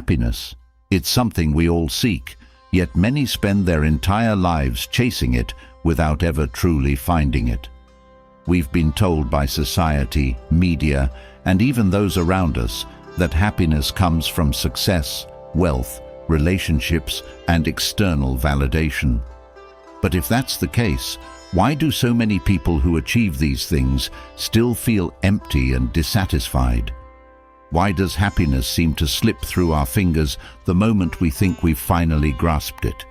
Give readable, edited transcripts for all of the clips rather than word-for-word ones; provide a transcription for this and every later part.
happiness. It's something we all seek, yet many spend their entire lives chasing it without ever truly finding it. We've been told by society, media, and even those around us that happiness comes from success, wealth, relationships, and external validation. But if that's the case, why do so many people who achieve these things still feel empty and dissatisfied? Why does happiness seem to slip through our fingers the moment we think we've finally grasped it?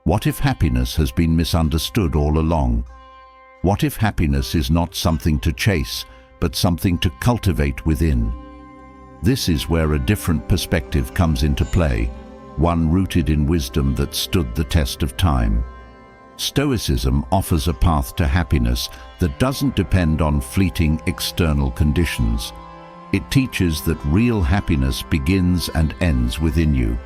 What if happiness has been misunderstood all along? What if happiness is not something to chase, but something to cultivate within? This is where a different perspective comes into play, one rooted in wisdom that stood the test of time. Stoicism offers a path to happiness that doesn't depend on fleeting external conditions. It teaches that real happiness begins and ends within you.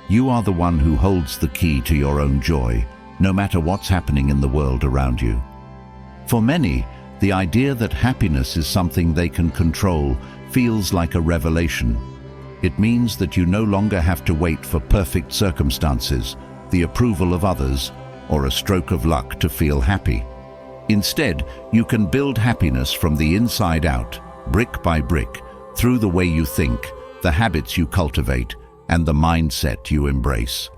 You are the one who holds the key to your own joy, no matter what's happening in the world around you. For many, the idea that happiness is something they can control feels like a revelation. It means that you no longer have to wait for perfect circumstances, the approval of others, or a stroke of luck to feel happy. Instead, you can build happiness from the inside out, brick by brick, through the way you think, the habits you cultivate, and the mindset you embrace.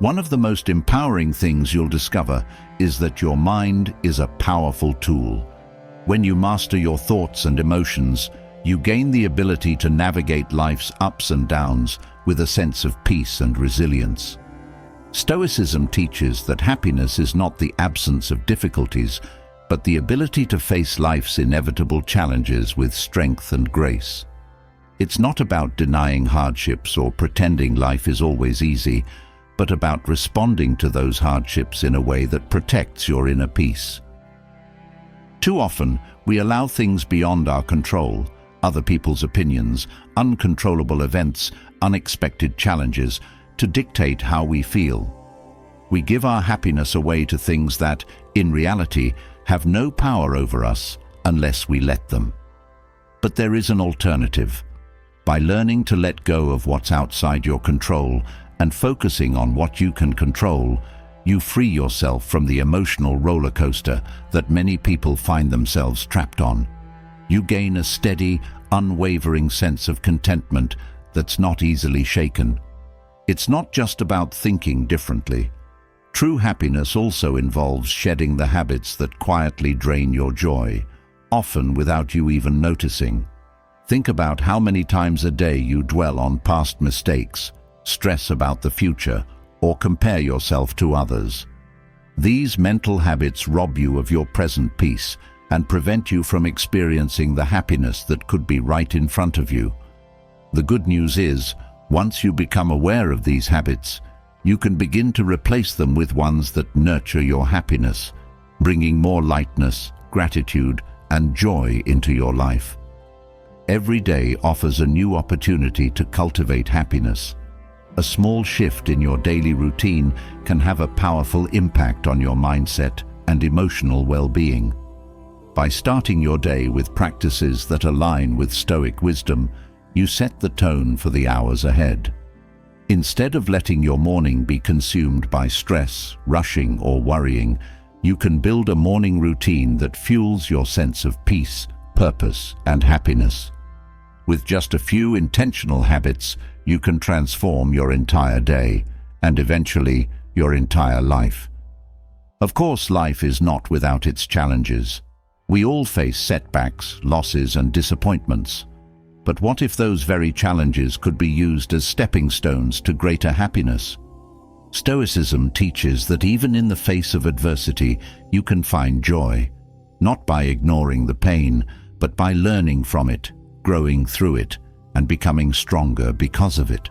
One of the most empowering things you'll discover is that your mind is a powerful tool. When you master your thoughts and emotions, you gain the ability to navigate life's ups and downs with a sense of peace and resilience. Stoicism teaches that happiness is not the absence of difficulties, but the ability to face life's inevitable challenges with strength and grace. It's not about denying hardships or pretending life is always easy, but about responding to those hardships in a way that protects your inner peace. Too often, we allow things beyond our control, other people's opinions, uncontrollable events, unexpected challenges, to dictate how we feel. We give our happiness away to things that, in reality, have no power over us unless we let them. But there is an alternative. By learning to let go of what's outside your control and focusing on what you can control, you free yourself from the emotional roller coaster that many people find themselves trapped on. You gain a steady, unwavering sense of contentment that's not easily shaken. It's not just about thinking differently. True happiness also involves shedding the habits that quietly drain your joy, often without you even noticing. Think about how many times a day you dwell on past mistakes, stress about the future, or compare yourself to others. These mental habits rob you of your present peace and prevent you from experiencing the happiness that could be right in front of you. The good news is, once you become aware of these habits, you can begin to replace them with ones that nurture your happiness, bringing more lightness, gratitude, and joy into your life. Every day offers a new opportunity to cultivate happiness. A small shift in your daily routine can have a powerful impact on your mindset and emotional well-being. By starting your day with practices that align with Stoic wisdom, you set the tone for the hours ahead. Instead of letting your morning be consumed by stress, rushing, or worrying, you can build a morning routine that fuels your sense of peace, purpose, and happiness. With just a few intentional habits, you can transform your entire day, and eventually, your entire life. Of course, life is not without its challenges. We all face setbacks, losses, and disappointments. But what if those very challenges could be used as stepping stones to greater happiness? Stoicism teaches that even in the face of adversity, you can find joy, not by ignoring the pain, but by learning from it, growing through it, and becoming stronger because of it.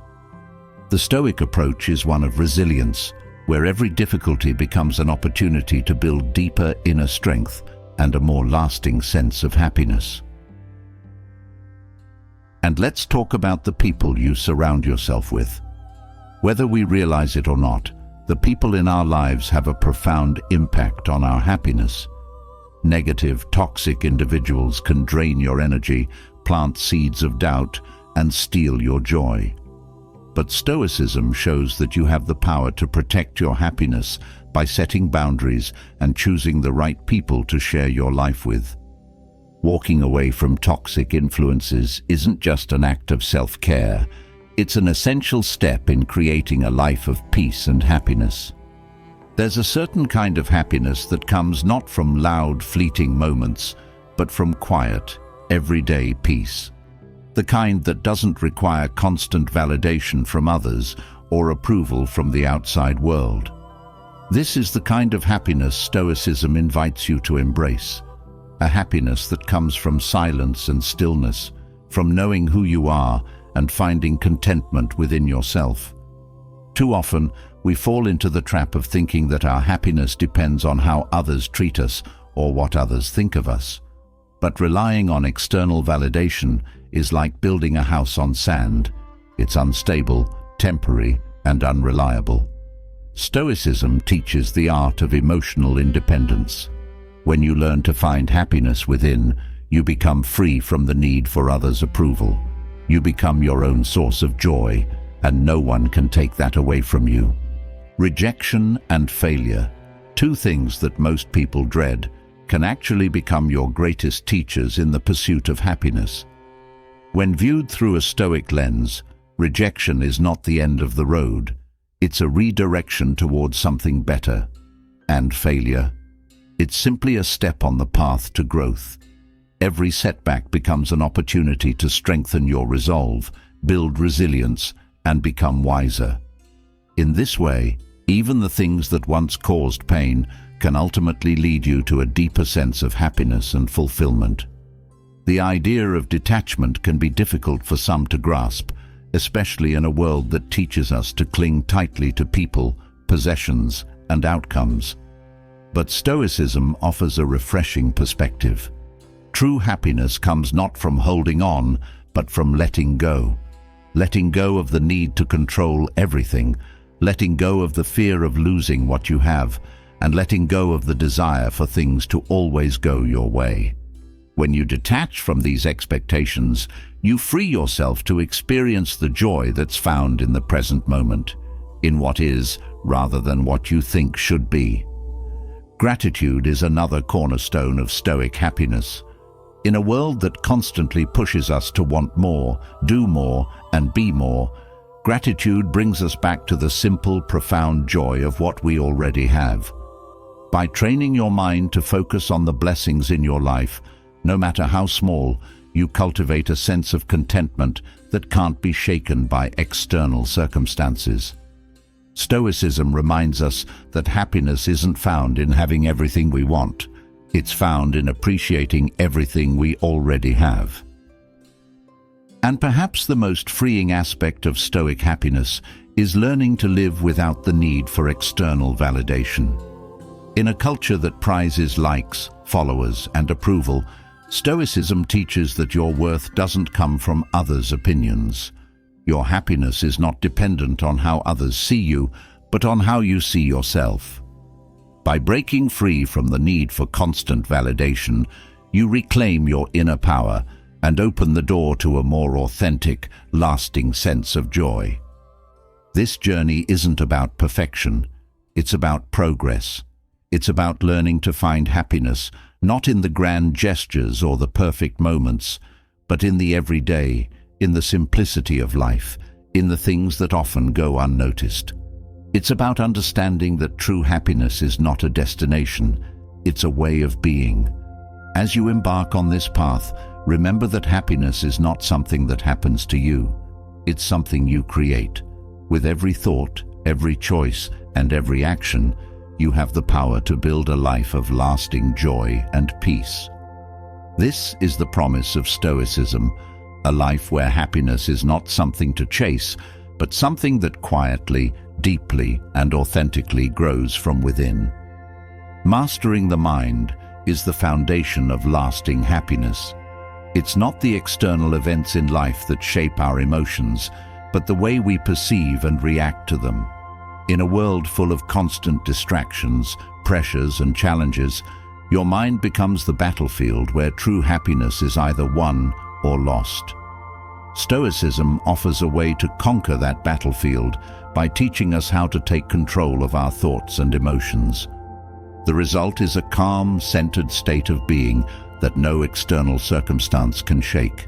The Stoic approach is one of resilience, where every difficulty becomes an opportunity to build deeper inner strength and a more lasting sense of happiness. And let's talk about the people you surround yourself with. Whether we realize it or not, the people in our lives have a profound impact on our happiness. Negative, toxic individuals can drain your energy, plant seeds of doubt, and steal your joy. But Stoicism shows that you have the power to protect your happiness by setting boundaries and choosing the right people to share your life with. Walking away from toxic influences isn't just an act of self-care, it's an essential step in creating a life of peace and happiness. There's a certain kind of happiness that comes not from loud, fleeting moments, but from quiet, everyday peace. The kind that doesn't require constant validation from others or approval from the outside world. This is the kind of happiness Stoicism invites you to embrace. A happiness that comes from silence and stillness, from knowing who you are and finding contentment within yourself. Too often, we fall into the trap of thinking that our happiness depends on how others treat us or what others think of us. But relying on external validation is like building a house on sand. It's unstable, temporary, and unreliable. Stoicism teaches the art of emotional independence. When you learn to find happiness within, you become free from the need for others' approval. You become your own source of joy, and no one can take that away from you. Rejection and failure, two things that most people dread, can actually become your greatest teachers in the pursuit of happiness. When viewed through a Stoic lens, rejection is not the end of the road. It's a redirection towards something better. And failure, it's simply a step on the path to growth. Every setback becomes an opportunity to strengthen your resolve, build resilience, and become wiser. In this way, even the things that once caused pain can ultimately lead you to a deeper sense of happiness and fulfillment. The idea of detachment can be difficult for some to grasp, especially in a world that teaches us to cling tightly to people, possessions, and outcomes. But Stoicism offers a refreshing perspective. True happiness comes not from holding on, but from letting go. Letting go of the need to control everything, letting go of the fear of losing what you have, and letting go of the desire for things to always go your way. When you detach from these expectations, you free yourself to experience the joy that's found in the present moment, in what is rather than what you think should be. Gratitude is another cornerstone of Stoic happiness. In a world that constantly pushes us to want more, do more, and be more, gratitude brings us back to the simple, profound joy of what we already have. By training your mind to focus on the blessings in your life, no matter how small, you cultivate a sense of contentment that can't be shaken by external circumstances. Stoicism reminds us that happiness isn't found in having everything we want. It's found in appreciating everything we already have. And perhaps the most freeing aspect of Stoic happiness is learning to live without the need for external validation. In a culture that prizes likes, followers, and approval, Stoicism teaches that your worth doesn't come from others' opinions. Your happiness is not dependent on how others see you, but on how you see yourself. By breaking free from the need for constant validation, you reclaim your inner power and open the door to a more authentic, lasting sense of joy. This journey isn't about perfection, it's about progress. It's about learning to find happiness, not in the grand gestures or the perfect moments, but in the everyday, in the simplicity of life, in the things that often go unnoticed. It's about understanding that true happiness is not a destination, it's a way of being. As you embark on this path, remember that happiness is not something that happens to you. It's something you create. With every thought, every choice, and every action, you have the power to build a life of lasting joy and peace. This is the promise of Stoicism, a life where happiness is not something to chase, but something that quietly, deeply, and authentically grows from within. Mastering the mind is the foundation of lasting happiness. It's not the external events in life that shape our emotions, but the way we perceive and react to them. In a world full of constant distractions, pressures, and challenges, your mind becomes the battlefield where true happiness is either won or lost. Stoicism offers a way to conquer that battlefield by teaching us how to take control of our thoughts and emotions. The result is a calm, centered state of being that no external circumstance can shake.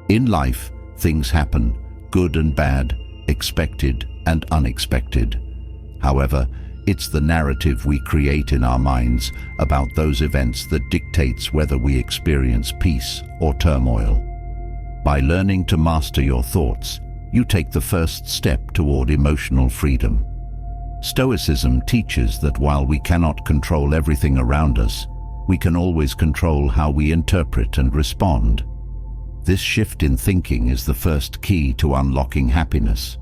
In life, things happen, good and bad, expected and unexpected. However, it's the narrative we create in our minds about those events that dictates whether we experience peace or turmoil. By learning to master your thoughts, you take the first step toward emotional freedom. Stoicism teaches that while we cannot control everything around us, we can always control how we interpret and respond. This shift in thinking is the first key to unlocking happiness.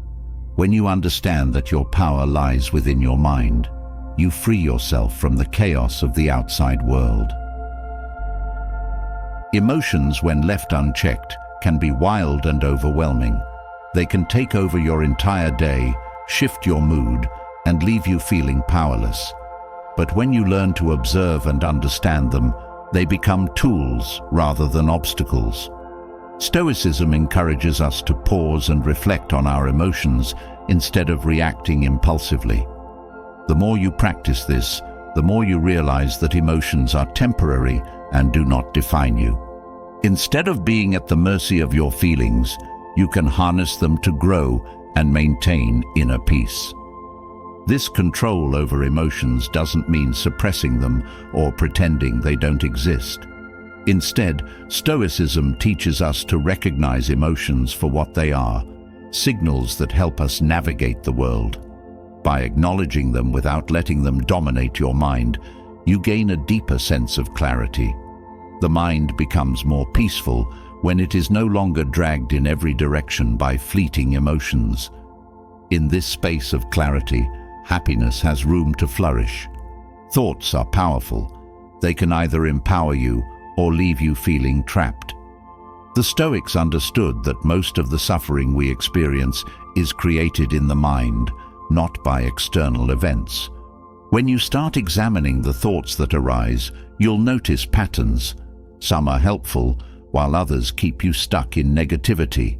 When you understand that your power lies within your mind, you free yourself from the chaos of the outside world. Emotions, when left unchecked, can be wild and overwhelming. They can take over your entire day, shift your mood, and leave you feeling powerless. But when you learn to observe and understand them, they become tools rather than obstacles. Stoicism encourages us to pause and reflect on our emotions instead of reacting impulsively. The more you practice this, the more you realize that emotions are temporary and do not define you. Instead of being at the mercy of your feelings, you can harness them to grow and maintain inner peace. This control over emotions doesn't mean suppressing them or pretending they don't exist. Instead, Stoicism teaches us to recognize emotions for what they are, signals that help us navigate the world. By acknowledging them without letting them dominate your mind, you gain a deeper sense of clarity. The mind becomes more peaceful when it is no longer dragged in every direction by fleeting emotions. In this space of clarity, happiness has room to flourish. Thoughts are powerful. They can either empower you or leave you feeling trapped. The Stoics understood that most of the suffering we experience is created in the mind, not by external events. When you start examining the thoughts that arise, you'll notice patterns. Some are helpful, while others keep you stuck in negativity.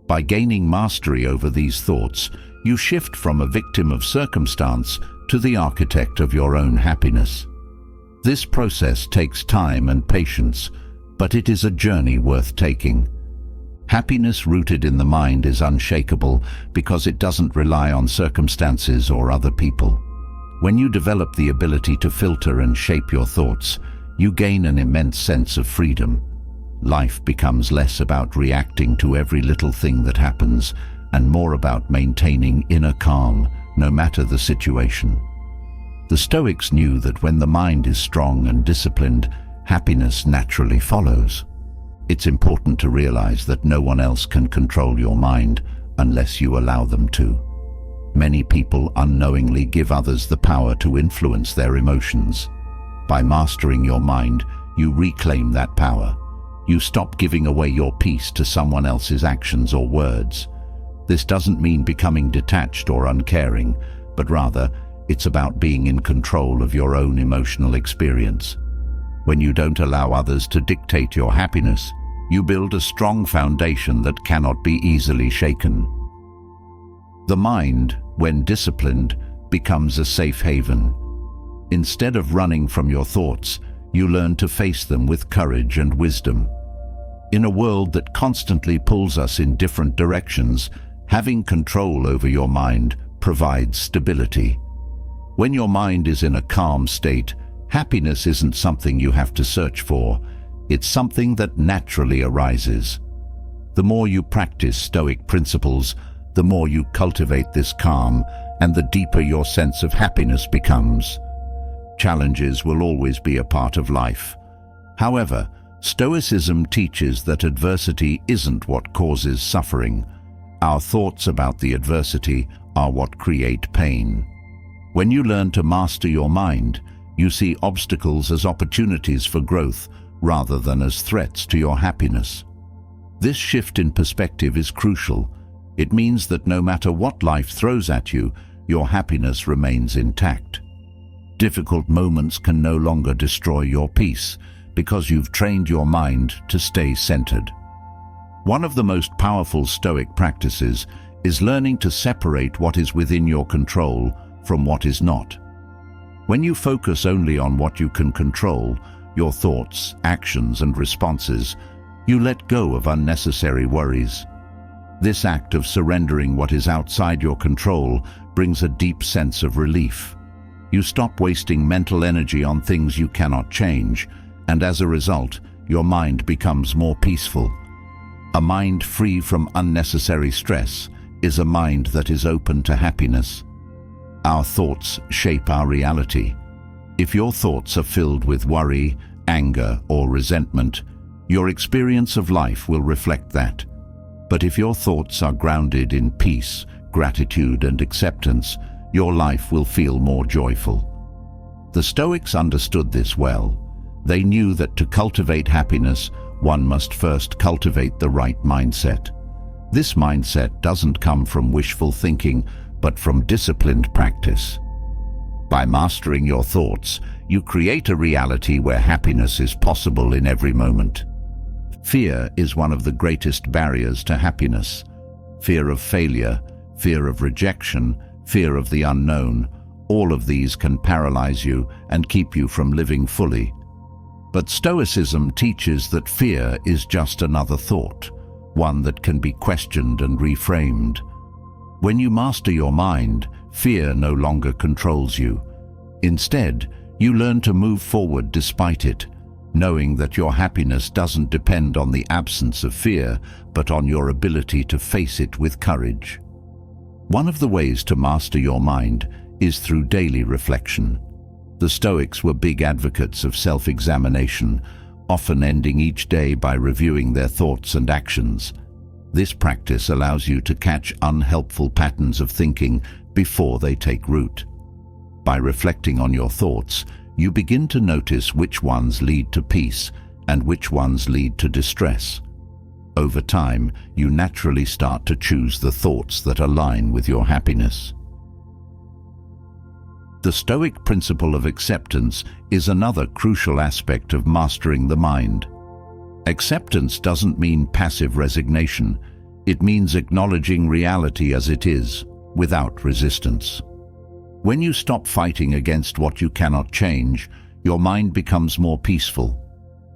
By gaining mastery over these thoughts, you shift from a victim of circumstance to the architect of your own happiness. This process takes time and patience, but it is a journey worth taking. Happiness rooted in the mind is unshakable because it doesn't rely on circumstances or other people. When you develop the ability to filter and shape your thoughts, you gain an immense sense of freedom. Life becomes less about reacting to every little thing that happens and more about maintaining inner calm, no matter the situation. The Stoics knew that when the mind is strong and disciplined, happiness naturally follows. It's important to realize that no one else can control your mind unless you allow them to. Many people unknowingly give others the power to influence their emotions. By mastering your mind, you reclaim that power. You stop giving away your peace to someone else's actions or words. This doesn't mean becoming detached or uncaring, but rather, it's about being in control of your own emotional experience. When you don't allow others to dictate your happiness, you build a strong foundation that cannot be easily shaken. The mind, when disciplined, becomes a safe haven. Instead of running from your thoughts, you learn to face them with courage and wisdom. In a world that constantly pulls us in different directions, having control over your mind provides stability. When your mind is in a calm state, happiness isn't something you have to search for. It's something that naturally arises. The more you practice Stoic principles, the more you cultivate this calm, and the deeper your sense of happiness becomes. Challenges will always be a part of life. However, Stoicism teaches that adversity isn't what causes suffering. Our thoughts about the adversity are what create pain. When you learn to master your mind, you see obstacles as opportunities for growth rather than as threats to your happiness. This shift in perspective is crucial. It means that no matter what life throws at you, your happiness remains intact. Difficult moments can no longer destroy your peace because you've trained your mind to stay centered. One of the most powerful Stoic practices is learning to separate what is within your control from what is not. When you focus only on what you can control, your thoughts, actions, and responses, you let go of unnecessary worries. This act of surrendering what is outside your control brings a deep sense of relief. You stop wasting mental energy on things you cannot change, and as a result, your mind becomes more peaceful. A mind free from unnecessary stress is a mind that is open to happiness. Our thoughts shape our reality. If your thoughts are filled with worry, anger, or resentment, your experience of life will reflect that. But if your thoughts are grounded in peace, gratitude, and acceptance, your life will feel more joyful. The Stoics understood this well. They knew that to cultivate happiness, one must first cultivate the right mindset. This mindset doesn't come from wishful thinking, but from disciplined practice. By mastering your thoughts, you create a reality where happiness is possible in every moment. Fear is one of the greatest barriers to happiness. Fear of failure, fear of rejection, fear of the unknown, all of these can paralyze you and keep you from living fully. But Stoicism teaches that fear is just another thought, one that can be questioned and reframed. When you master your mind, fear no longer controls you. Instead, you learn to move forward despite it, knowing that your happiness doesn't depend on the absence of fear, but on your ability to face it with courage. One of the ways to master your mind is through daily reflection. The Stoics were big advocates of self-examination, often ending each day by reviewing their thoughts and actions. This practice allows you to catch unhelpful patterns of thinking before they take root. By reflecting on your thoughts, you begin to notice which ones lead to peace and which ones lead to distress. Over time, you naturally start to choose the thoughts that align with your happiness. The Stoic principle of acceptance is another crucial aspect of mastering the mind. Acceptance doesn't mean passive resignation. It means acknowledging reality as it is, without resistance. When you stop fighting against what you cannot change, your mind becomes more peaceful.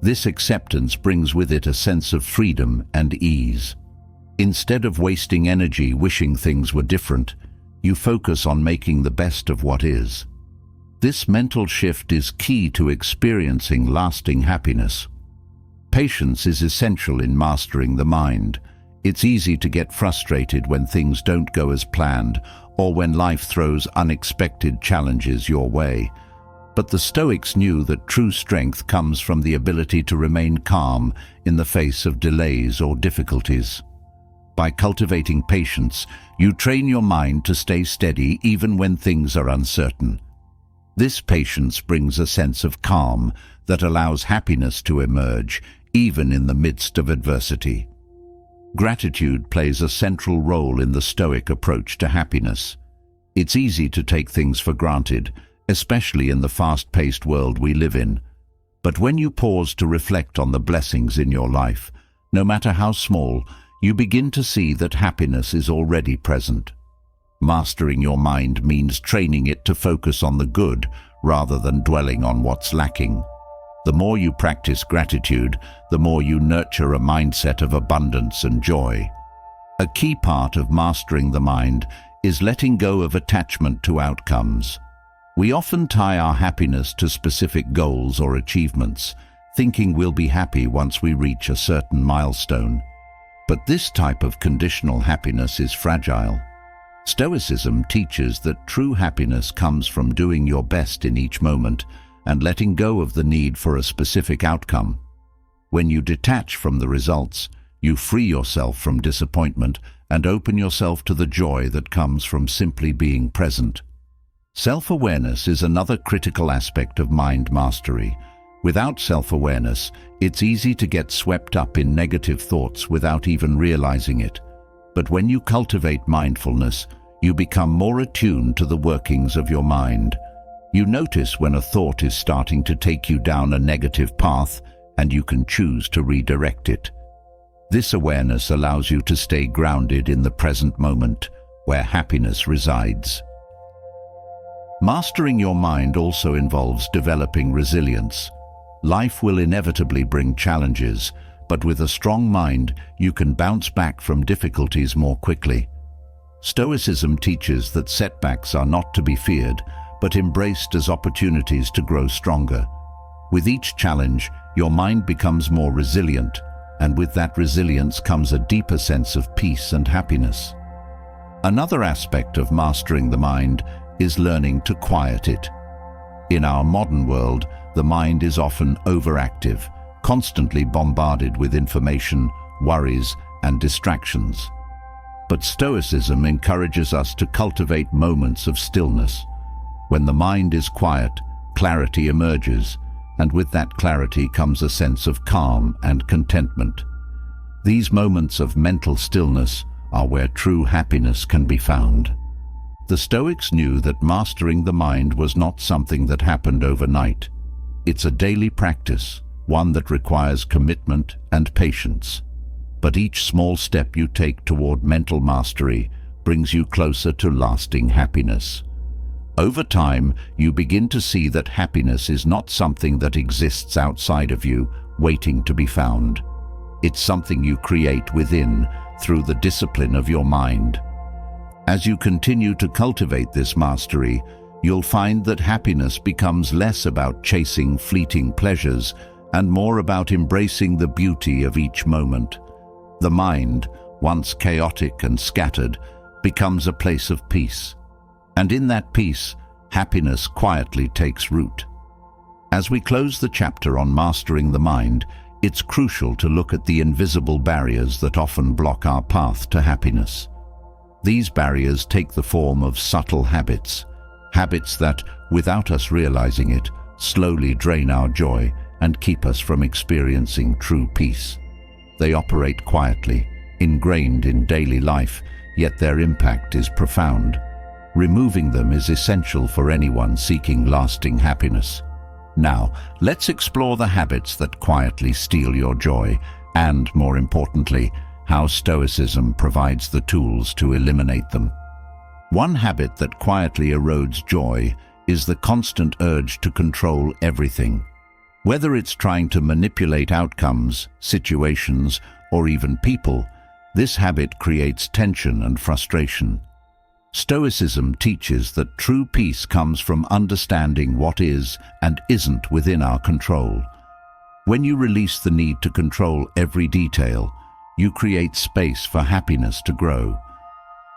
This acceptance brings with it a sense of freedom and ease. Instead of wasting energy wishing things were different, you focus on making the best of what is. This mental shift is key to experiencing lasting happiness. Patience is essential in mastering the mind. It's easy to get frustrated when things don't go as planned or when life throws unexpected challenges your way. But the Stoics knew that true strength comes from the ability to remain calm in the face of delays or difficulties. By cultivating patience, you train your mind to stay steady even when things are uncertain. This patience brings a sense of calm that allows happiness to emerge, even in the midst of adversity. Gratitude plays a central role in the Stoic approach to happiness. It's easy to take things for granted, especially in the fast-paced world we live in. But when you pause to reflect on the blessings in your life, no matter how small, you begin to see that happiness is already present. Mastering your mind means training it to focus on the good rather than dwelling on what's lacking. The more you practice gratitude, the more you nurture a mindset of abundance and joy. A key part of mastering the mind is letting go of attachment to outcomes. We often tie our happiness to specific goals or achievements, thinking we'll be happy once we reach a certain milestone. But this type of conditional happiness is fragile. Stoicism teaches that true happiness comes from doing your best in each moment and letting go of the need for a specific outcome. When you detach from the results, you free yourself from disappointment and open yourself to the joy that comes from simply being present. Self-awareness is another critical aspect of mind mastery. Without self-awareness, it's easy to get swept up in negative thoughts without even realizing it. But when you cultivate mindfulness, you become more attuned to the workings of your mind. You notice when a thought is starting to take you down a negative path, and you can choose to redirect it. This awareness allows you to stay grounded in the present moment, where happiness resides. Mastering your mind also involves developing resilience. Life will inevitably bring challenges, but with a strong mind, you can bounce back from difficulties more quickly. Stoicism teaches that setbacks are not to be feared, but embraced as opportunities to grow stronger. With each challenge, your mind becomes more resilient, and with that resilience comes a deeper sense of peace and happiness. Another aspect of mastering the mind is learning to quiet it. In our modern world, the mind is often overactive, constantly bombarded with information, worries, and distractions. But Stoicism encourages us to cultivate moments of stillness. When the mind is quiet, clarity emerges, and with that clarity comes a sense of calm and contentment. These moments of mental stillness are where true happiness can be found. The Stoics knew that mastering the mind was not something that happened overnight. It's a daily practice, one that requires commitment and patience. But each small step you take toward mental mastery brings you closer to lasting happiness. Over time, you begin to see that happiness is not something that exists outside of you, waiting to be found. It's something you create within through the discipline of your mind. As you continue to cultivate this mastery, you'll find that happiness becomes less about chasing fleeting pleasures and more about embracing the beauty of each moment. The mind, once chaotic and scattered, becomes a place of peace. And in that peace, happiness quietly takes root. As we close the chapter on mastering the mind, it's crucial to look at the invisible barriers that often block our path to happiness. These barriers take the form of subtle habits that, without us realizing it, slowly drain our joy and keep us from experiencing true peace. They operate quietly, ingrained in daily life, yet their impact is profound. Removing them is essential for anyone seeking lasting happiness. Now, let's explore the habits that quietly steal your joy and, more importantly, how Stoicism provides the tools to eliminate them. One habit that quietly erodes joy is the constant urge to control everything. Whether it's trying to manipulate outcomes, situations, or even people, this habit creates tension and frustration. Stoicism teaches that true peace comes from understanding what is and isn't within our control. When you release the need to control every detail, you create space for happiness to grow.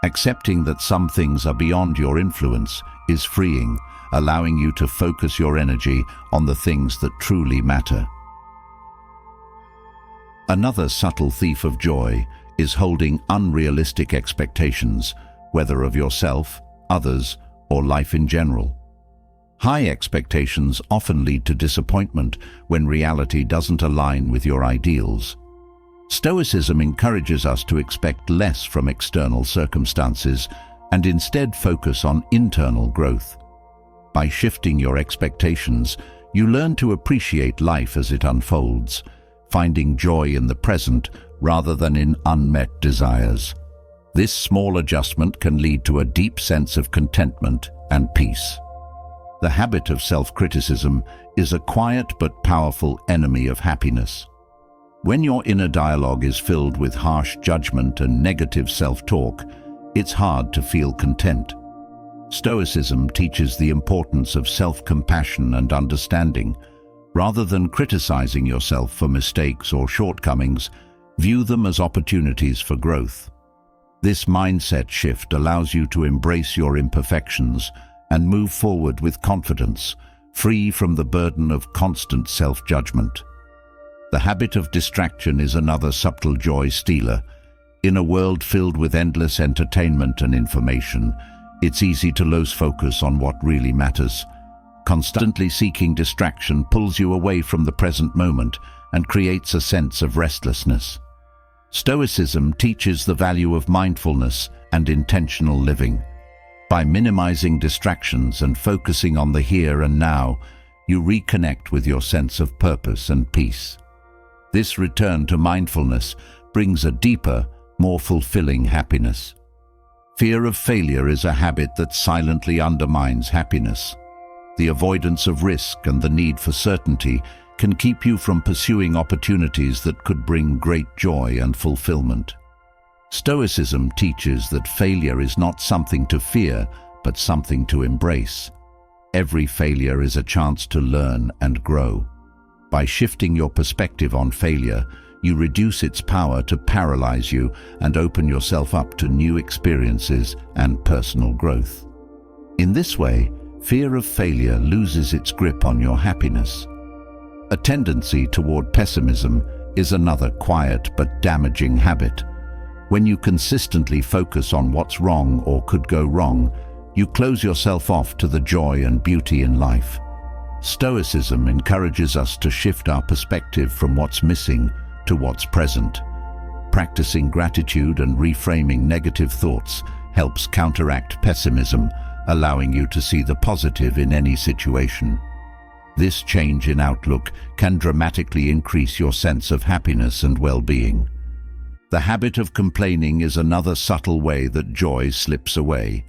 Accepting that some things are beyond your influence is freeing, allowing you to focus your energy on the things that truly matter. Another subtle thief of joy is holding unrealistic expectations, whether of yourself, others, or life in general. High expectations often lead to disappointment when reality doesn't align with your ideals. Stoicism encourages us to expect less from external circumstances and instead focus on internal growth. By shifting your expectations, you learn to appreciate life as it unfolds, finding joy in the present rather than in unmet desires. This small adjustment can lead to a deep sense of contentment and peace. The habit of self-criticism is a quiet but powerful enemy of happiness. When your inner dialogue is filled with harsh judgment and negative self-talk, it's hard to feel content. Stoicism teaches the importance of self-compassion and understanding. Rather than criticizing yourself for mistakes or shortcomings, view them as opportunities for growth. This mindset shift allows you to embrace your imperfections and move forward with confidence, free from the burden of constant self-judgment. The habit of distraction is another subtle joy stealer. In a world filled with endless entertainment and information, it's easy to lose focus on what really matters. Constantly seeking distraction pulls you away from the present moment and creates a sense of restlessness. Stoicism teaches the value of mindfulness and intentional living. By minimizing distractions and focusing on the here and now, you reconnect with your sense of purpose and peace. This return to mindfulness brings a deeper, more fulfilling happiness. Fear of failure is a habit that silently undermines happiness. The avoidance of risk and the need for certainty can keep you from pursuing opportunities that could bring great joy and fulfillment. Stoicism teaches that failure is not something to fear, but something to embrace. Every failure is a chance to learn and grow. By shifting your perspective on failure, you reduce its power to paralyze you and open yourself up to new experiences and personal growth. In this way, fear of failure loses its grip on your happiness. A tendency toward pessimism is another quiet but damaging habit. When you consistently focus on what's wrong or could go wrong, you close yourself off to the joy and beauty in life. Stoicism encourages us to shift our perspective from what's missing to what's present. Practicing gratitude and reframing negative thoughts helps counteract pessimism, allowing you to see the positive in any situation. This change in outlook can dramatically increase your sense of happiness and well-being. The habit of complaining is another subtle way that joy slips away.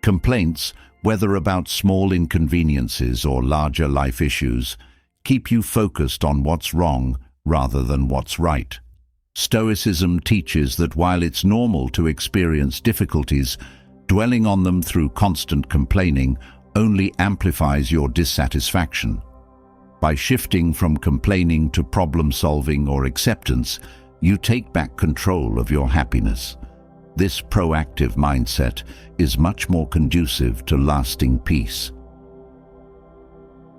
Complaints, whether about small inconveniences or larger life issues, keep you focused on what's wrong rather than what's right. Stoicism teaches that while it's normal to experience difficulties, dwelling on them through constant complaining only amplifies your dissatisfaction. By shifting from complaining to problem-solving or acceptance, you take back control of your happiness. This proactive mindset is much more conducive to lasting peace.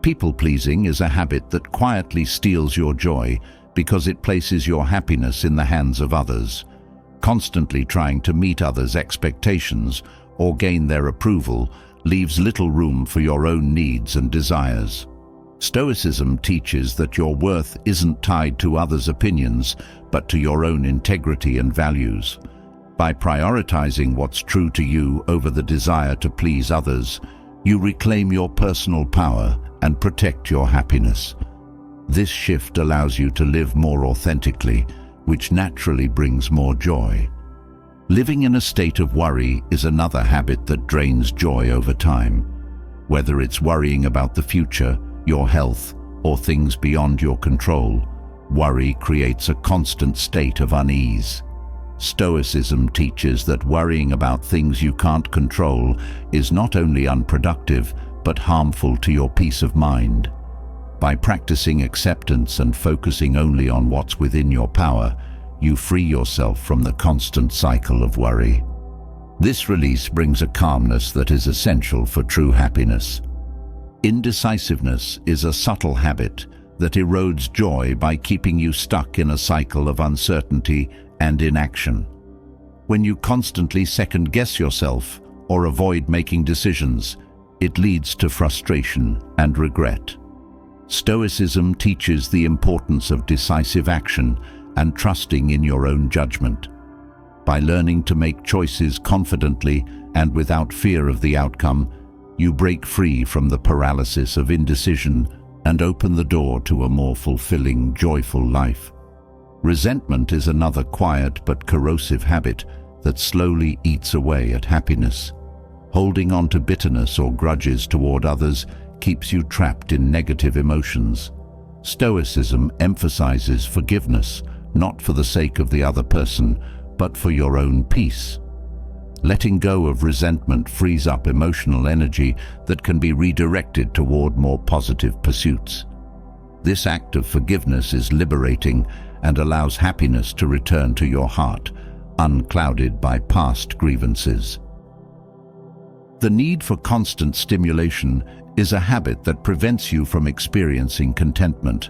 People-pleasing is a habit that quietly steals your joy because it places your happiness in the hands of others. Constantly trying to meet others' expectations or gain their approval leaves little room for your own needs and desires. Stoicism teaches that your worth isn't tied to others' opinions, but to your own integrity and values. By prioritizing what's true to you over the desire to please others, you reclaim your personal power and protect your happiness. This shift allows you to live more authentically, which naturally brings more joy. Living in a state of worry is another habit that drains joy over time. Whether it's worrying about the future, your health, or things beyond your control, worry creates a constant state of unease. Stoicism teaches that worrying about things you can't control is not only unproductive, but harmful to your peace of mind. By practicing acceptance and focusing only on what's within your power, you free yourself from the constant cycle of worry. This release brings a calmness that is essential for true happiness. Indecisiveness is a subtle habit that erodes joy by keeping you stuck in a cycle of uncertainty and inaction. When you constantly second-guess yourself or avoid making decisions, it leads to frustration and regret. Stoicism teaches the importance of decisive action and trusting in your own judgment. By learning to make choices confidently and without fear of the outcome, you break free from the paralysis of indecision and open the door to a more fulfilling, joyful life. Resentment is another quiet but corrosive habit that slowly eats away at happiness. Holding on to bitterness or grudges toward others keeps you trapped in negative emotions. Stoicism emphasizes forgiveness, not for the sake of the other person, but for your own peace. Letting go of resentment frees up emotional energy that can be redirected toward more positive pursuits. This act of forgiveness is liberating and allows happiness to return to your heart, unclouded by past grievances. The need for constant stimulation is a habit that prevents you from experiencing contentment.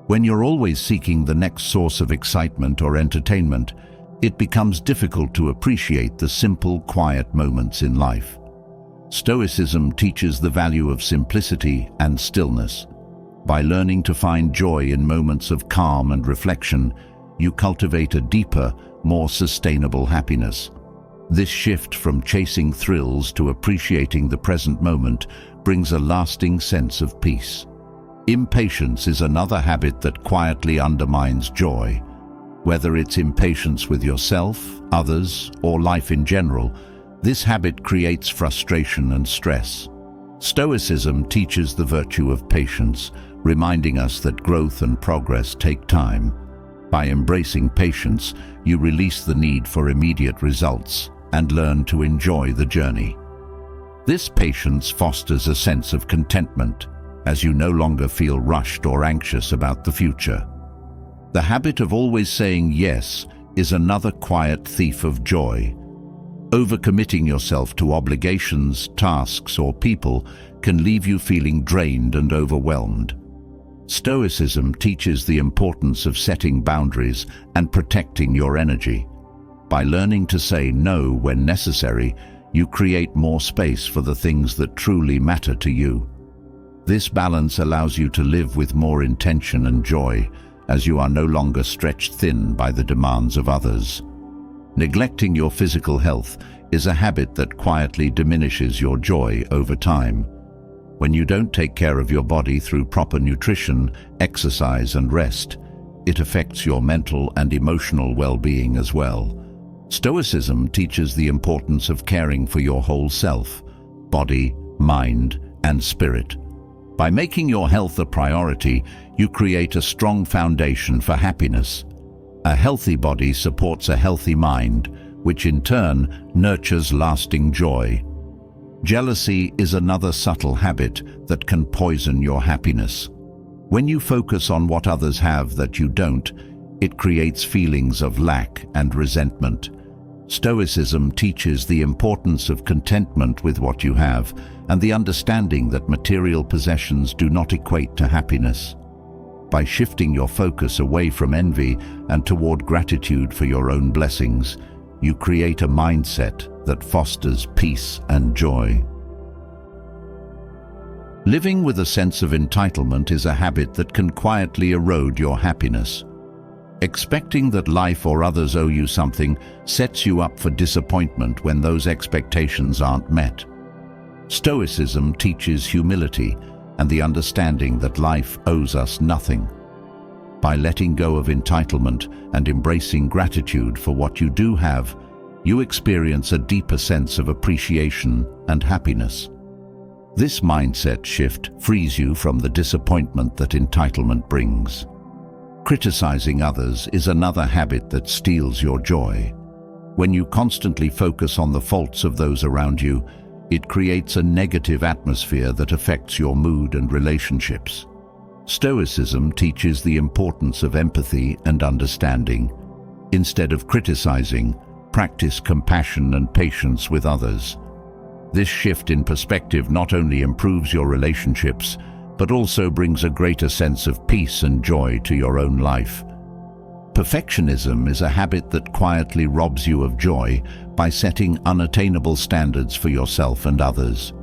When you're always seeking the next source of excitement or entertainment, it becomes difficult to appreciate the simple, quiet moments in life. Stoicism teaches the value of simplicity and stillness. By learning to find joy in moments of calm and reflection, you cultivate a deeper, more sustainable happiness. This shift from chasing thrills to appreciating the present moment brings a lasting sense of peace. Impatience is another habit that quietly undermines joy. Whether it's impatience with yourself, others, or life in general, this habit creates frustration and stress. Stoicism teaches the virtue of patience, reminding us that growth and progress take time. By embracing patience, you release the need for immediate results and learn to enjoy the journey. This patience fosters a sense of contentment, as you no longer feel rushed or anxious about the future. The habit of always saying yes is another quiet thief of joy. Overcommitting yourself to obligations, tasks, or people can leave you feeling drained and overwhelmed. Stoicism teaches the importance of setting boundaries and protecting your energy. By learning to say no when necessary, you create more space for the things that truly matter to you. This balance allows you to live with more intention and joy, as you are no longer stretched thin by the demands of others. Neglecting your physical health is a habit that quietly diminishes your joy over time. When you don't take care of your body through proper nutrition, exercise, and rest, it affects your mental and emotional well-being as well. Stoicism teaches the importance of caring for your whole self, body, mind, and spirit. By making your health a priority, you create a strong foundation for happiness. A healthy body supports a healthy mind, which in turn nurtures lasting joy. Jealousy is another subtle habit that can poison your happiness. When you focus on what others have that you don't, it creates feelings of lack and resentment. Stoicism teaches the importance of contentment with what you have and the understanding that material possessions do not equate to happiness. By shifting your focus away from envy and toward gratitude for your own blessings, you create a mindset that fosters peace and joy. Living with a sense of entitlement is a habit that can quietly erode your happiness. Expecting that life or others owe you something sets you up for disappointment when those expectations aren't met. Stoicism teaches humility and the understanding that life owes us nothing. By letting go of entitlement and embracing gratitude for what you do have, you experience a deeper sense of appreciation and happiness. This mindset shift frees you from the disappointment that entitlement brings. Criticizing others is another habit that steals your joy. When you constantly focus on the faults of those around you, it creates a negative atmosphere that affects your mood and relationships. Stoicism teaches the importance of empathy and understanding. Instead of criticizing, practice compassion and patience with others. This shift in perspective not only improves your relationships, but also brings a greater sense of peace and joy to your own life. Perfectionism is a habit that quietly robs you of joy by setting unattainable standards for yourself and others.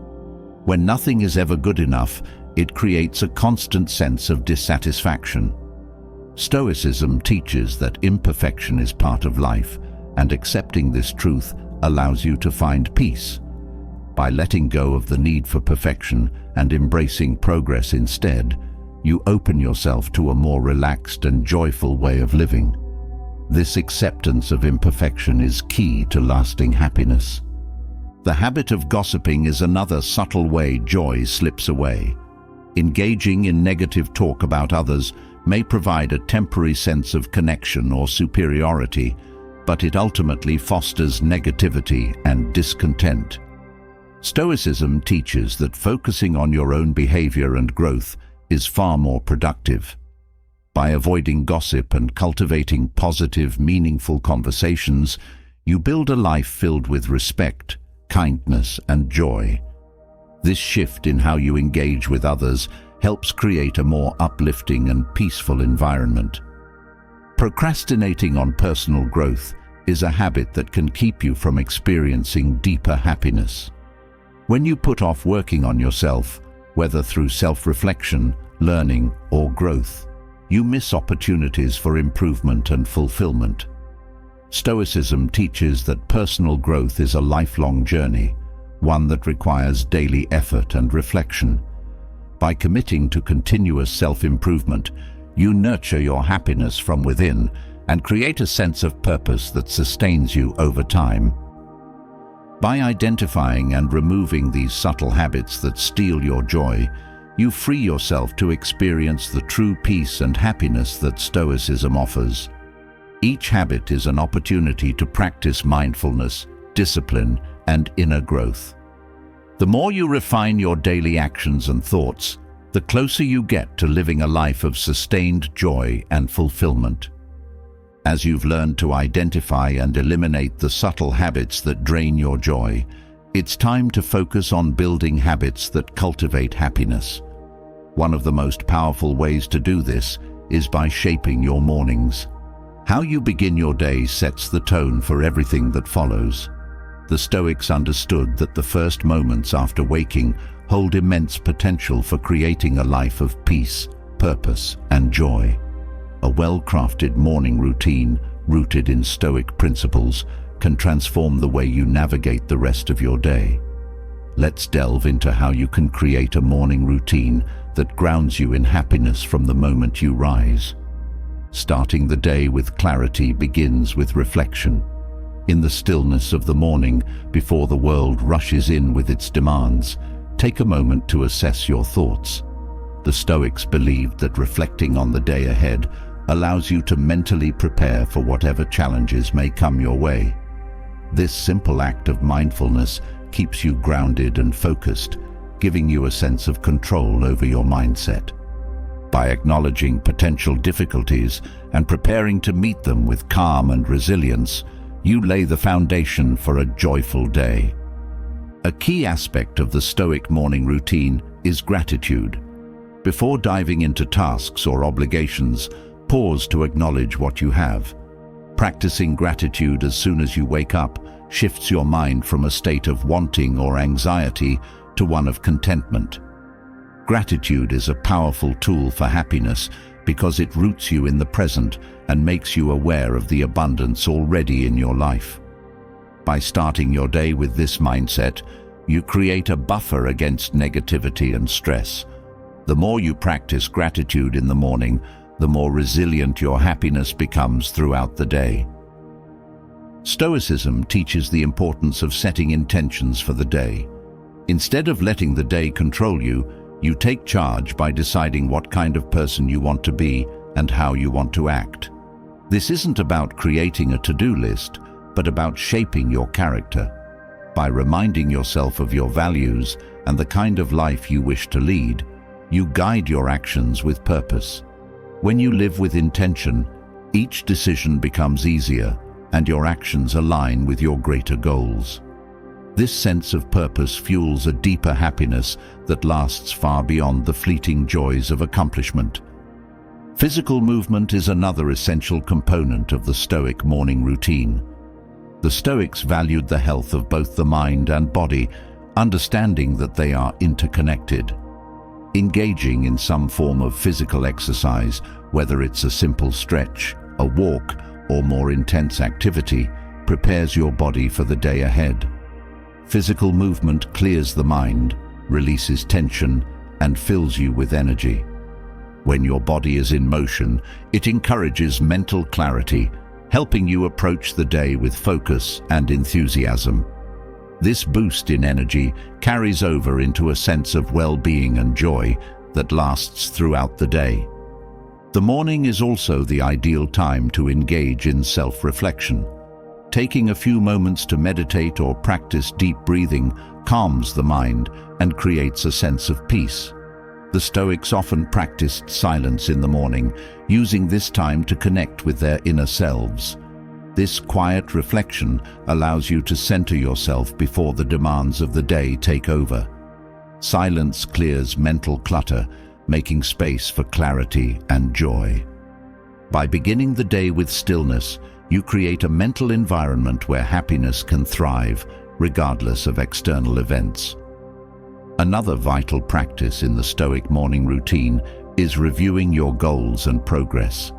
When nothing is ever good enough, it creates a constant sense of dissatisfaction. Stoicism teaches that imperfection is part of life, and accepting this truth allows you to find peace. By letting go of the need for perfection and embracing progress instead, you open yourself to a more relaxed and joyful way of living. This acceptance of imperfection is key to lasting happiness. The habit of gossiping is another subtle way joy slips away. Engaging in negative talk about others may provide a temporary sense of connection or superiority, but it ultimately fosters negativity and discontent. Stoicism teaches that focusing on your own behavior and growth is far more productive. By avoiding gossip and cultivating positive, meaningful conversations, you build a life filled with respect, kindness, and joy. This shift in how you engage with others helps create a more uplifting and peaceful environment. Procrastinating on personal growth is a habit that can keep you from experiencing deeper happiness. When you put off working on yourself, whether through self-reflection, learning, or growth, you miss opportunities for improvement and fulfillment. Stoicism teaches that personal growth is a lifelong journey, one that requires daily effort and reflection. By committing to continuous self-improvement, you nurture your happiness from within and create a sense of purpose that sustains you over time. By identifying and removing these subtle habits that steal your joy, you free yourself to experience the true peace and happiness that Stoicism offers. Each habit is an opportunity to practice mindfulness, discipline, and inner growth. The more you refine your daily actions and thoughts, the closer you get to living a life of sustained joy and fulfillment. As you've learned to identify and eliminate the subtle habits that drain your joy, it's time to focus on building habits that cultivate happiness. One of the most powerful ways to do this is by shaping your mornings. How you begin your day sets the tone for everything that follows. The Stoics understood that the first moments after waking hold immense potential for creating a life of peace, purpose, and joy. A well-crafted morning routine, rooted in Stoic principles, can transform the way you navigate the rest of your day. Let's delve into how you can create a morning routine that grounds you in happiness from the moment you rise. Starting the day with clarity begins with reflection. In the stillness of the morning, before the world rushes in with its demands, take a moment to assess your thoughts. The Stoics believed that reflecting on the day ahead allows you to mentally prepare for whatever challenges may come your way. This simple act of mindfulness keeps you grounded and focused, giving you a sense of control over your mindset. By acknowledging potential difficulties and preparing to meet them with calm and resilience, you lay the foundation for a joyful day. A key aspect of the Stoic morning routine is gratitude. Before diving into tasks or obligations, pause to acknowledge what you have. Practicing gratitude as soon as you wake up shifts your mind from a state of wanting or anxiety to one of contentment. Gratitude is a powerful tool for happiness because it roots you in the present and makes you aware of the abundance already in your life. By starting your day with this mindset, you create a buffer against negativity and stress. The more you practice gratitude in the morning, the more resilient your happiness becomes throughout the day. Stoicism teaches the importance of setting intentions for the day. Instead of letting the day control you, you take charge by deciding what kind of person you want to be and how you want to act. This isn't about creating a to-do list, but about shaping your character. By reminding yourself of your values and the kind of life you wish to lead, you guide your actions with purpose. When you live with intention, each decision becomes easier and your actions align with your greater goals. This sense of purpose fuels a deeper happiness that lasts far beyond the fleeting joys of accomplishment. Physical movement is another essential component of the Stoic morning routine. The Stoics valued the health of both the mind and body, understanding that they are interconnected. Engaging in some form of physical exercise, whether it's a simple stretch, a walk, or more intense activity, prepares your body for the day ahead. Physical movement clears the mind, releases tension, and fills you with energy. When your body is in motion, it encourages mental clarity, helping you approach the day with focus and enthusiasm. This boost in energy carries over into a sense of well-being and joy that lasts throughout the day. The morning is also the ideal time to engage in self-reflection. Taking a few moments to meditate or practice deep breathing calms the mind and creates a sense of peace. The Stoics often practiced silence in the morning, using this time to connect with their inner selves. This quiet reflection allows you to center yourself before the demands of the day take over. Silence clears mental clutter, making space for clarity and joy. By beginning the day with stillness, you create a mental environment where happiness can thrive, regardless of external events. Another vital practice in the Stoic morning routine is reviewing your goals and progress.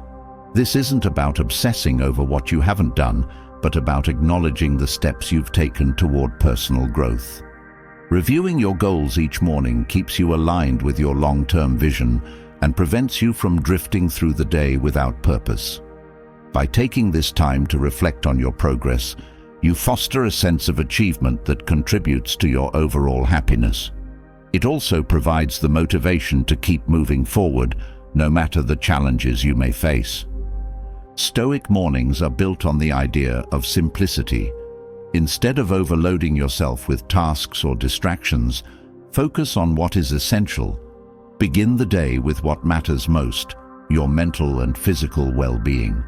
This isn't about obsessing over what you haven't done, but about acknowledging the steps you've taken toward personal growth. Reviewing your goals each morning keeps you aligned with your long-term vision and prevents you from drifting through the day without purpose. By taking this time to reflect on your progress, you foster a sense of achievement that contributes to your overall happiness. It also provides the motivation to keep moving forward, no matter the challenges you may face. Stoic mornings are built on the idea of simplicity. Instead of overloading yourself with tasks or distractions, focus on what is essential. Begin the day with what matters most, your mental and physical well-being.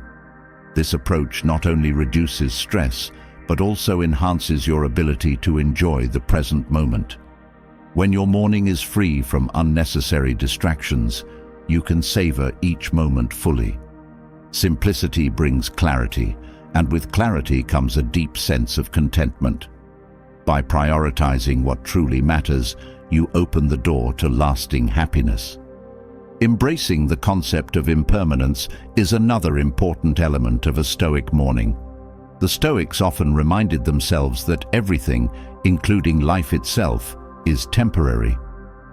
This approach not only reduces stress, but also enhances your ability to enjoy the present moment. When your morning is free from unnecessary distractions, you can savor each moment fully. Simplicity brings clarity, and with clarity comes a deep sense of contentment. By prioritizing what truly matters, you open the door to lasting happiness. Embracing the concept of impermanence is another important element of a Stoic morning. The Stoics often reminded themselves that everything, including life itself, is temporary.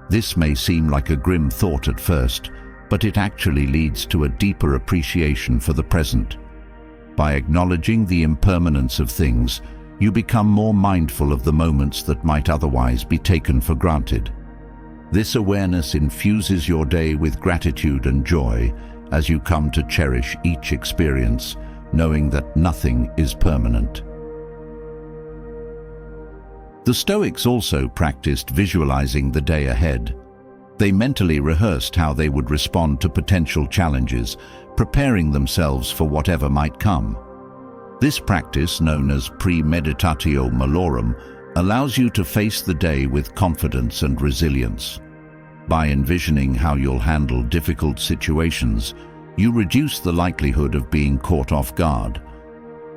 This may seem like a grim thought at first, but it actually leads to a deeper appreciation for the present. By acknowledging the impermanence of things, you become more mindful of the moments that might otherwise be taken for granted. This awareness infuses your day with gratitude and joy as you come to cherish each experience, knowing that nothing is permanent. The Stoics also practiced visualizing the day ahead. They mentally rehearsed how they would respond to potential challenges, preparing themselves for whatever might come. This practice, known as premeditatio malorum, allows you to face the day with confidence and resilience. By envisioning how you'll handle difficult situations, you reduce the likelihood of being caught off guard.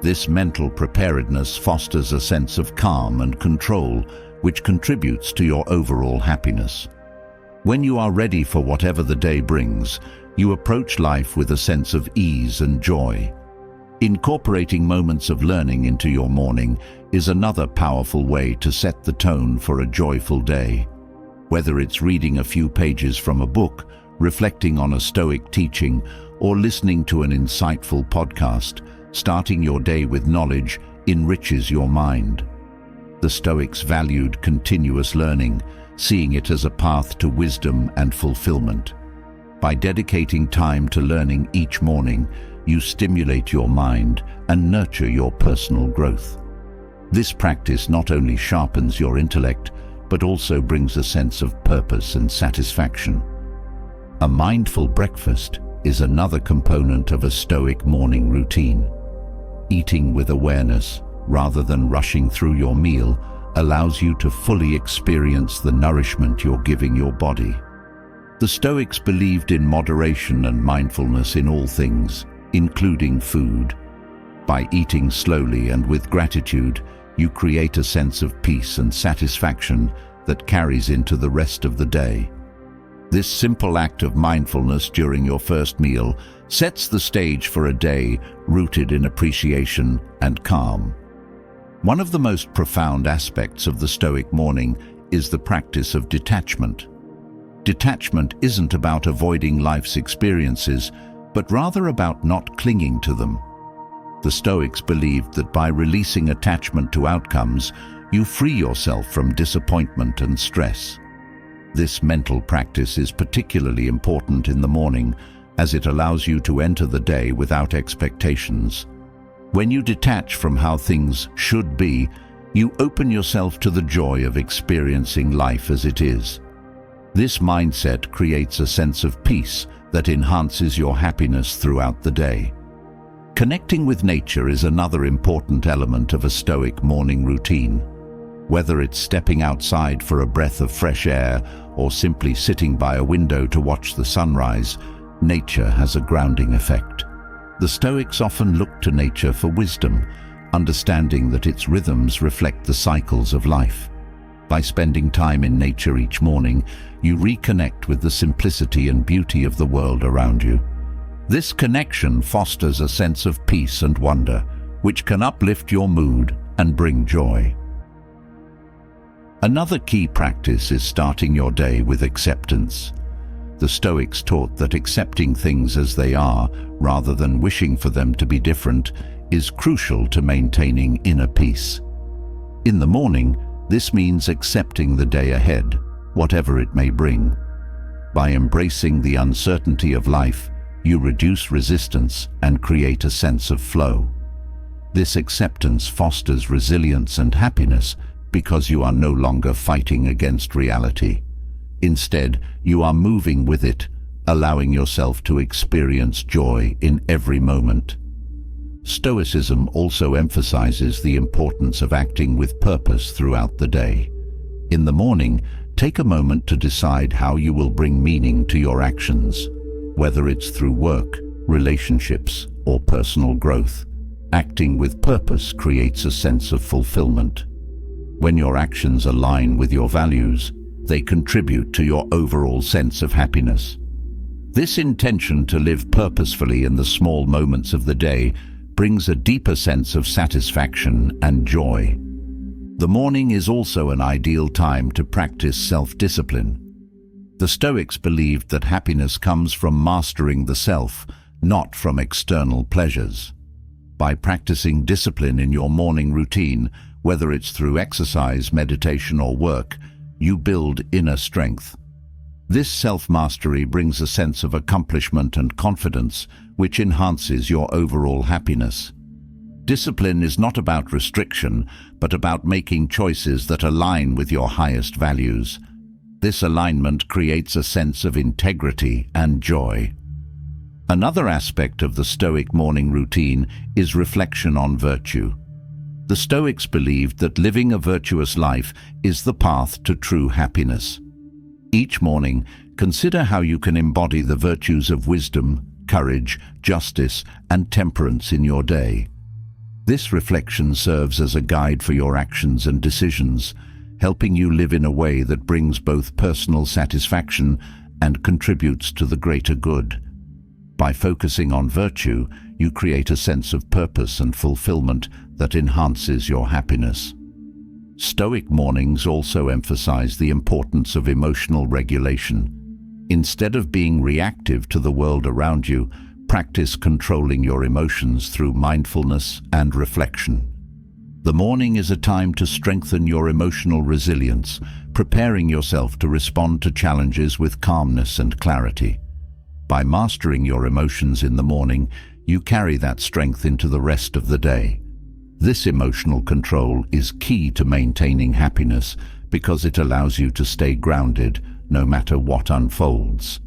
This mental preparedness fosters a sense of calm and control, which contributes to your overall happiness. When you are ready for whatever the day brings, you approach life with a sense of ease and joy. Incorporating moments of learning into your morning is another powerful way to set the tone for a joyful day. Whether it's reading a few pages from a book, reflecting on a Stoic teaching, or listening to an insightful podcast, starting your day with knowledge enriches your mind. The Stoics valued continuous learning, seeing it as a path to wisdom and fulfillment. By dedicating time to learning each morning, you stimulate your mind and nurture your personal growth. This practice not only sharpens your intellect, but also brings a sense of purpose and satisfaction. A mindful breakfast is another component of a Stoic morning routine. Eating with awareness, rather than rushing through your meal, allows you to fully experience the nourishment you're giving your body. The Stoics believed in moderation and mindfulness in all things, including food. By eating slowly and with gratitude, you create a sense of peace and satisfaction that carries into the rest of the day. This simple act of mindfulness during your first meal sets the stage for a day rooted in appreciation and calm. One of the most profound aspects of the Stoic morning is the practice of detachment. Detachment isn't about avoiding life's experiences, but rather about not clinging to them. The Stoics believed that by releasing attachment to outcomes, you free yourself from disappointment and stress. This mental practice is particularly important in the morning, as it allows you to enter the day without expectations. When you detach from how things should be, you open yourself to the joy of experiencing life as it is. This mindset creates a sense of peace that enhances your happiness throughout the day. Connecting with nature is another important element of a Stoic morning routine. Whether it's stepping outside for a breath of fresh air or simply sitting by a window to watch the sunrise, nature has a grounding effect. The Stoics often look to nature for wisdom, understanding that its rhythms reflect the cycles of life. By spending time in nature each morning, you reconnect with the simplicity and beauty of the world around you. This connection fosters a sense of peace and wonder, which can uplift your mood and bring joy. Another key practice is starting your day with acceptance. The Stoics taught that accepting things as they are, rather than wishing for them to be different, is crucial to maintaining inner peace. In the morning, this means accepting the day ahead, whatever it may bring. By embracing the uncertainty of life, you reduce resistance and create a sense of flow. This acceptance fosters resilience and happiness because you are no longer fighting against reality. Instead, you are moving with it, allowing yourself to experience joy in every moment. Stoicism also emphasizes the importance of acting with purpose throughout the day. In the morning, take a moment to decide how you will bring meaning to your actions, whether it's through work, relationships, or personal growth. Acting with purpose creates a sense of fulfillment. When your actions align with your values, they contribute to your overall sense of happiness. This intention to live purposefully in the small moments of the day brings a deeper sense of satisfaction and joy. The morning is also an ideal time to practice self-discipline. The Stoics believed that happiness comes from mastering the self, not from external pleasures. By practicing discipline in your morning routine, whether it's through exercise, meditation, or work, you build inner strength. This self-mastery brings a sense of accomplishment and confidence, which enhances your overall happiness. Discipline is not about restriction, but about making choices that align with your highest values. This alignment creates a sense of integrity and joy. Another aspect of the Stoic morning routine is reflection on virtue. The Stoics believed that living a virtuous life is the path to true happiness. Each morning, consider how you can embody the virtues of wisdom, courage, justice, and temperance in your day. This reflection serves as a guide for your actions and decisions, helping you live in a way that brings both personal satisfaction and contributes to the greater good. By focusing on virtue, you create a sense of purpose and fulfillment that enhances your happiness. Stoic mornings also emphasize the importance of emotional regulation. Instead of being reactive to the world around you, practice controlling your emotions through mindfulness and reflection. The morning is a time to strengthen your emotional resilience, preparing yourself to respond to challenges with calmness and clarity. By mastering your emotions in the morning, you carry that strength into the rest of the day. This emotional control is key to maintaining happiness because it allows you to stay grounded no matter what unfolds.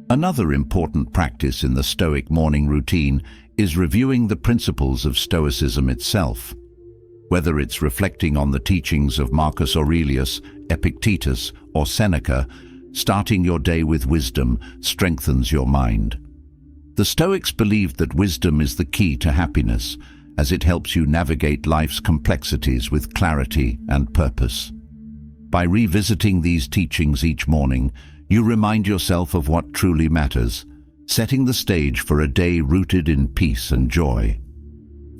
Another important practice in the Stoic morning routine is reviewing the principles of Stoicism itself. Whether it's reflecting on the teachings of Marcus Aurelius, Epictetus, or Seneca, starting your day with wisdom strengthens your mind. The Stoics believed that wisdom is the key to happiness, as it helps you navigate life's complexities with clarity and purpose. By revisiting these teachings each morning, you remind yourself of what truly matters, setting the stage for a day rooted in peace and joy.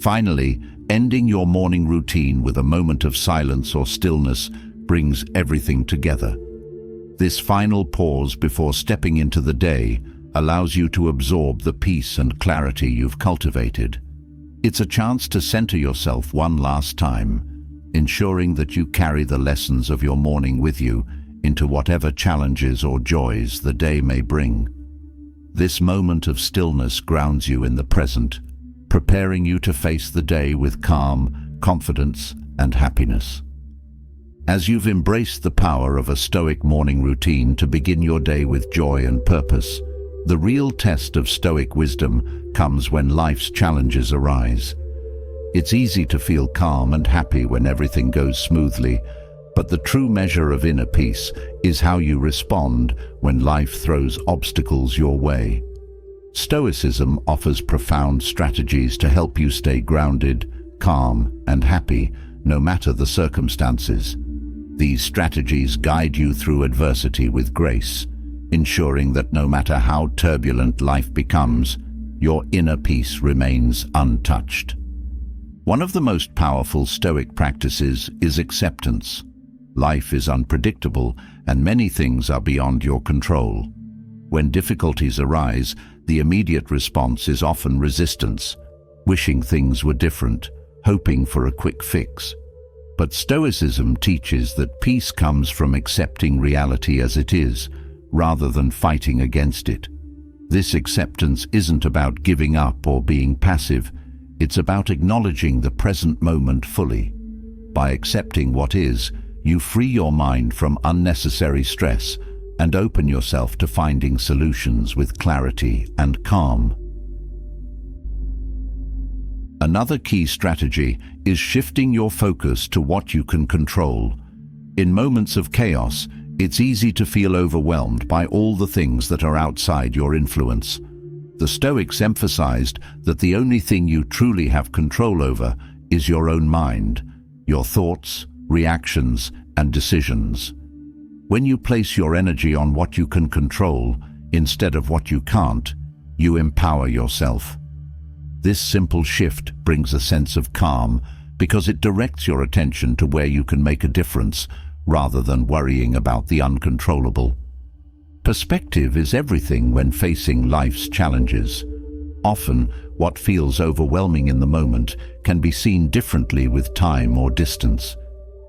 Finally, ending your morning routine with a moment of silence or stillness brings everything together. This final pause before stepping into the day allows you to absorb the peace and clarity you've cultivated. It's a chance to center yourself one last time, ensuring that you carry the lessons of your morning with you into whatever challenges or joys the day may bring. This moment of stillness grounds you in the present, preparing you to face the day with calm, confidence, and happiness. As you've embraced the power of a Stoic morning routine to begin your day with joy and purpose, the real test of Stoic wisdom comes when life's challenges arise. It's easy to feel calm and happy when everything goes smoothly, but the true measure of inner peace is how you respond when life throws obstacles your way. Stoicism offers profound strategies to help you stay grounded, calm, and happy, no matter the circumstances. These strategies guide you through adversity with grace, ensuring that no matter how turbulent life becomes, your inner peace remains untouched. One of the most powerful Stoic practices is acceptance. Life is unpredictable, and many things are beyond your control. When difficulties arise, the immediate response is often resistance, wishing things were different, hoping for a quick fix. But Stoicism teaches that peace comes from accepting reality as it is, rather than fighting against it. This acceptance isn't about giving up or being passive, it's about acknowledging the present moment fully. By accepting what is, you free your mind from unnecessary stress and open yourself to finding solutions with clarity and calm. Another key strategy is shifting your focus to what you can control. In moments of chaos, it's easy to feel overwhelmed by all the things that are outside your influence. The Stoics emphasized that the only thing you truly have control over is your own mind, your thoughts, reactions, and decisions. When you place your energy on what you can control instead of what you can't, you empower yourself. This simple shift brings a sense of calm because it directs your attention to where you can make a difference rather than worrying about the uncontrollable. Perspective is everything when facing life's challenges. Often, what feels overwhelming in the moment can be seen differently with time or distance.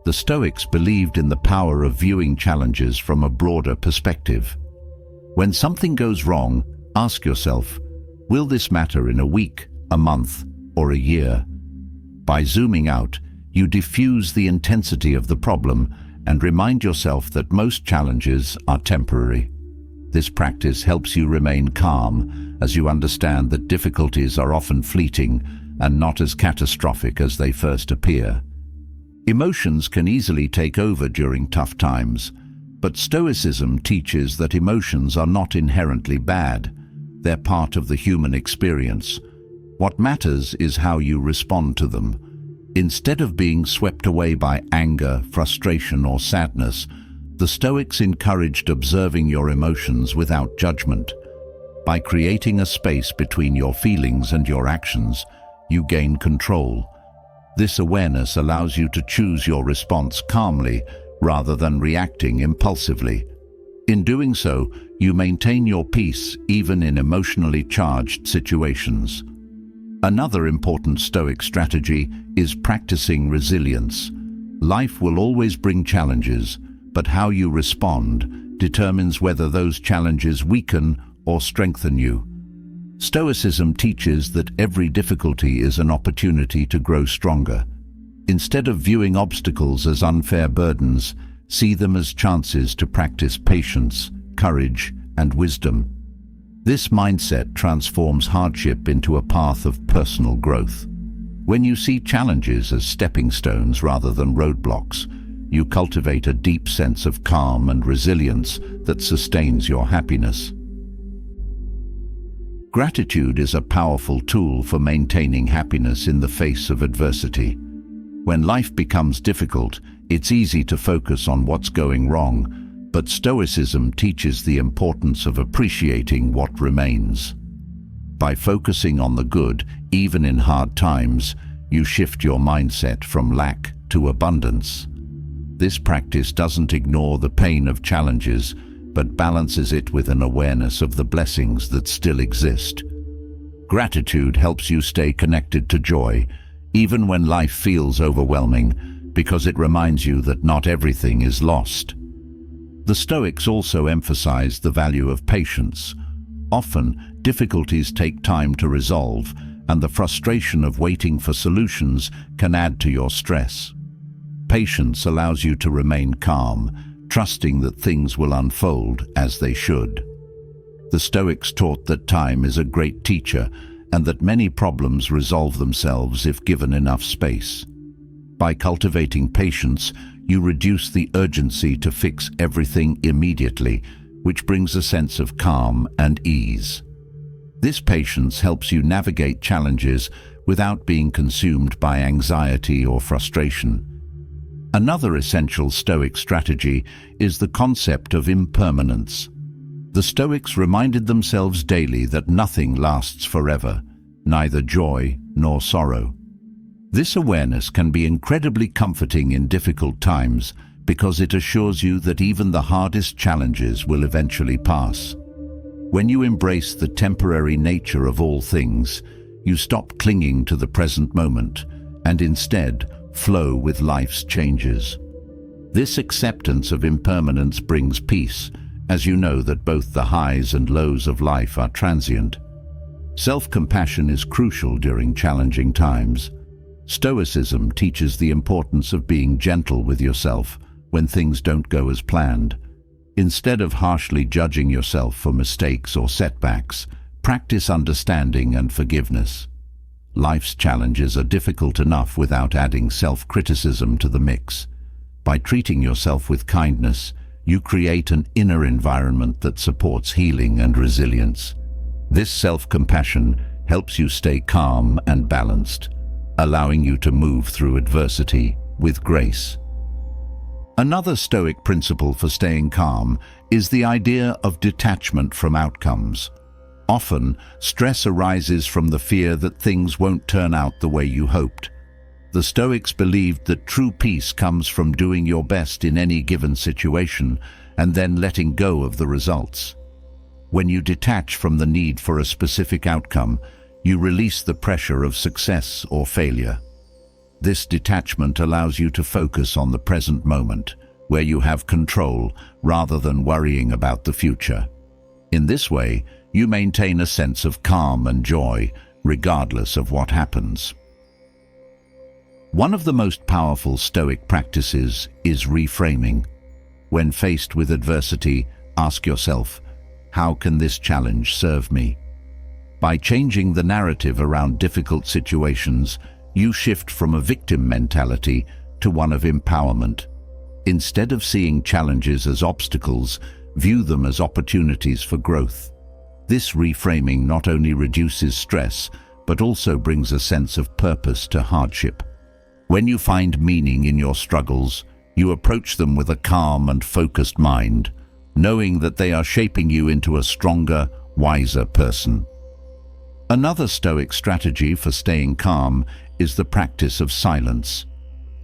The Stoics believed in the power of viewing challenges from a broader perspective. When something goes wrong, ask yourself, will this matter in a week, a month, or a year? By zooming out, you diffuse the intensity of the problem and remind yourself that most challenges are temporary. This practice helps you remain calm as you understand that difficulties are often fleeting and not as catastrophic as they first appear. Emotions can easily take over during tough times, but Stoicism teaches that emotions are not inherently bad. They're part of the human experience. What matters is how you respond to them. Instead of being swept away by anger, frustration, or sadness, the Stoics encouraged observing your emotions without judgment. By creating a space between your feelings and your actions, you gain control. This awareness allows you to choose your response calmly rather than reacting impulsively. In doing so, you maintain your peace even in emotionally charged situations. Another important Stoic strategy is practicing resilience. Life will always bring challenges, but how you respond determines whether those challenges weaken or strengthen you. Stoicism teaches that every difficulty is an opportunity to grow stronger. Instead of viewing obstacles as unfair burdens, see them as chances to practice patience, courage, and wisdom. This mindset transforms hardship into a path of personal growth. When you see challenges as stepping stones rather than roadblocks, you cultivate a deep sense of calm and resilience that sustains your happiness. Gratitude is a powerful tool for maintaining happiness in the face of adversity. When life becomes difficult, it's easy to focus on what's going wrong, but Stoicism teaches the importance of appreciating what remains. By focusing on the good, even in hard times, you shift your mindset from lack to abundance. This practice doesn't ignore the pain of challenges, but balances it with an awareness of the blessings that still exist. Gratitude helps you stay connected to joy, even when life feels overwhelming, because it reminds you that not everything is lost. The Stoics also emphasize the value of patience. Often, difficulties take time to resolve, and the frustration of waiting for solutions can add to your stress. Patience allows you to remain calm, trusting that things will unfold as they should. The Stoics taught that time is a great teacher and that many problems resolve themselves if given enough space. By cultivating patience, you reduce the urgency to fix everything immediately, which brings a sense of calm and ease. This patience helps you navigate challenges without being consumed by anxiety or frustration. Another essential Stoic strategy is the concept of impermanence. The Stoics reminded themselves daily that nothing lasts forever, neither joy nor sorrow. This awareness can be incredibly comforting in difficult times because it assures you that even the hardest challenges will eventually pass. When you embrace the temporary nature of all things, you stop clinging to the present moment and instead flow with life's changes. This acceptance of impermanence brings peace, as you know that both the highs and lows of life are transient. Self-compassion is crucial during challenging times. Stoicism teaches the importance of being gentle with yourself when things don't go as planned. Instead of harshly judging yourself for mistakes or setbacks, practice understanding and forgiveness. Life's challenges are difficult enough without adding self-criticism to the mix. By treating yourself with kindness, you create an inner environment that supports healing and resilience. This self-compassion helps you stay calm and balanced, allowing you to move through adversity with grace. Another Stoic principle for staying calm is the idea of detachment from outcomes. Often, stress arises from the fear that things won't turn out the way you hoped. The Stoics believed that true peace comes from doing your best in any given situation and then letting go of the results. When you detach from the need for a specific outcome, you release the pressure of success or failure. This detachment allows you to focus on the present moment, where you have control rather than worrying about the future. In this way, you maintain a sense of calm and joy, regardless of what happens. One of the most powerful Stoic practices is reframing. When faced with adversity, ask yourself, how can this challenge serve me? By changing the narrative around difficult situations, you shift from a victim mentality to one of empowerment. Instead of seeing challenges as obstacles, view them as opportunities for growth. This reframing not only reduces stress, but also brings a sense of purpose to hardship. When you find meaning in your struggles, you approach them with a calm and focused mind, knowing that they are shaping you into a stronger, wiser person. Another Stoic strategy for staying calm is the practice of silence.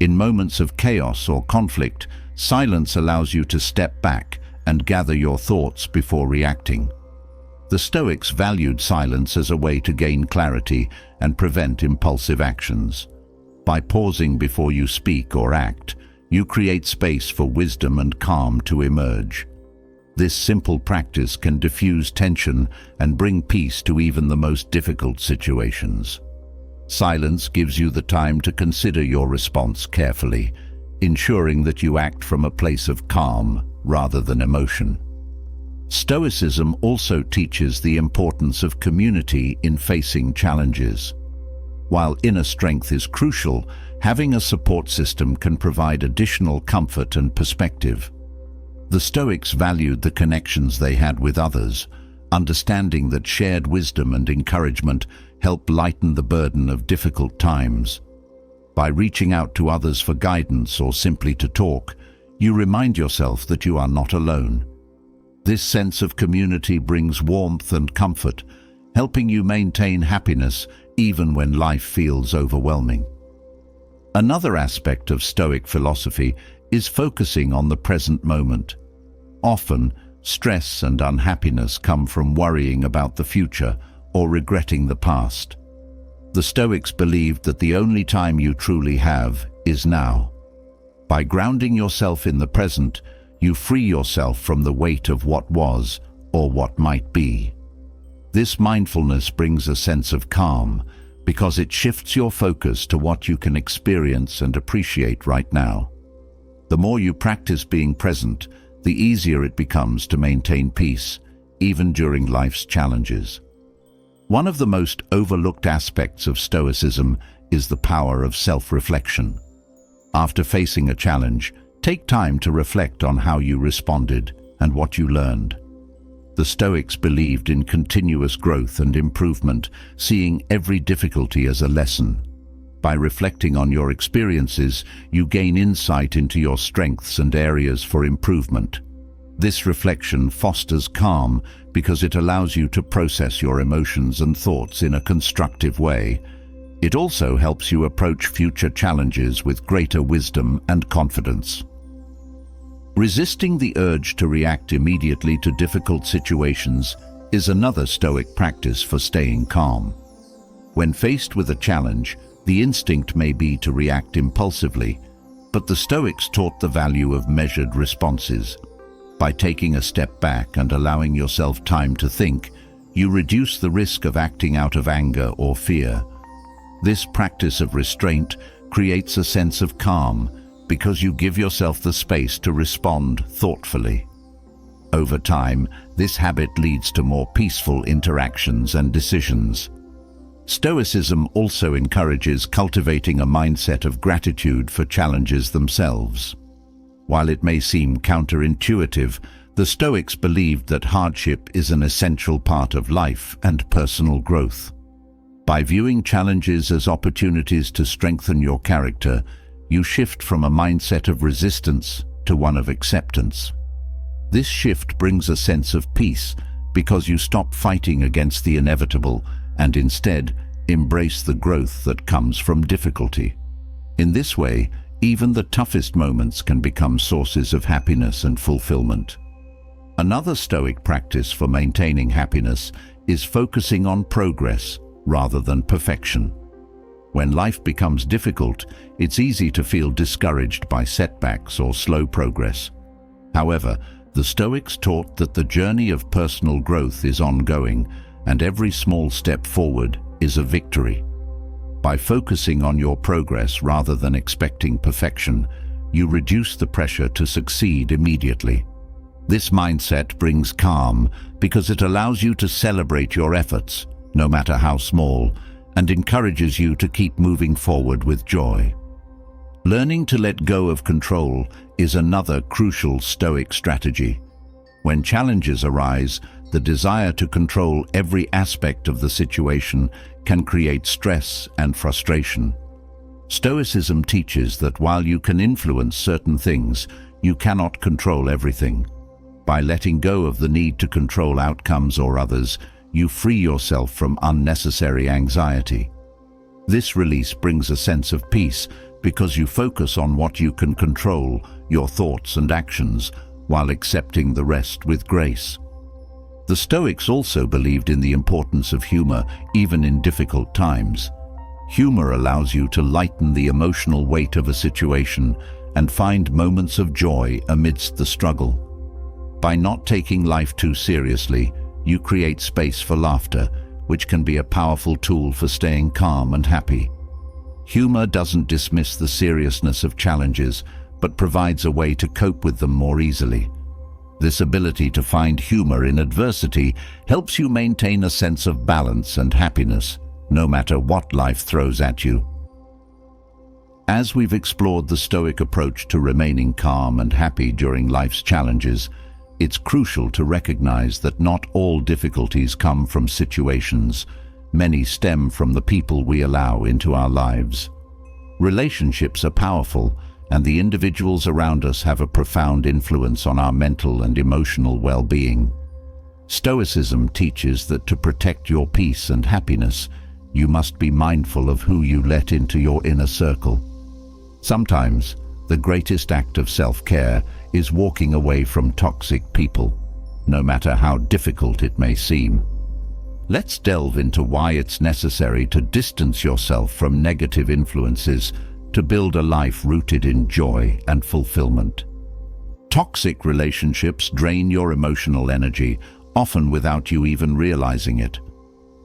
In moments of chaos or conflict, silence allows you to step back and gather your thoughts before reacting. The Stoics valued silence as a way to gain clarity and prevent impulsive actions. By pausing before you speak or act, you create space for wisdom and calm to emerge. This simple practice can diffuse tension and bring peace to even the most difficult situations. Silence gives you the time to consider your response carefully, ensuring that you act from a place of calm rather than emotion. Stoicism also teaches the importance of community in facing challenges. While inner strength is crucial, having a support system can provide additional comfort and perspective. The Stoics valued the connections they had with others, understanding that shared wisdom and encouragement help lighten the burden of difficult times. By reaching out to others for guidance or simply to talk, you remind yourself that you are not alone. This sense of community brings warmth and comfort, helping you maintain happiness even when life feels overwhelming. Another aspect of Stoic philosophy is focusing on the present moment. Often, stress and unhappiness come from worrying about the future or regretting the past. The Stoics believed that the only time you truly have is now. By grounding yourself in the present, you free yourself from the weight of what was or what might be. This mindfulness brings a sense of calm because it shifts your focus to what you can experience and appreciate right now. The more you practice being present, the easier it becomes to maintain peace, even during life's challenges. One of the most overlooked aspects of Stoicism is the power of self-reflection. After facing a challenge, take time to reflect on how you responded and what you learned. The Stoics believed in continuous growth and improvement, seeing every difficulty as a lesson. By reflecting on your experiences, you gain insight into your strengths and areas for improvement. This reflection fosters calm because it allows you to process your emotions and thoughts in a constructive way. It also helps you approach future challenges with greater wisdom and confidence. Resisting the urge to react immediately to difficult situations is another Stoic practice for staying calm. When faced with a challenge, the instinct may be to react impulsively, but the Stoics taught the value of measured responses. By taking a step back and allowing yourself time to think, you reduce the risk of acting out of anger or fear. This practice of restraint creates a sense of calm because you give yourself the space to respond thoughtfully. Over time, this habit leads to more peaceful interactions and decisions. Stoicism also encourages cultivating a mindset of gratitude for challenges themselves. While it may seem counterintuitive, the Stoics believed that hardship is an essential part of life and personal growth. By viewing challenges as opportunities to strengthen your character, you shift from a mindset of resistance to one of acceptance. This shift brings a sense of peace because you stop fighting against the inevitable and instead embrace the growth that comes from difficulty. In this way, even the toughest moments can become sources of happiness and fulfillment. Another Stoic practice for maintaining happiness is focusing on progress rather than perfection. When life becomes difficult, it's easy to feel discouraged by setbacks or slow progress. However, the Stoics taught that the journey of personal growth is ongoing, and every small step forward is a victory. By focusing on your progress rather than expecting perfection, you reduce the pressure to succeed immediately. This mindset brings calm because it allows you to celebrate your efforts, no matter how small, and encourages you to keep moving forward with joy. Learning to let go of control is another crucial Stoic strategy. When challenges arise, the desire to control every aspect of the situation can create stress and frustration. Stoicism teaches that while you can influence certain things, you cannot control everything. By letting go of the need to control outcomes or others, you free yourself from unnecessary anxiety. This release brings a sense of peace because you focus on what you can control, your thoughts and actions, while accepting the rest with grace. The Stoics also believed in the importance of humor, even in difficult times. Humor allows you to lighten the emotional weight of a situation and find moments of joy amidst the struggle. By not taking life too seriously, you create space for laughter, which can be a powerful tool for staying calm and happy. Humor doesn't dismiss the seriousness of challenges, but provides a way to cope with them more easily. This ability to find humor in adversity helps you maintain a sense of balance and happiness, no matter what life throws at you. As we've explored the Stoic approach to remaining calm and happy during life's challenges, it's crucial to recognize that not all difficulties come from situations. Many stem from the people we allow into our lives. Relationships are powerful, and the individuals around us have a profound influence on our mental and emotional well-being. Stoicism teaches that to protect your peace and happiness, you must be mindful of who you let into your inner circle. Sometimes, the greatest act of self-care is walking away from toxic people, no matter how difficult it may seem. Let's delve into why it's necessary to distance yourself from negative influences to build a life rooted in joy and fulfillment. Toxic relationships drain your emotional energy, often without you even realizing it.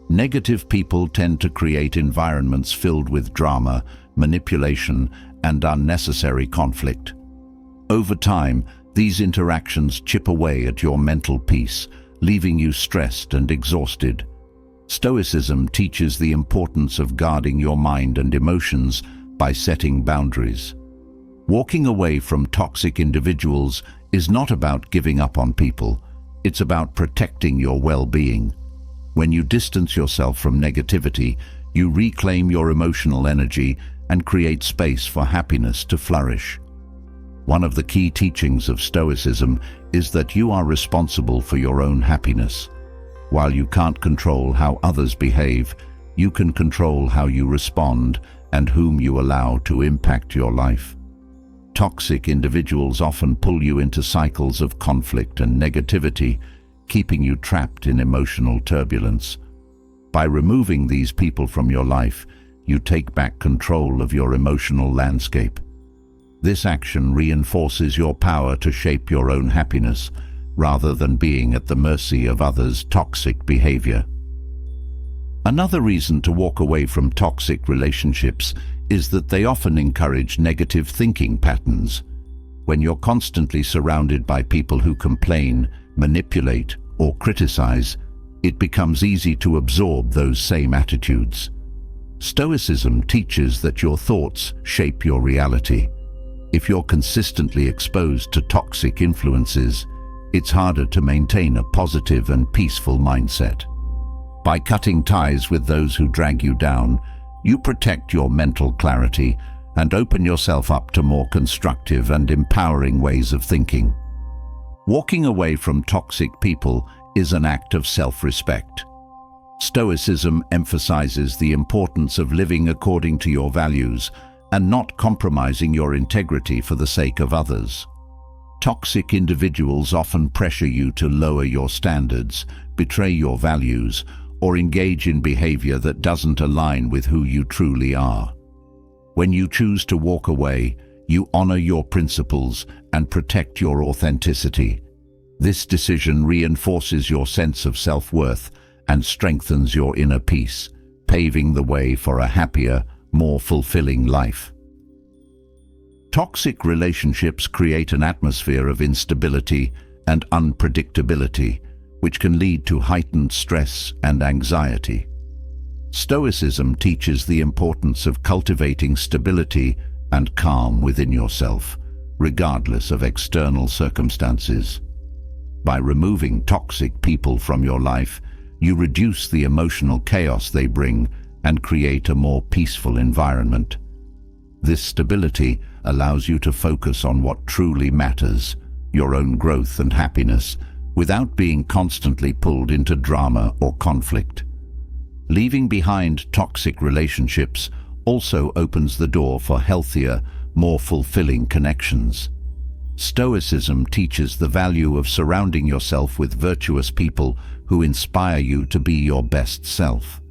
Negative people tend to create environments filled with drama, manipulation, and unnecessary conflict. Over time, these interactions chip away at your mental peace, leaving you stressed and exhausted. Stoicism teaches the importance of guarding your mind and emotions by setting boundaries. Walking away from toxic individuals is not about giving up on people. It's about protecting your well-being. When you distance yourself from negativity, you reclaim your emotional energy and create space for happiness to flourish. One of the key teachings of Stoicism is that you are responsible for your own happiness. While you can't control how others behave, you can control how you respond and whom you allow to impact your life. toxic individuals often pull you into cycles of conflict and negativity, keeping you trapped in emotional turbulence. By removing these people from your life, you take back control of your emotional landscape. This action reinforces your power to shape your own happiness, rather than being at the mercy of others' toxic behavior. Another reason to walk away from toxic relationships is that they often encourage negative thinking patterns. When you're constantly surrounded by people who complain, manipulate, or criticize, it becomes easy to absorb those same attitudes. Stoicism teaches that your thoughts shape your reality. If you're consistently exposed to toxic influences, it's harder to maintain a positive and peaceful mindset. By cutting ties with those who drag you down, you protect your mental clarity and open yourself up to more constructive and empowering ways of thinking. Walking away from toxic people is an act of self-respect. Stoicism emphasizes the importance of living according to your values and not compromising your integrity for the sake of others. Toxic individuals often pressure you to lower your standards, betray your values, or engage in behavior that doesn't align with who you truly are. When you choose to walk away, you honor your principles and protect your authenticity. This decision reinforces your sense of self-worth and strengthens your inner peace, paving the way for a happier, more fulfilling life. Toxic relationships create an atmosphere of instability and unpredictability, which can lead to heightened stress and anxiety. Stoicism teaches the importance of cultivating stability and calm within yourself, regardless of external circumstances. By removing toxic people from your life, you reduce the emotional chaos they bring and create a more peaceful environment. This stability allows you to focus on what truly matters, your own growth and happiness, without being constantly pulled into drama or conflict. Leaving behind toxic relationships also opens the door for healthier, more fulfilling connections. Stoicism teaches the value of surrounding yourself with virtuous people who inspire you to be your best self.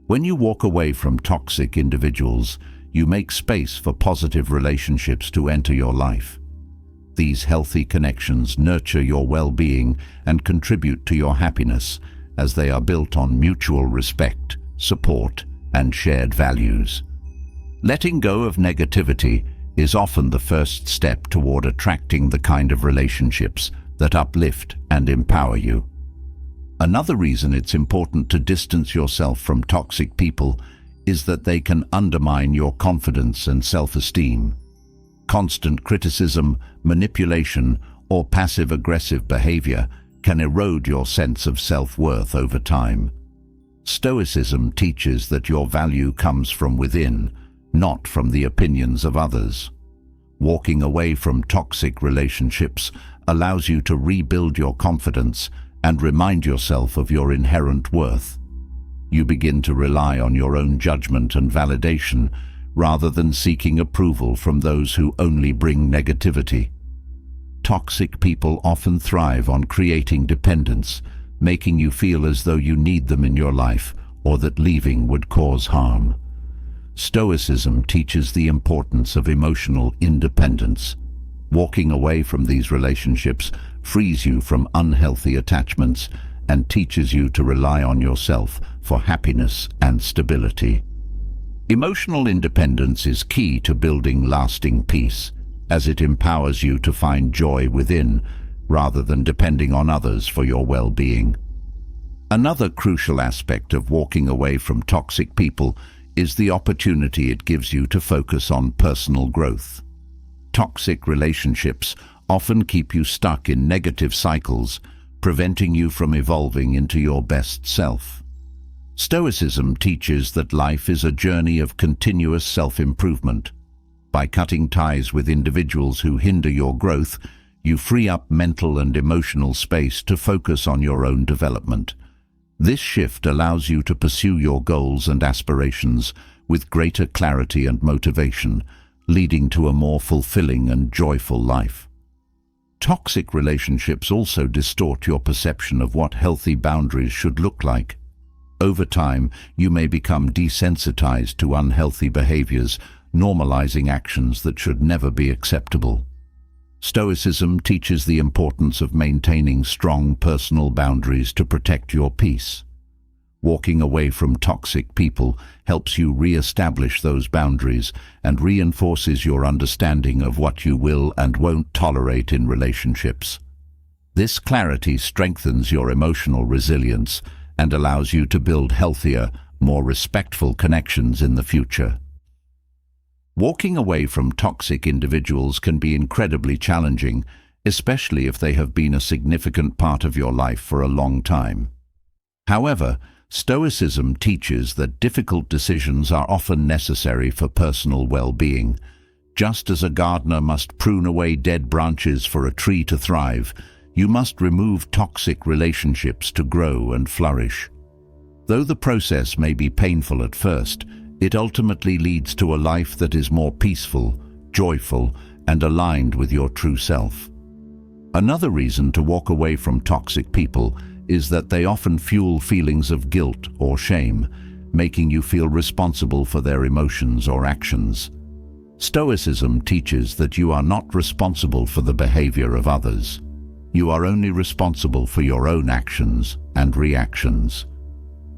When you walk away from toxic individuals, you make space for positive relationships to enter your life. These healthy connections nurture your well-being and contribute to your happiness, as they are built on mutual respect, support, and shared values. Letting go of negativity is often the first step toward attracting the kind of relationships that uplift and empower you. Another reason it's important to distance yourself from toxic people is that they can undermine your confidence and self-esteem. Constant criticism, manipulation, or passive-aggressive behavior can erode your sense of self-worth over time. Stoicism teaches that your value comes from within, not from the opinions of others. Walking away from toxic relationships allows you to rebuild your confidence and remind yourself of your inherent worth. You begin to rely on your own judgment and validation, rather than seeking approval from those who only bring negativity. Toxic people often thrive on creating dependence, making you feel as though you need them in your life or that leaving would cause harm. Stoicism teaches the importance of emotional independence. Walking away from these relationships frees you from unhealthy attachments and teaches you to rely on yourself for happiness and stability. Emotional independence is key to building lasting peace, as it empowers you to find joy within, rather than depending on others for your well-being. Another crucial aspect of walking away from toxic people is the opportunity it gives you to focus on personal growth. Toxic relationships often keep you stuck in negative cycles, preventing you from evolving into your best self. Stoicism teaches that life is a journey of continuous self-improvement. By cutting ties with individuals who hinder your growth, you free up mental and emotional space to focus on your own development. This shift allows you to pursue your goals and aspirations with greater clarity and motivation, leading to a more fulfilling and joyful life. Toxic relationships also distort your perception of what healthy boundaries should look like. Over time, you may become desensitized to unhealthy behaviors, normalizing actions that should never be acceptable. Stoicism teaches the importance of maintaining strong personal boundaries to protect your peace. Walking away from toxic people helps you re-establish those boundaries and reinforces your understanding of what you will and won't tolerate in relationships. This clarity strengthens your emotional resilience and allows you to build healthier, more respectful connections in the future. Walking away from toxic individuals can be incredibly challenging, especially if they have been a significant part of your life for a long time. However, Stoicism teaches that difficult decisions are often necessary for personal well-being. Just as a gardener must prune away dead branches for a tree to thrive, you must remove toxic relationships to grow and flourish. Though the process may be painful at first, it ultimately leads to a life that is more peaceful, joyful, and aligned with your true self. Another reason to walk away from toxic people is that they often fuel feelings of guilt or shame, making you feel responsible for their emotions or actions. Stoicism teaches that you are not responsible for the behavior of others. You are only responsible for your own actions and reactions.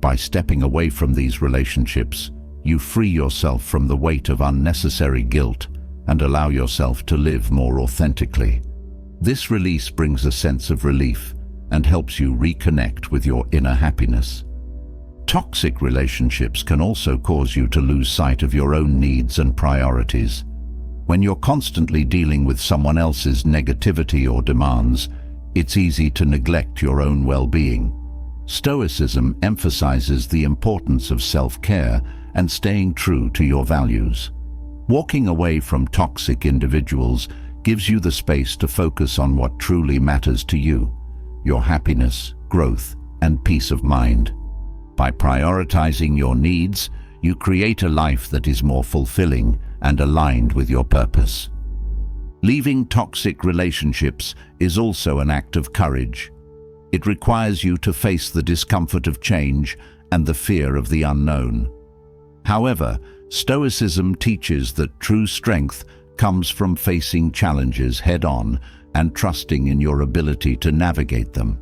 By stepping away from these relationships, you free yourself from the weight of unnecessary guilt and allow yourself to live more authentically. This release brings a sense of relief and helps you reconnect with your inner happiness. Toxic relationships can also cause you to lose sight of your own needs and priorities. When you're constantly dealing with someone else's negativity or demands, it's easy to neglect your own well-being. Stoicism emphasizes the importance of self-care and staying true to your values. Walking away from toxic individuals gives you the space to focus on what truly matters to you: your happiness, growth, and peace of mind. By prioritizing your needs, you create a life that is more fulfilling and aligned with your purpose. Leaving toxic relationships is also an act of courage. It requires you to face the discomfort of change and the fear of the unknown. However, Stoicism teaches that true strength comes from facing challenges head-on and trusting in your ability to navigate them.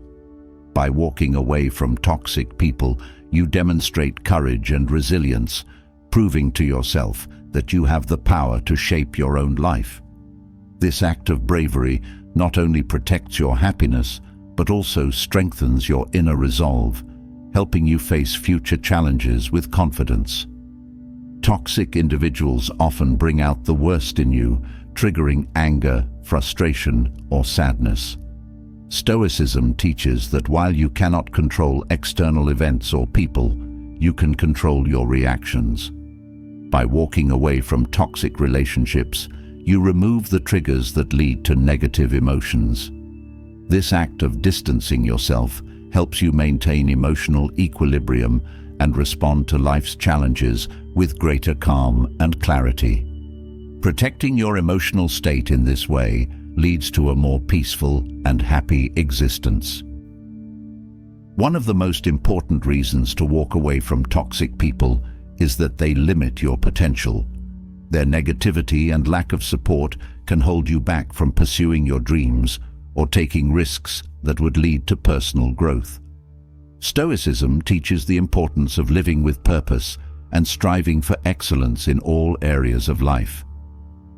By walking away from toxic people, you demonstrate courage and resilience, proving to yourself that you have the power to shape your own life. This act of bravery not only protects your happiness, but also strengthens your inner resolve, helping you face future challenges with confidence. Toxic individuals often bring out the worst in you, triggering anger, frustration, or sadness. Stoicism teaches that while you cannot control external events or people, you can control your reactions. By walking away from toxic relationships, you remove the triggers that lead to negative emotions. This act of distancing yourself helps you maintain emotional equilibrium and respond to life's challenges with greater calm and clarity. Protecting your emotional state in this way leads to a more peaceful and happy existence. One of the most important reasons to walk away from toxic people is that they limit your potential. Their negativity and lack of support can hold you back from pursuing your dreams or taking risks that would lead to personal growth. Stoicism teaches the importance of living with purpose and striving for excellence in all areas of life.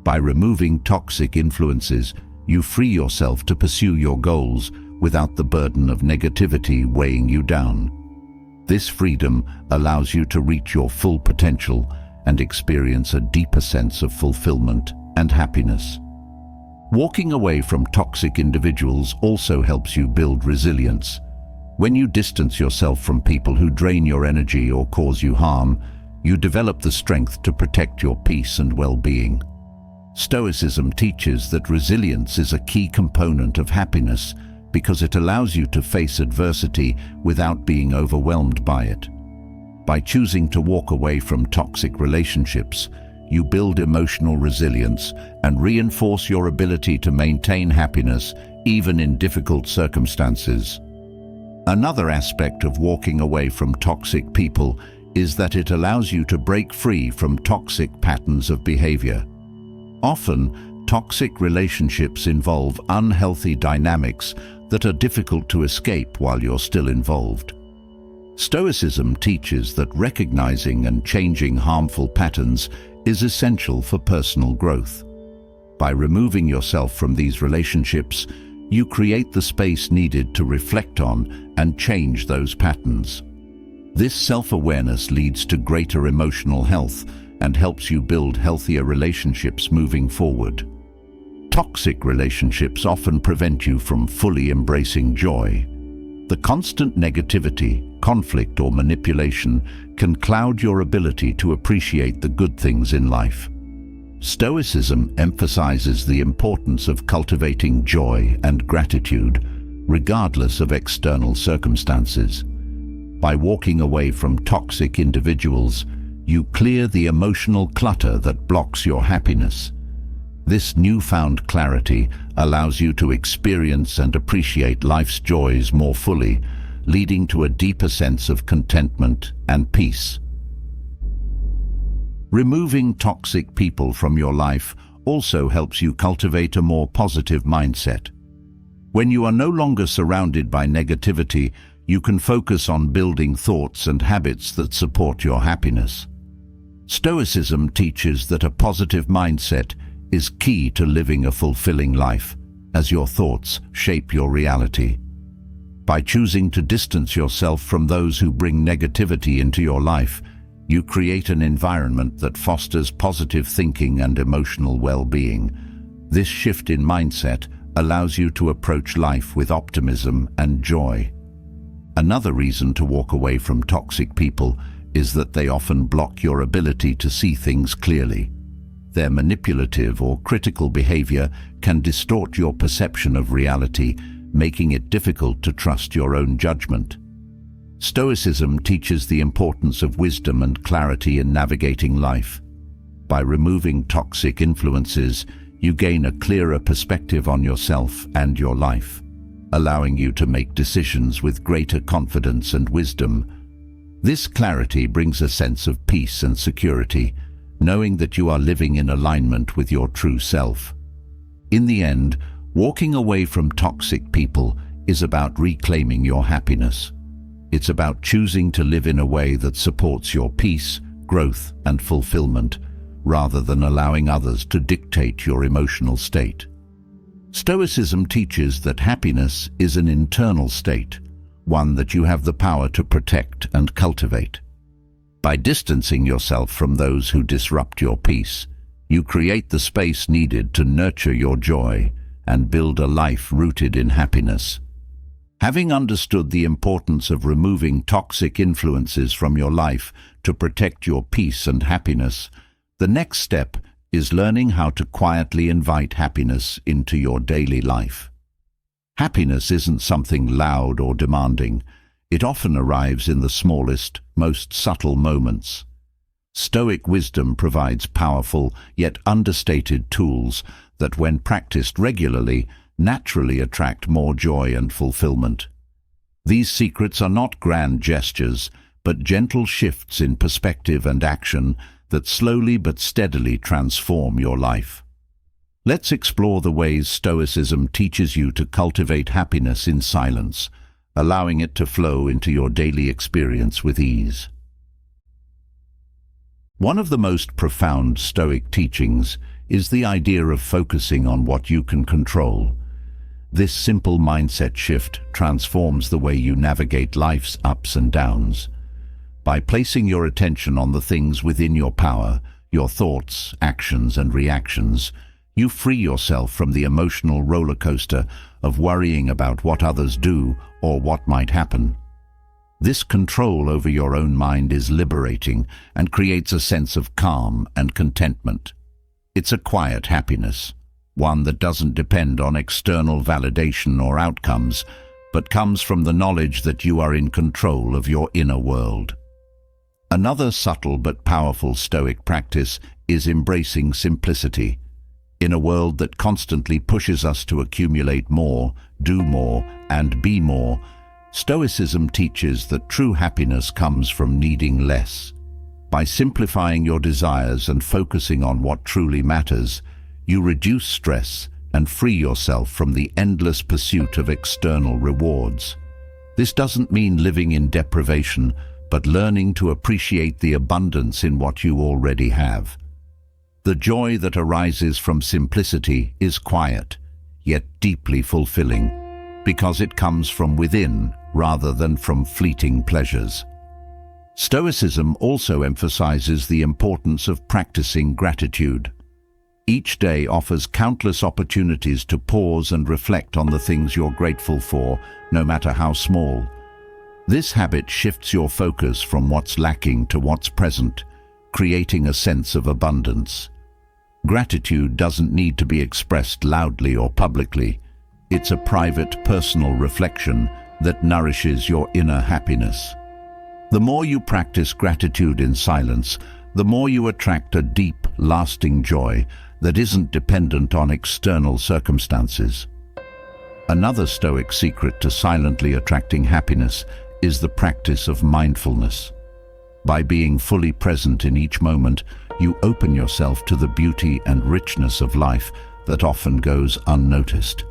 By removing toxic influences, you free yourself to pursue your goals without the burden of negativity weighing you down. This freedom allows you to reach your full potential and experience a deeper sense of fulfillment and happiness. Walking away from toxic individuals also helps you build resilience. When you distance yourself from people who drain your energy or cause you harm, you develop the strength to protect your peace and well-being. Stoicism teaches that resilience is a key component of happiness because it allows you to face adversity without being overwhelmed by it. By choosing to walk away from toxic relationships, you build emotional resilience and reinforce your ability to maintain happiness even in difficult circumstances. Another aspect of walking away from toxic people is that it allows you to break free from toxic patterns of behavior. Often, toxic relationships involve unhealthy dynamics that are difficult to escape while you're still involved. Stoicism teaches that recognizing and changing harmful patterns is essential for personal growth. By removing yourself from these relationships, you create the space needed to reflect on and change those patterns. This self-awareness leads to greater emotional health and helps you build healthier relationships moving forward. Toxic relationships often prevent you from fully embracing joy. The constant negativity, conflict, or manipulation can cloud your ability to appreciate the good things in life. Stoicism emphasizes the importance of cultivating joy and gratitude, regardless of external circumstances. By walking away from toxic individuals, you clear the emotional clutter that blocks your happiness. This newfound clarity allows you to experience and appreciate life's joys more fully, leading to a deeper sense of contentment and peace. Removing toxic people from your life also helps you cultivate a more positive mindset. When you are no longer surrounded by negativity, you can focus on building thoughts and habits that support your happiness. Stoicism teaches that a positive mindset is key to living a fulfilling life, as your thoughts shape your reality. By choosing to distance yourself from those who bring negativity into your life, you create an environment that fosters positive thinking and emotional well-being. This shift in mindset allows you to approach life with optimism and joy. Another reason to walk away from toxic people is that they often block your ability to see things clearly. Their manipulative or critical behavior can distort your perception of reality, making it difficult to trust your own judgment. Stoicism teaches the importance of wisdom and clarity in navigating life. By removing toxic influences, you gain a clearer perspective on yourself and your life, allowing you to make decisions with greater confidence and wisdom. This clarity brings a sense of peace and security, knowing that you are living in alignment with your true self. In the end, walking away from toxic people is about reclaiming your happiness. It's about choosing to live in a way that supports your peace, growth, and fulfillment, rather than allowing others to dictate your emotional state. Stoicism teaches that happiness is an internal state, one that you have the power to protect and cultivate. By distancing yourself from those who disrupt your peace, you create the space needed to nurture your joy and build a life rooted in happiness. Having understood the importance of removing toxic influences from your life to protect your peace and happiness, the next step is learning how to quietly invite happiness into your daily life. Happiness isn't something loud or demanding. It often arrives in the smallest, most subtle moments. Stoic wisdom provides powerful yet understated tools that, when practiced regularly, naturally attract more joy and fulfillment. These secrets are not grand gestures, but gentle shifts in perspective and action that slowly but steadily transform your life. Let's explore the ways Stoicism teaches you to cultivate happiness in silence, allowing it to flow into your daily experience with ease. One of the most profound Stoic teachings is the idea of focusing on what you can control. This simple mindset shift transforms the way you navigate life's ups and downs. By placing your attention on the things within your power, your thoughts, actions, and reactions, you free yourself from the emotional roller coaster of worrying about what others do or what might happen. This control over your own mind is liberating and creates a sense of calm and contentment. It's a quiet happiness, one that doesn't depend on external validation or outcomes, but comes from the knowledge that you are in control of your inner world. Another subtle but powerful Stoic practice is embracing simplicity. In a world that constantly pushes us to accumulate more, do more, and be more, Stoicism teaches that true happiness comes from needing less. By simplifying your desires and focusing on what truly matters, you reduce stress and free yourself from the endless pursuit of external rewards. This doesn't mean living in deprivation, but learning to appreciate the abundance in what you already have. The joy that arises from simplicity is quiet, yet deeply fulfilling, because it comes from within rather than from fleeting pleasures. Stoicism also emphasizes the importance of practicing gratitude. Each day offers countless opportunities to pause and reflect on the things you're grateful for, no matter how small. This habit shifts your focus from what's lacking to what's present, creating a sense of abundance. Gratitude doesn't need to be expressed loudly or publicly. It's a private, personal reflection that nourishes your inner happiness. The more you practice gratitude in silence, the more you attract a deep, lasting joy that isn't dependent on external circumstances. Another Stoic secret to silently attracting happiness is the practice of mindfulness. By being fully present in each moment, you open yourself to the beauty and richness of life that often goes unnoticed.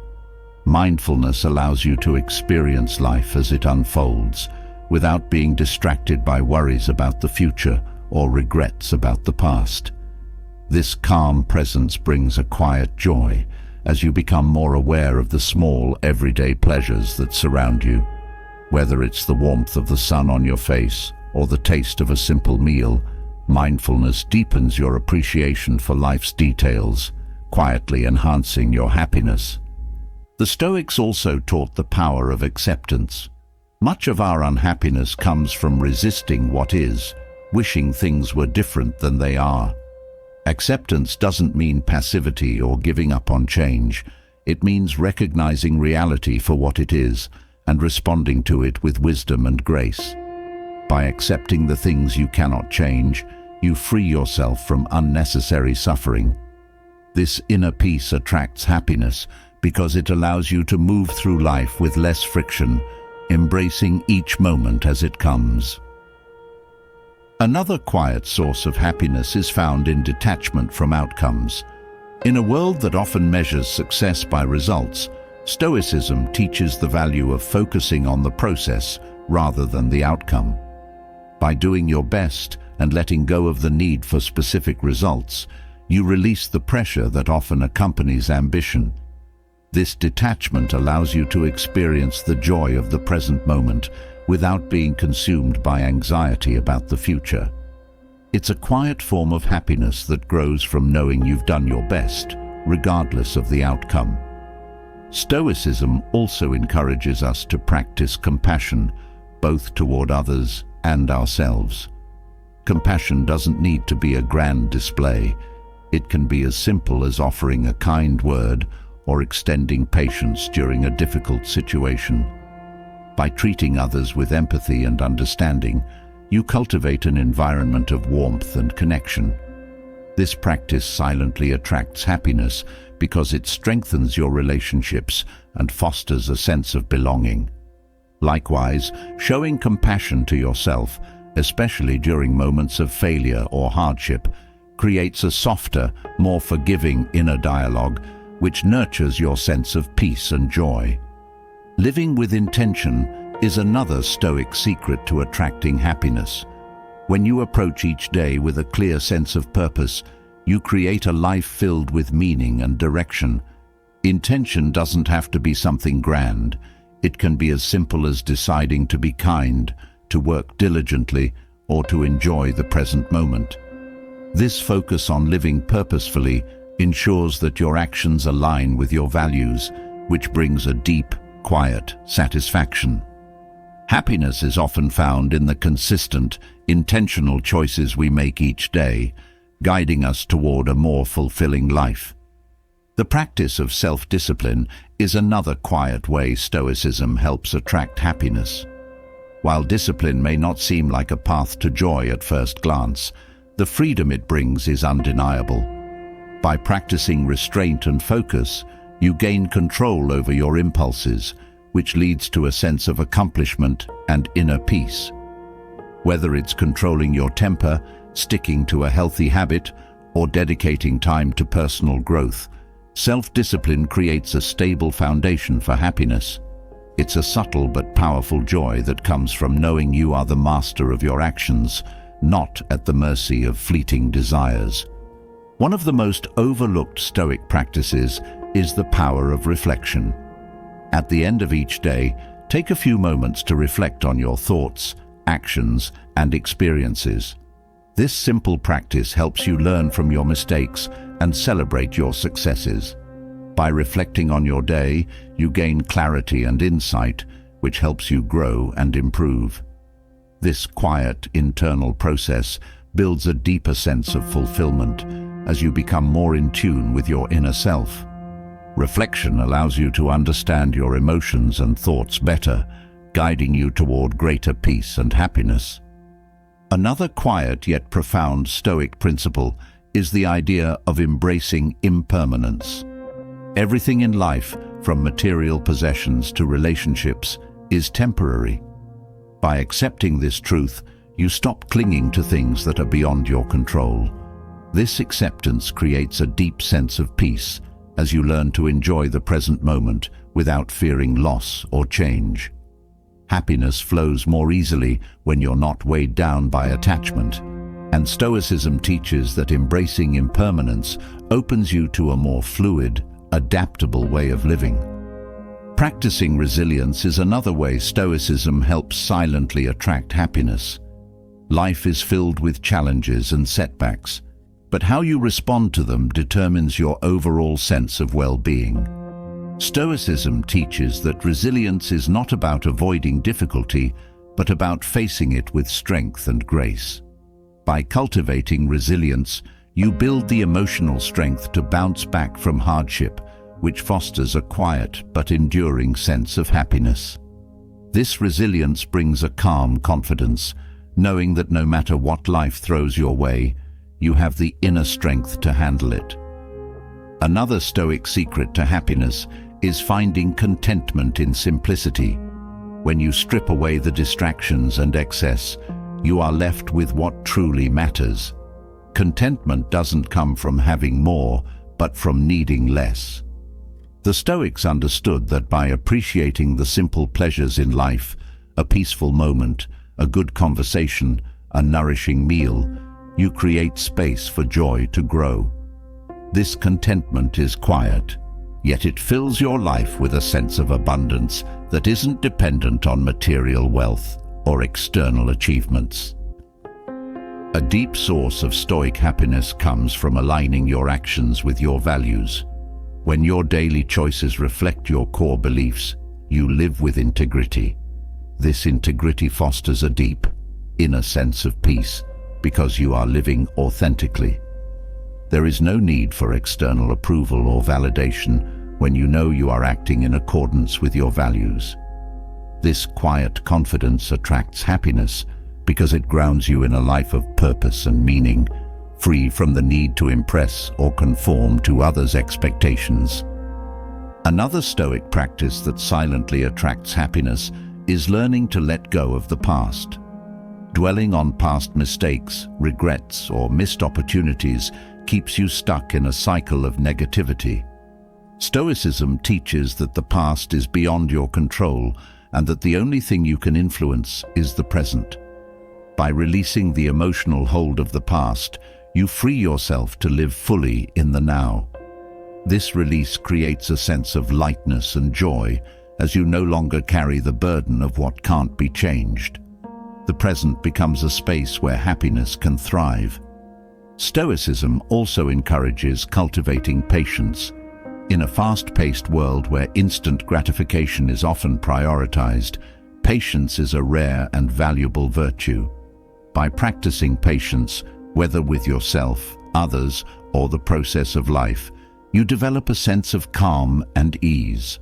Mindfulness allows you to experience life as it unfolds, without being distracted by worries about the future or regrets about the past. This calm presence brings a quiet joy as you become more aware of the small, everyday pleasures that surround you. Whether it's the warmth of the sun on your face or the taste of a simple meal, mindfulness deepens your appreciation for life's details, quietly enhancing your happiness. The Stoics also taught the power of acceptance. Much of our unhappiness comes from resisting what is, wishing things were different than they are. Acceptance doesn't mean passivity or giving up on change. It means recognizing reality for what it is and responding to it with wisdom and grace. By accepting the things you cannot change, you free yourself from unnecessary suffering. This inner peace attracts happiness because it allows you to move through life with less friction, embracing each moment as it comes. Another quiet source of happiness is found in detachment from outcomes. In a world that often measures success by results, Stoicism teaches the value of focusing on the process rather than the outcome. By doing your best and letting go of the need for specific results, you release the pressure that often accompanies ambition. This detachment allows you to experience the joy of the present moment without being consumed by anxiety about the future. It's a quiet form of happiness that grows from knowing you've done your best, regardless of the outcome. Stoicism also encourages us to practice compassion, both toward others and ourselves. Compassion doesn't need to be a grand display. It can be as simple as offering a kind word or extending patience during a difficult situation. By treating others with empathy and understanding, you cultivate an environment of warmth and connection. This practice silently attracts happiness because it strengthens your relationships and fosters a sense of belonging. Likewise, showing compassion to yourself, especially during moments of failure or hardship, creates a softer, more forgiving inner dialogue which nurtures your sense of peace and joy. Living with intention is another Stoic secret to attracting happiness. When you approach each day with a clear sense of purpose, you create a life filled with meaning and direction. Intention doesn't have to be something grand. It can be as simple as deciding to be kind, to work diligently, or to enjoy the present moment. This focus on living purposefully ensures that your actions align with your values, which brings a deep, quiet satisfaction. Happiness is often found in the consistent, intentional choices we make each day, guiding us toward a more fulfilling life. The practice of self-discipline is another quiet way Stoicism helps attract happiness. While discipline may not seem like a path to joy at first glance, the freedom it brings is undeniable. By practicing restraint and focus, you gain control over your impulses, which leads to a sense of accomplishment and inner peace. Whether it's controlling your temper, sticking to a healthy habit, or dedicating time to personal growth, self-discipline creates a stable foundation for happiness. It's a subtle but powerful joy that comes from knowing you are the master of your actions, not at the mercy of fleeting desires. One of the most overlooked Stoic practices is the power of reflection. At the end of each day, take a few moments to reflect on your thoughts, actions, and experiences. This simple practice helps you learn from your mistakes and celebrate your successes. By reflecting on your day, you gain clarity and insight, which helps you grow and improve. This quiet, internal process builds a deeper sense of fulfillment as you become more in tune with your inner self. Reflection allows you to understand your emotions and thoughts better, guiding you toward greater peace and happiness. Another quiet yet profound Stoic principle is the idea of embracing impermanence. Everything in life, from material possessions to relationships, is temporary. By accepting this truth, you stop clinging to things that are beyond your control. This acceptance creates a deep sense of peace as you learn to enjoy the present moment without fearing loss or change. Happiness flows more easily when you're not weighed down by attachment, and Stoicism teaches that embracing impermanence opens you to a more fluid, adaptable way of living. Practicing resilience is another way Stoicism helps silently attract happiness. Life is filled with challenges and setbacks, but how you respond to them determines your overall sense of well-being. Stoicism teaches that resilience is not about avoiding difficulty, but about facing it with strength and grace. By cultivating resilience, you build the emotional strength to bounce back from hardship, which fosters a quiet but enduring sense of happiness. This resilience brings a calm confidence, knowing that no matter what life throws your way, you have the inner strength to handle it. Another Stoic secret to happiness is finding contentment in simplicity. When you strip away the distractions and excess, you are left with what truly matters. Contentment doesn't come from having more, but from needing less. The Stoics understood that by appreciating the simple pleasures in life, a peaceful moment, a good conversation, a nourishing meal, you create space for joy to grow. This contentment is quiet, yet it fills your life with a sense of abundance that isn't dependent on material wealth or external achievements. A deep source of Stoic happiness comes from aligning your actions with your values. When your daily choices reflect your core beliefs, you live with integrity. This integrity fosters a deep, inner sense of peace because you are living authentically. There is no need for external approval or validation when you know you are acting in accordance with your values. This quiet confidence attracts happiness because it grounds you in a life of purpose and meaning, free from the need to impress or conform to others' expectations. Another Stoic practice that silently attracts happiness is learning to let go of the past. Dwelling on past mistakes, regrets, or missed opportunities keeps you stuck in a cycle of negativity. Stoicism teaches that the past is beyond your control and that the only thing you can influence is the present. By releasing the emotional hold of the past, you free yourself to live fully in the now. This release creates a sense of lightness and joy as you no longer carry the burden of what can't be changed. The present becomes a space where happiness can thrive. Stoicism also encourages cultivating patience. In a fast-paced world where instant gratification is often prioritized, patience is a rare and valuable virtue. By practicing patience, whether with yourself, others, or the process of life, you develop a sense of calm and ease.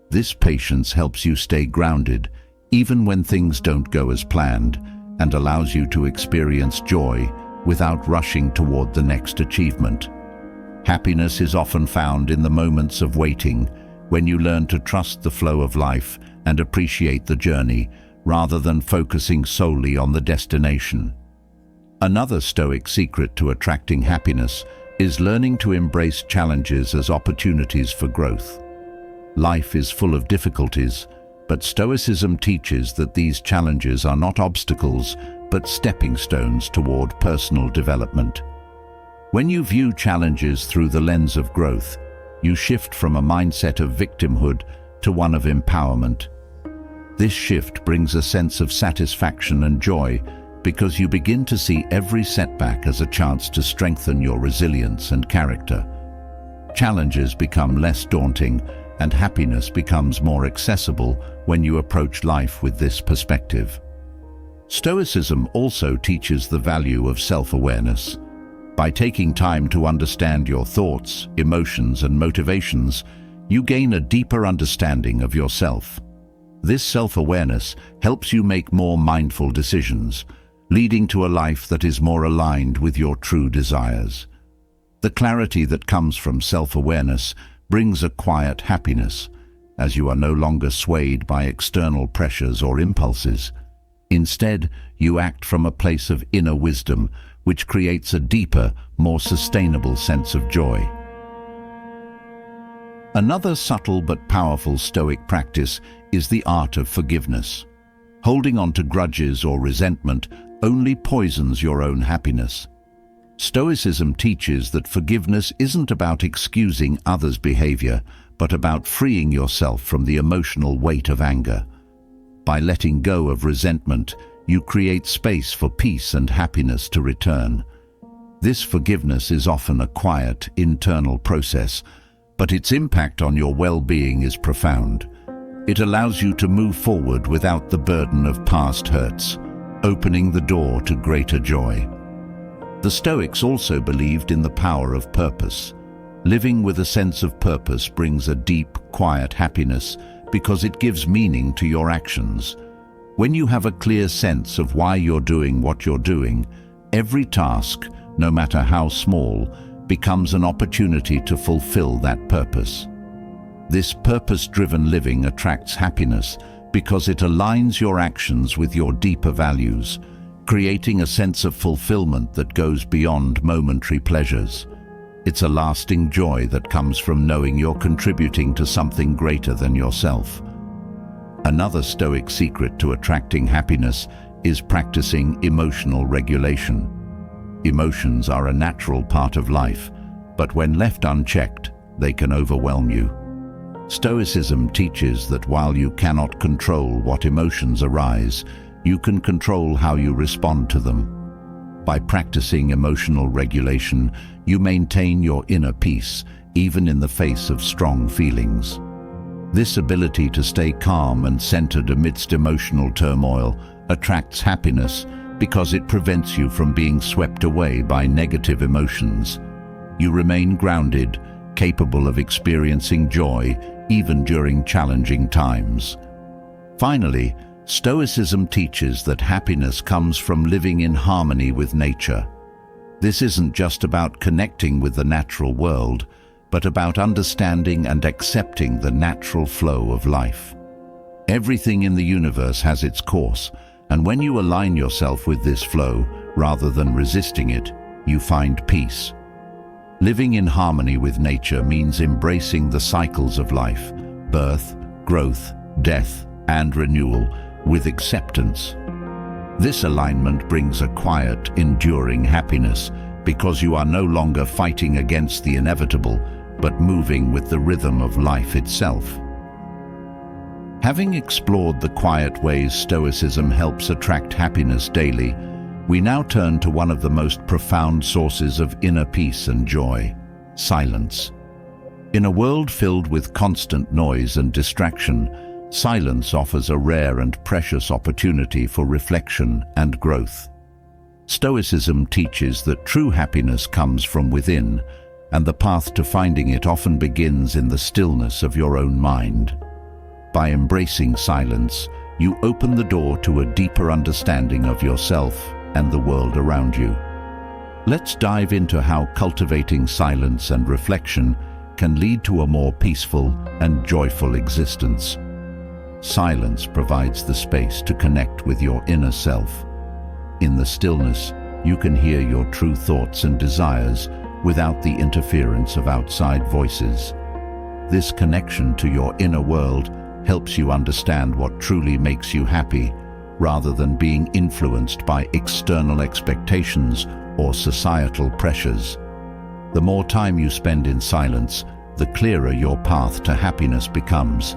This patience helps you stay grounded, even when things don't go as planned, and allows you to experience joy without rushing toward the next achievement. Happiness is often found in the moments of waiting, when you learn to trust the flow of life and appreciate the journey, rather than focusing solely on the destination. Another Stoic secret to attracting happiness is learning to embrace challenges as opportunities for growth. Life is full of difficulties, but Stoicism teaches that these challenges are not obstacles, but stepping stones toward personal development. When you view challenges through the lens of growth, you shift from a mindset of victimhood to one of empowerment. This shift brings a sense of satisfaction and joy because you begin to see every setback as a chance to strengthen your resilience and character. Challenges become less daunting and happiness becomes more accessible when you approach life with this perspective. Stoicism also teaches the value of self-awareness. By taking time to understand your thoughts, emotions, and motivations, you gain a deeper understanding of yourself. This self-awareness helps you make more mindful decisions, leading to a life that is more aligned with your true desires. The clarity that comes from self-awareness brings a quiet happiness, as you are no longer swayed by external pressures or impulses. Instead, you act from a place of inner wisdom, which creates a deeper, more sustainable sense of joy. Another subtle but powerful Stoic practice is the art of forgiveness. Holding on to grudges or resentment only poisons your own happiness. Stoicism teaches that forgiveness isn't about excusing others' behavior, but about freeing yourself from the emotional weight of anger. By letting go of resentment, you create space for peace and happiness to return. This forgiveness is often a quiet, internal process, but its impact on your well-being is profound. It allows you to move forward without the burden of past hurts, opening the door to greater joy. The Stoics also believed in the power of purpose. Living with a sense of purpose brings a deep, quiet happiness because it gives meaning to your actions. When you have a clear sense of why you're doing what you're doing, every task, no matter how small, becomes an opportunity to fulfill that purpose. This purpose-driven living attracts happiness because it aligns your actions with your deeper values, creating a sense of fulfillment that goes beyond momentary pleasures. It's a lasting joy that comes from knowing you're contributing to something greater than yourself. Another Stoic secret to attracting happiness is practicing emotional regulation. Emotions are a natural part of life, but when left unchecked, they can overwhelm you. Stoicism teaches that while you cannot control what emotions arise, you can control how you respond to them. By practicing emotional regulation, you maintain your inner peace, even in the face of strong feelings. This ability to stay calm and centered amidst emotional turmoil attracts happiness because it prevents you from being swept away by negative emotions. You remain grounded, capable of experiencing joy even during challenging times. Finally, Stoicism teaches that happiness comes from living in harmony with nature. This isn't just about connecting with the natural world, but about understanding and accepting the natural flow of life. Everything in the universe has its course, and when you align yourself with this flow, rather than resisting it, you find peace. Living in harmony with nature means embracing the cycles of life, birth, growth, death, and renewal, with acceptance. This alignment brings a quiet, enduring happiness because you are no longer fighting against the inevitable, but moving with the rhythm of life itself. Having explored the quiet ways Stoicism helps attract happiness daily, we now turn to one of the most profound sources of inner peace and joy: silence. In a world filled with constant noise and distraction, silence offers a rare and precious opportunity for reflection and growth. Stoicism teaches that true happiness comes from within, and the path to finding it often begins in the stillness of your own mind. By embracing silence, you open the door to a deeper understanding of yourself and the world around you. Let's dive into how cultivating silence and reflection can lead to a more peaceful and joyful existence. Silence provides the space to connect with your inner self. In the stillness, you can hear your true thoughts and desires without the interference of outside voices. This connection to your inner world helps you understand what truly makes you happy, rather than being influenced by external expectations or societal pressures. The more time you spend in silence, the clearer your path to happiness becomes,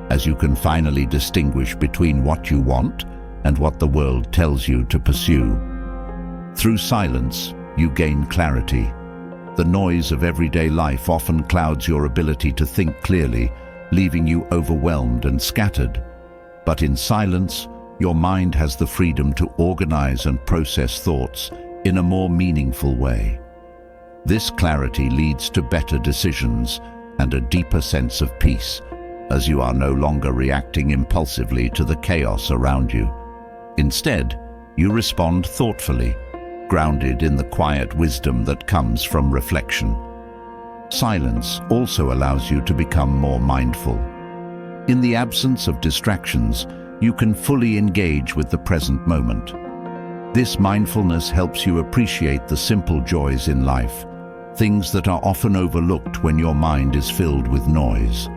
as you can finally distinguish between what you want and what the world tells you to pursue. Through silence, you gain clarity. The noise of everyday life often clouds your ability to think clearly, leaving you overwhelmed and scattered. But in silence, your mind has the freedom to organize and process thoughts in a more meaningful way. This clarity leads to better decisions and a deeper sense of peace, as you are no longer reacting impulsively to the chaos around you. Instead, you respond thoughtfully, grounded in the quiet wisdom that comes from reflection. Silence also allows you to become more mindful. In the absence of distractions, you can fully engage with the present moment. This mindfulness helps you appreciate the simple joys in life, things that are often overlooked when your mind is filled with noise.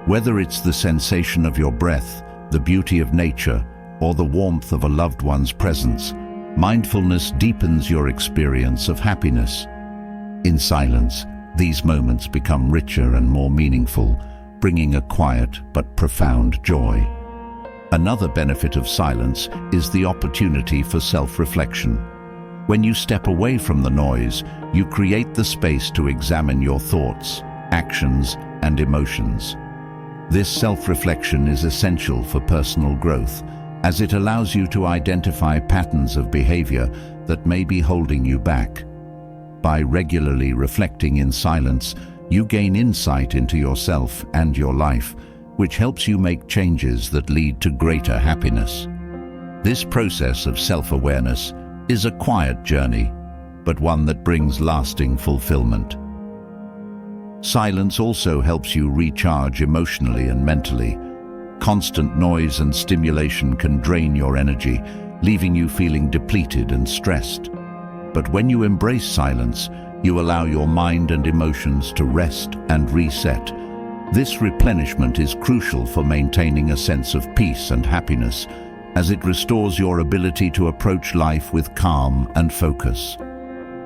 Whether it's the sensation of your breath, the beauty of nature, or the warmth of a loved one's presence, mindfulness deepens your experience of happiness. In silence, these moments become richer and more meaningful, bringing a quiet but profound joy. Another benefit of silence is the opportunity for self-reflection. When you step away from the noise, you create the space to examine your thoughts, actions, and emotions. This self-reflection is essential for personal growth, as it allows you to identify patterns of behavior that may be holding you back. By regularly reflecting in silence, you gain insight into yourself and your life, which helps you make changes that lead to greater happiness. This process of self-awareness is a quiet journey, but one that brings lasting fulfillment. Silence also helps you recharge emotionally and mentally. Constant noise and stimulation can drain your energy, leaving you feeling depleted and stressed. But when you embrace silence, you allow your mind and emotions to rest and reset. This replenishment is crucial for maintaining a sense of peace and happiness, as it restores your ability to approach life with calm and focus.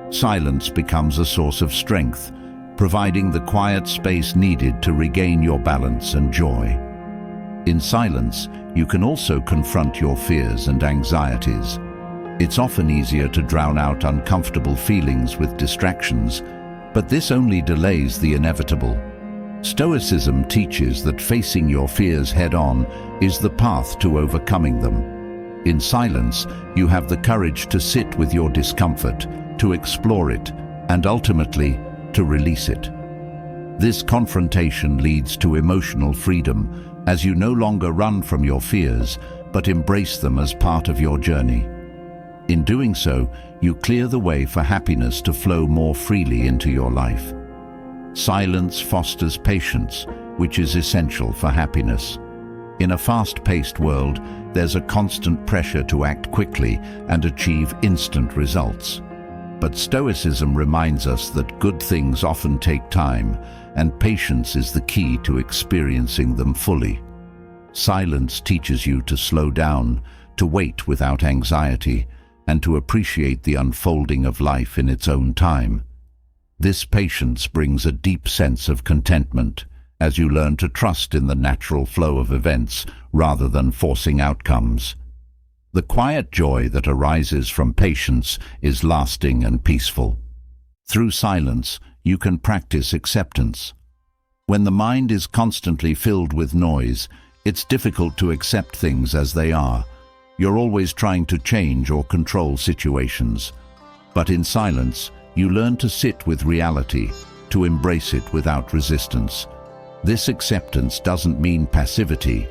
Silence becomes a source of strength, providing the quiet space needed to regain your balance and joy. In silence, you can also confront your fears and anxieties. It's often easier to drown out uncomfortable feelings with distractions, but this only delays the inevitable. Stoicism teaches that facing your fears head-on is the path to overcoming them. In silence, you have the courage to sit with your discomfort, to explore it, and ultimately, to release it. This confrontation leads to emotional freedom, as you no longer run from your fears, but embrace them as part of your journey. In doing so, you clear the way for happiness to flow more freely into your life. Silence fosters patience, which is essential for happiness. In a fast-paced world, there's a constant pressure to act quickly and achieve instant results. But Stoicism reminds us that good things often take time, and patience is the key to experiencing them fully. Silence teaches you to slow down, to wait without anxiety, and to appreciate the unfolding of life in its own time. This patience brings a deep sense of contentment, as you learn to trust in the natural flow of events rather than forcing outcomes. The quiet joy that arises from patience is lasting and peaceful. Through silence, you can practice acceptance. When the mind is constantly filled with noise, it's difficult to accept things as they are. You're always trying to change or control situations. But in silence, you learn to sit with reality, to embrace it without resistance. This acceptance doesn't mean passivity.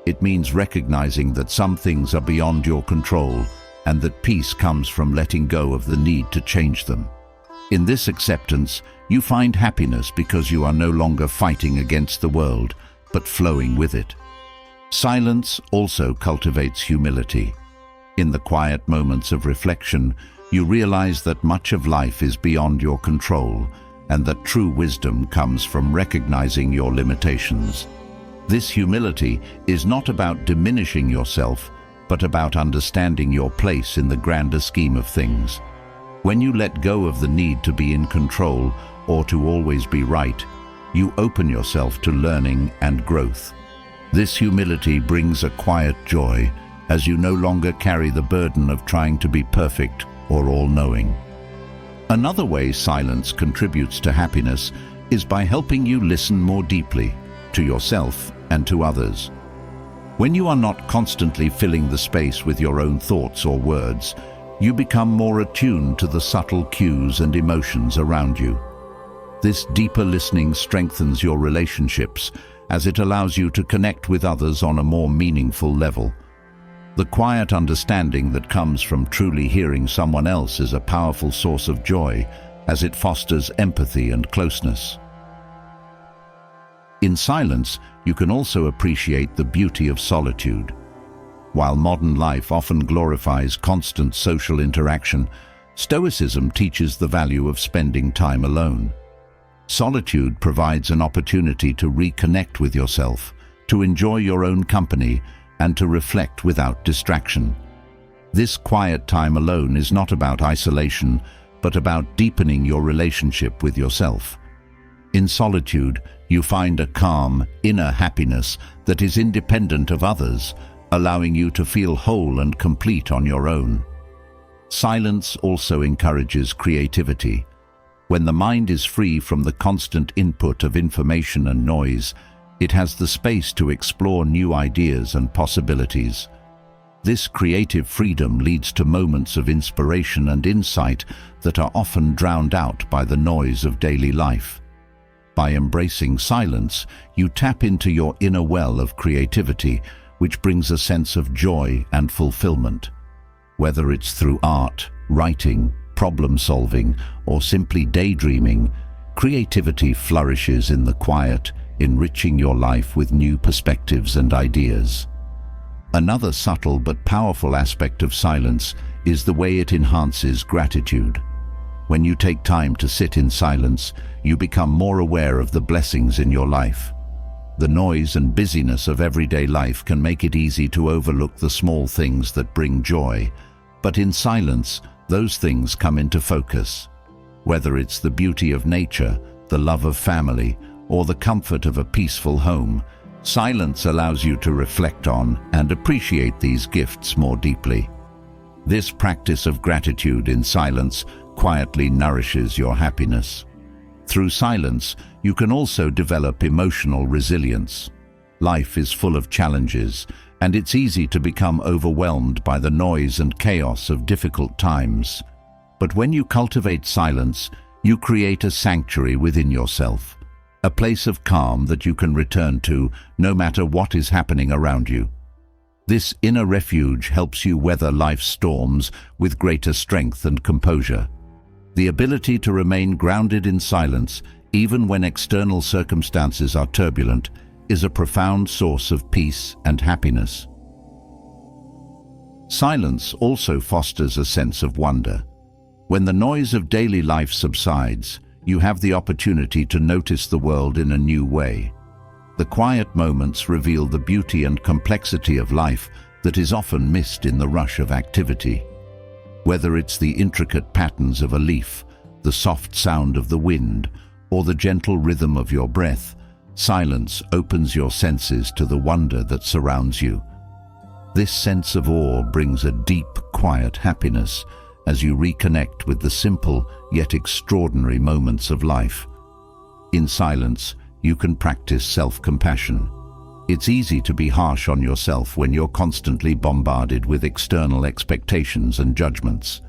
It means recognizing that some things are beyond your control and that peace comes from letting go of the need to change them. In this acceptance, you find happiness because you are no longer fighting against the world, but flowing with it. Silence also cultivates humility. In the quiet moments of reflection, you realize that much of life is beyond your control and that true wisdom comes from recognizing your limitations. This humility is not about diminishing yourself, but about understanding your place in the grander scheme of things. When you let go of the need to be in control or to always be right, you open yourself to learning and growth. This humility brings a quiet joy, as you no longer carry the burden of trying to be perfect or all-knowing. Another way silence contributes to happiness is by helping you listen more deeply to yourself and to others. When you are not constantly filling the space with your own thoughts or words, you become more attuned to the subtle cues and emotions around you. This deeper listening strengthens your relationships as it allows you to connect with others on a more meaningful level. The quiet understanding that comes from truly hearing someone else is a powerful source of joy, as it fosters empathy and closeness. In silence, you can also appreciate the beauty of solitude. While modern life often glorifies constant social interaction, Stoicism teaches the value of spending time alone. Solitude provides an opportunity to reconnect with yourself, to enjoy your own company, and to reflect without distraction. This quiet time alone is not about isolation, but about deepening your relationship with yourself. In solitude, you find a calm, inner happiness that is independent of others, allowing you to feel whole and complete on your own. Silence also encourages creativity. When the mind is free from the constant input of information and noise, it has the space to explore new ideas and possibilities. This creative freedom leads to moments of inspiration and insight that are often drowned out by the noise of daily life. By embracing silence, you tap into your inner well of creativity, which brings a sense of joy and fulfillment. Whether it's through art, writing, problem-solving, or simply daydreaming, creativity flourishes in the quiet, enriching your life with new perspectives and ideas. Another subtle but powerful aspect of silence is the way it enhances gratitude. When you take time to sit in silence, you become more aware of the blessings in your life. The noise and busyness of everyday life can make it easy to overlook the small things that bring joy, but in silence, those things come into focus. Whether it's the beauty of nature, the love of family, or the comfort of a peaceful home, silence allows you to reflect on and appreciate these gifts more deeply. This practice of gratitude in silence quietly nourishes your happiness. Through silence, you can also develop emotional resilience. Life is full of challenges, and it's easy to become overwhelmed by the noise and chaos of difficult times. But when you cultivate silence, you create a sanctuary within yourself, a place of calm that you can return to no matter what is happening around you. This inner refuge helps you weather life's storms with greater strength and composure. The ability to remain grounded in silence, even when external circumstances are turbulent, is a profound source of peace and happiness. Silence also fosters a sense of wonder. When the noise of daily life subsides, you have the opportunity to notice the world in a new way. The quiet moments reveal the beauty and complexity of life that is often missed in the rush of activity. Whether it's the intricate patterns of a leaf, the soft sound of the wind, or the gentle rhythm of your breath, silence opens your senses to the wonder that surrounds you. This sense of awe brings a deep, quiet happiness as you reconnect with the simple yet extraordinary moments of life. In silence, you can practice self-compassion. It's easy to be harsh on yourself when you're constantly bombarded with external expectations and judgments.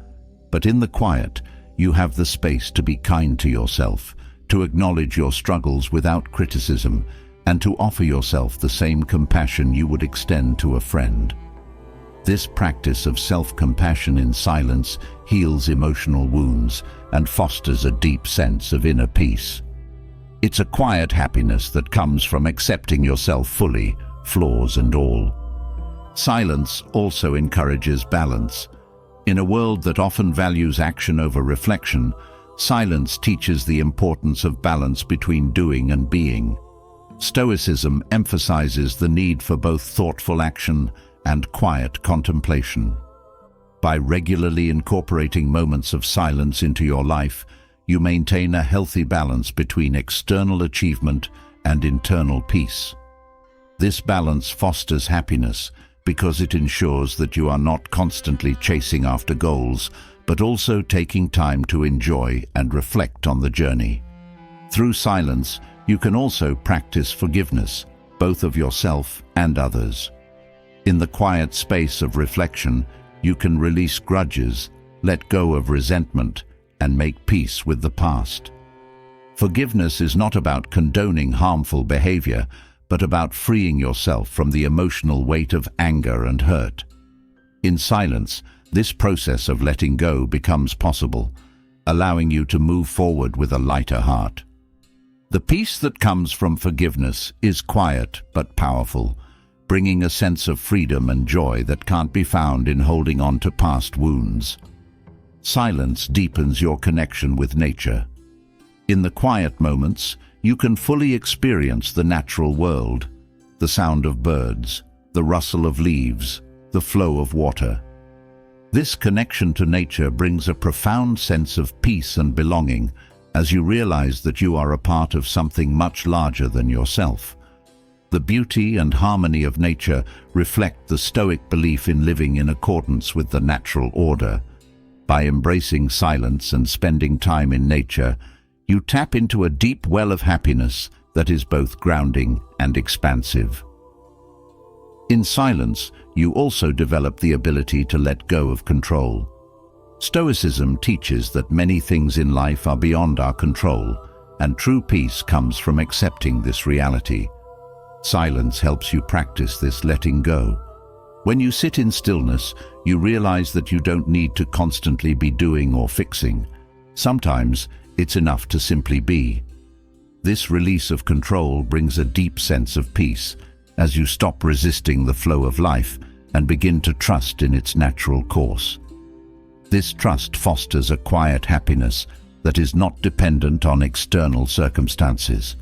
But in the quiet, you have the space to be kind to yourself, to acknowledge your struggles without criticism, and to offer yourself the same compassion you would extend to a friend. This practice of self-compassion in silence heals emotional wounds and fosters a deep sense of inner peace. It's a quiet happiness that comes from accepting yourself fully, flaws and all. Silence also encourages balance. In a world that often values action over reflection, silence teaches the importance of balance between doing and being. Stoicism emphasizes the need for both thoughtful action and quiet contemplation. By regularly incorporating moments of silence into your life, you maintain a healthy balance between external achievement and internal peace. This balance fosters happiness because it ensures that you are not constantly chasing after goals, but also taking time to enjoy and reflect on the journey. Through silence, you can also practice forgiveness, both of yourself and others. In the quiet space of reflection, you can release grudges, let go of resentment, and make peace with the past. Forgiveness is not about condoning harmful behavior, but about freeing yourself from the emotional weight of anger and hurt. In silence, this process of letting go becomes possible, allowing you to move forward with a lighter heart. The peace that comes from forgiveness is quiet but powerful, bringing a sense of freedom and joy that can't be found in holding on to past wounds. Silence deepens your connection with nature. In the quiet moments, you can fully experience the natural world, the sound of birds, the rustle of leaves, the flow of water. This connection to nature brings a profound sense of peace and belonging as you realize that you are a part of something much larger than yourself. The beauty and harmony of nature reflect the Stoic belief in living in accordance with the natural order. By embracing silence and spending time in nature, you tap into a deep well of happiness that is both grounding and expansive. In silence, you also develop the ability to let go of control. Stoicism teaches that many things in life are beyond our control, and true peace comes from accepting this reality. Silence helps you practice this letting go. When you sit in stillness, you realize that you don't need to constantly be doing or fixing. Sometimes, it's enough to simply be. This release of control brings a deep sense of peace as you stop resisting the flow of life and begin to trust in its natural course. This trust fosters a quiet happiness that is not dependent on external circumstances.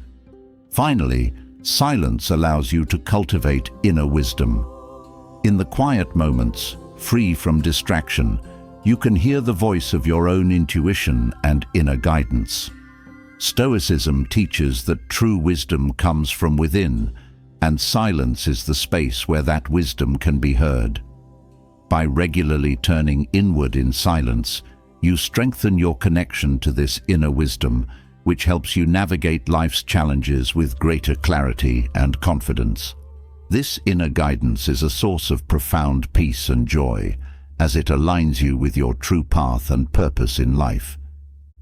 Finally, silence allows you to cultivate inner wisdom. In the quiet moments, free from distraction, you can hear the voice of your own intuition and inner guidance. Stoicism teaches that true wisdom comes from within, and silence is the space where that wisdom can be heard. By regularly turning inward in silence, you strengthen your connection to this inner wisdom, which helps you navigate life's challenges with greater clarity and confidence. This inner guidance is a source of profound peace and joy, as it aligns you with your true path and purpose in life.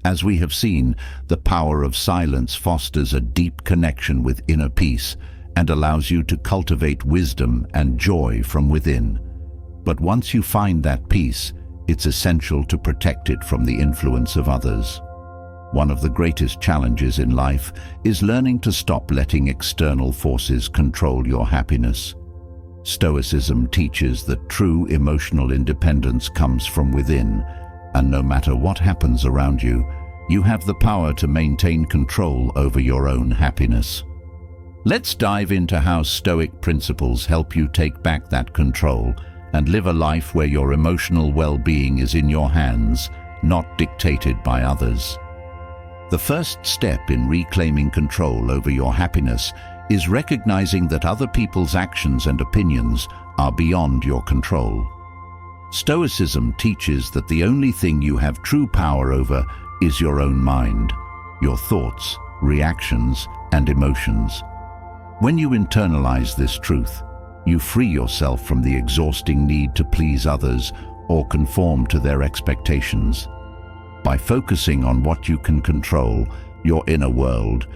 As we have seen, the power of silence fosters a deep connection with inner peace and allows you to cultivate wisdom and joy from within. But once you find that peace, it's essential to protect it from the influence of others. One of the greatest challenges in life is learning to stop letting external forces control your happiness. Stoicism teaches that true emotional independence comes from within, and no matter what happens around you, you have the power to maintain control over your own happiness. Let's dive into how Stoic principles help you take back that control and live a life where your emotional well-being is in your hands, not dictated by others. The first step in reclaiming control over your happiness is recognizing that other people's actions and opinions are beyond your control. Stoicism teaches that the only thing you have true power over is your own mind, your thoughts, reactions, and emotions. When you internalize this truth, you free yourself from the exhausting need to please others or conform to their expectations. By focusing on what you can control, your inner world,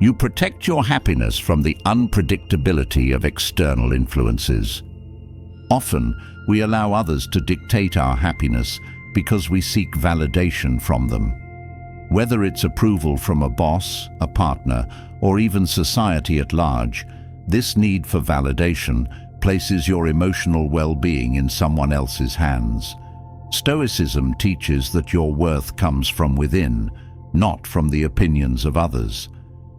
You protect your happiness from the unpredictability of external influences. Often, we allow others to dictate our happiness because we seek validation from them. Whether it's approval from a boss, a partner, or even society at large, this need for validation places your emotional well-being in someone else's hands. Stoicism teaches that your worth comes from within, not from the opinions of others.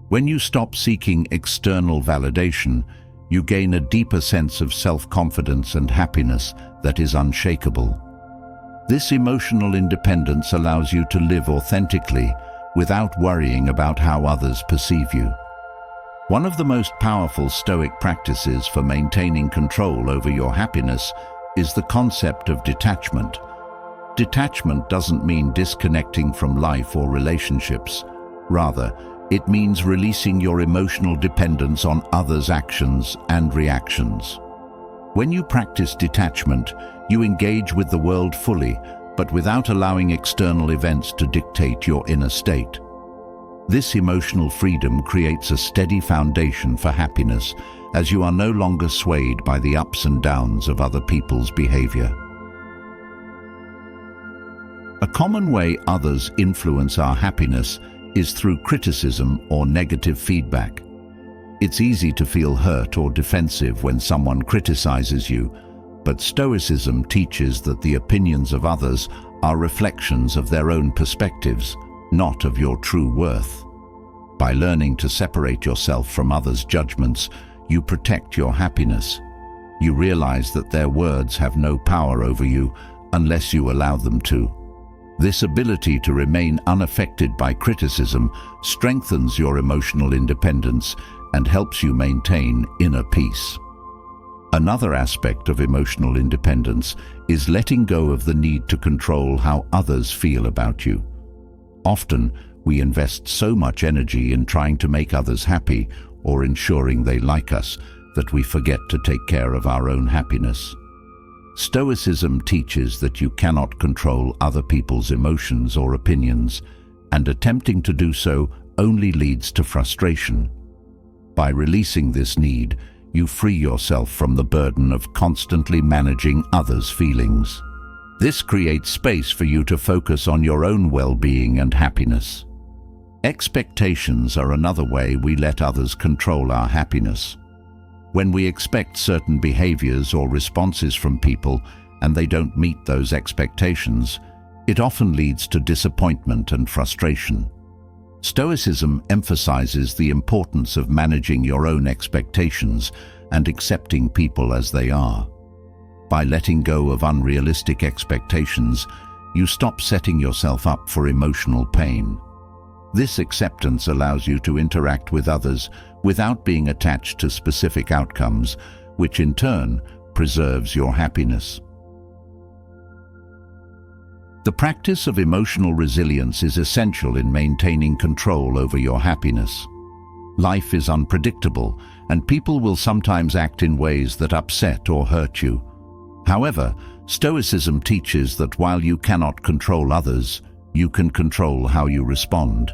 When you stop seeking external validation, you gain a deeper sense of self-confidence and happiness that is unshakable. This emotional independence allows you to live authentically without worrying about how others perceive you. One of the most powerful Stoic practices for maintaining control over your happiness is the concept of detachment. Detachment doesn't mean disconnecting from life or relationships. Rather, it means releasing your emotional dependence on others' actions and reactions. When you practice detachment, you engage with the world fully, but without allowing external events to dictate your inner state. This emotional freedom creates a steady foundation for happiness, as you are no longer swayed by the ups and downs of other people's behavior. A common way others influence our happiness is through criticism or negative feedback. It's easy to feel hurt or defensive when someone criticizes you, but Stoicism teaches that the opinions of others are reflections of their own perspectives, not of your true worth. By learning to separate yourself from others' judgments, you protect your happiness. You realize that their words have no power over you unless you allow them to. This ability to remain unaffected by criticism strengthens your emotional independence and helps you maintain inner peace. Another aspect of emotional independence is letting go of the need to control how others feel about you. Often, we invest so much energy in trying to make others happy or ensuring they like us that we forget to take care of our own happiness. Stoicism teaches that you cannot control other people's emotions or opinions, and attempting to do so only leads to frustration. By releasing this need, you free yourself from the burden of constantly managing others' feelings. This creates space for you to focus on your own well-being and happiness. Expectations are another way we let others control our happiness. When we expect certain behaviors or responses from people and they don't meet those expectations, it often leads to disappointment and frustration. Stoicism emphasizes the importance of managing your own expectations and accepting people as they are. By letting go of unrealistic expectations, you stop setting yourself up for emotional pain. This acceptance allows you to interact with others without being attached to specific outcomes, which in turn preserves your happiness. The practice of emotional resilience is essential in maintaining control over your happiness. Life is unpredictable, and people will sometimes act in ways that upset or hurt you. However, Stoicism teaches that while you cannot control others, you can control how you respond.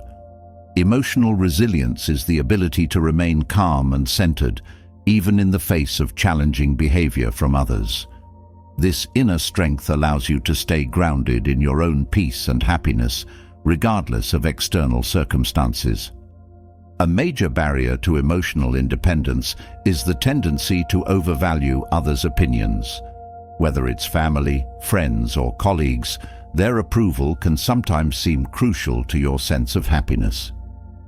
Emotional resilience is the ability to remain calm and centered, even in the face of challenging behavior from others. This inner strength allows you to stay grounded in your own peace and happiness, regardless of external circumstances. A major barrier to emotional independence is the tendency to overvalue others' opinions. Whether it's family, friends, or colleagues, their approval can sometimes seem crucial to your sense of happiness.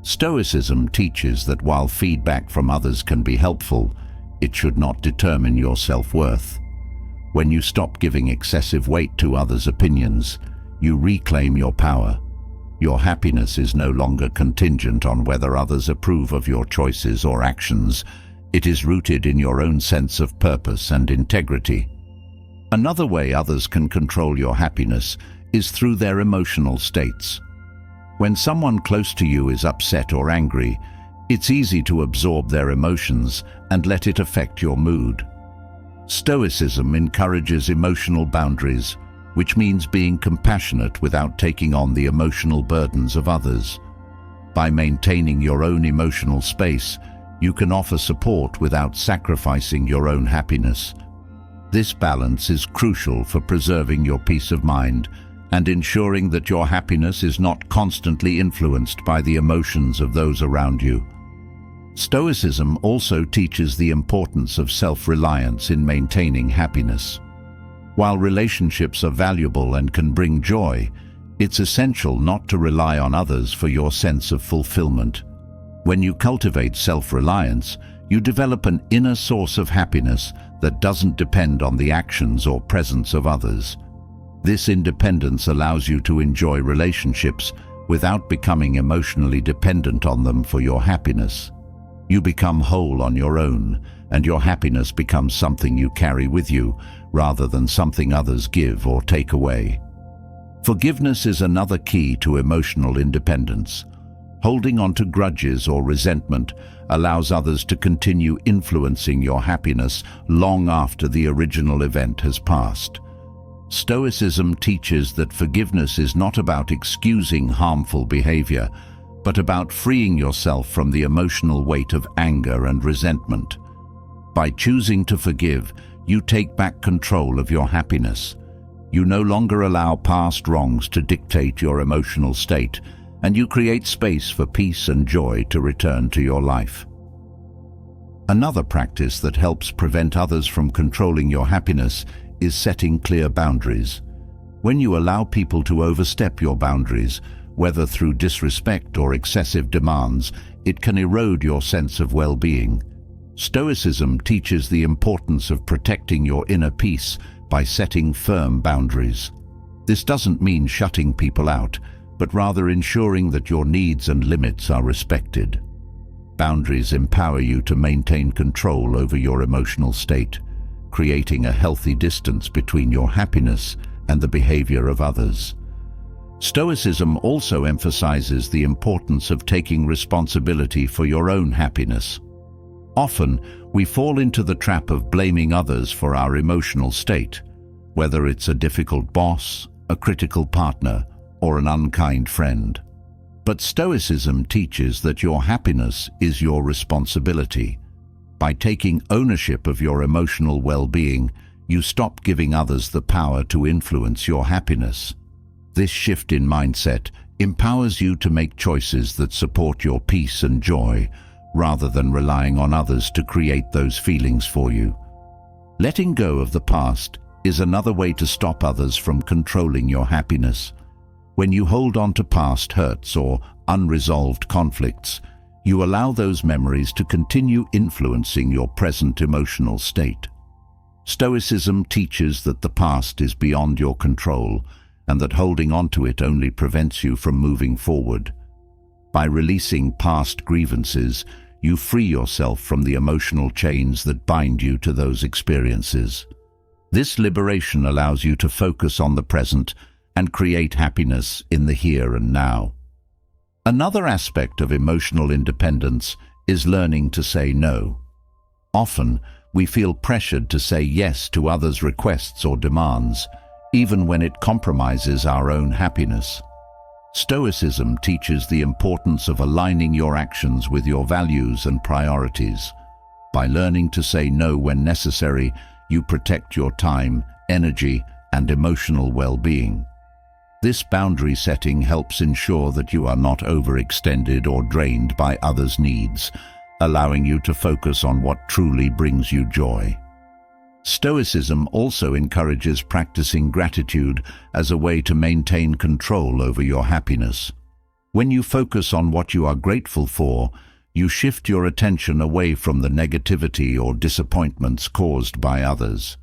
Stoicism teaches that while feedback from others can be helpful, it should not determine your self-worth. When you stop giving excessive weight to others' opinions, you reclaim your power. Your happiness is no longer contingent on whether others approve of your choices or actions. It is rooted in your own sense of purpose and integrity. Another way others can control your happiness is through their emotional states. When someone close to you is upset or angry, it's easy to absorb their emotions and let it affect your mood. Stoicism encourages emotional boundaries, which means being compassionate without taking on the emotional burdens of others. By maintaining your own emotional space, you can offer support without sacrificing your own happiness. This balance is crucial for preserving your peace of mind and ensuring that your happiness is not constantly influenced by the emotions of those around you. Stoicism also teaches the importance of self-reliance in maintaining happiness. While relationships are valuable and can bring joy, it's essential not to rely on others for your sense of fulfillment. When you cultivate self-reliance, you develop an inner source of happiness that doesn't depend on the actions or presence of others. This independence allows you to enjoy relationships without becoming emotionally dependent on them for your happiness. You become whole on your own, and your happiness becomes something you carry with you, rather than something others give or take away. Forgiveness is another key to emotional independence. Holding on to grudges or resentment allows others to continue influencing your happiness long after the original event has passed. Stoicism teaches that forgiveness is not about excusing harmful behavior, but about freeing yourself from the emotional weight of anger and resentment. By choosing to forgive, you take back control of your happiness. You no longer allow past wrongs to dictate your emotional state, and you create space for peace and joy to return to your life. Another practice that helps prevent others from controlling your happiness is setting clear boundaries. When you allow people to overstep your boundaries, whether through disrespect or excessive demands, it can erode your sense of well-being. Stoicism teaches the importance of protecting your inner peace by setting firm boundaries. This doesn't mean shutting people out, but rather ensuring that your needs and limits are respected. Boundaries empower you to maintain control over your emotional state, creating a healthy distance between your happiness and the behavior of others. Stoicism also emphasizes the importance of taking responsibility for your own happiness. Often, we fall into the trap of blaming others for our emotional state, whether it's a difficult boss, a critical partner, or an unkind friend. But Stoicism teaches that your happiness is your responsibility. By taking ownership of your emotional well-being, you stop giving others the power to influence your happiness. This shift in mindset empowers you to make choices that support your peace and joy, rather than relying on others to create those feelings for you. Letting go of the past is another way to stop others from controlling your happiness. When you hold on to past hurts or unresolved conflicts, you allow those memories to continue influencing your present emotional state. Stoicism teaches that the past is beyond your control, and that holding on to it only prevents you from moving forward. By releasing past grievances, you free yourself from the emotional chains that bind you to those experiences. This liberation allows you to focus on the present and create happiness in the here and now. Another aspect of emotional independence is learning to say no. Often, we feel pressured to say yes to others' requests or demands, even when it compromises our own happiness. Stoicism teaches the importance of aligning your actions with your values and priorities. By learning to say no when necessary, you protect your time, energy, and emotional well-being. This boundary setting helps ensure that you are not overextended or drained by others' needs, allowing you to focus on what truly brings you joy. Stoicism also encourages practicing gratitude as a way to maintain control over your happiness. When you focus on what you are grateful for, you shift your attention away from the negativity or disappointments caused by others.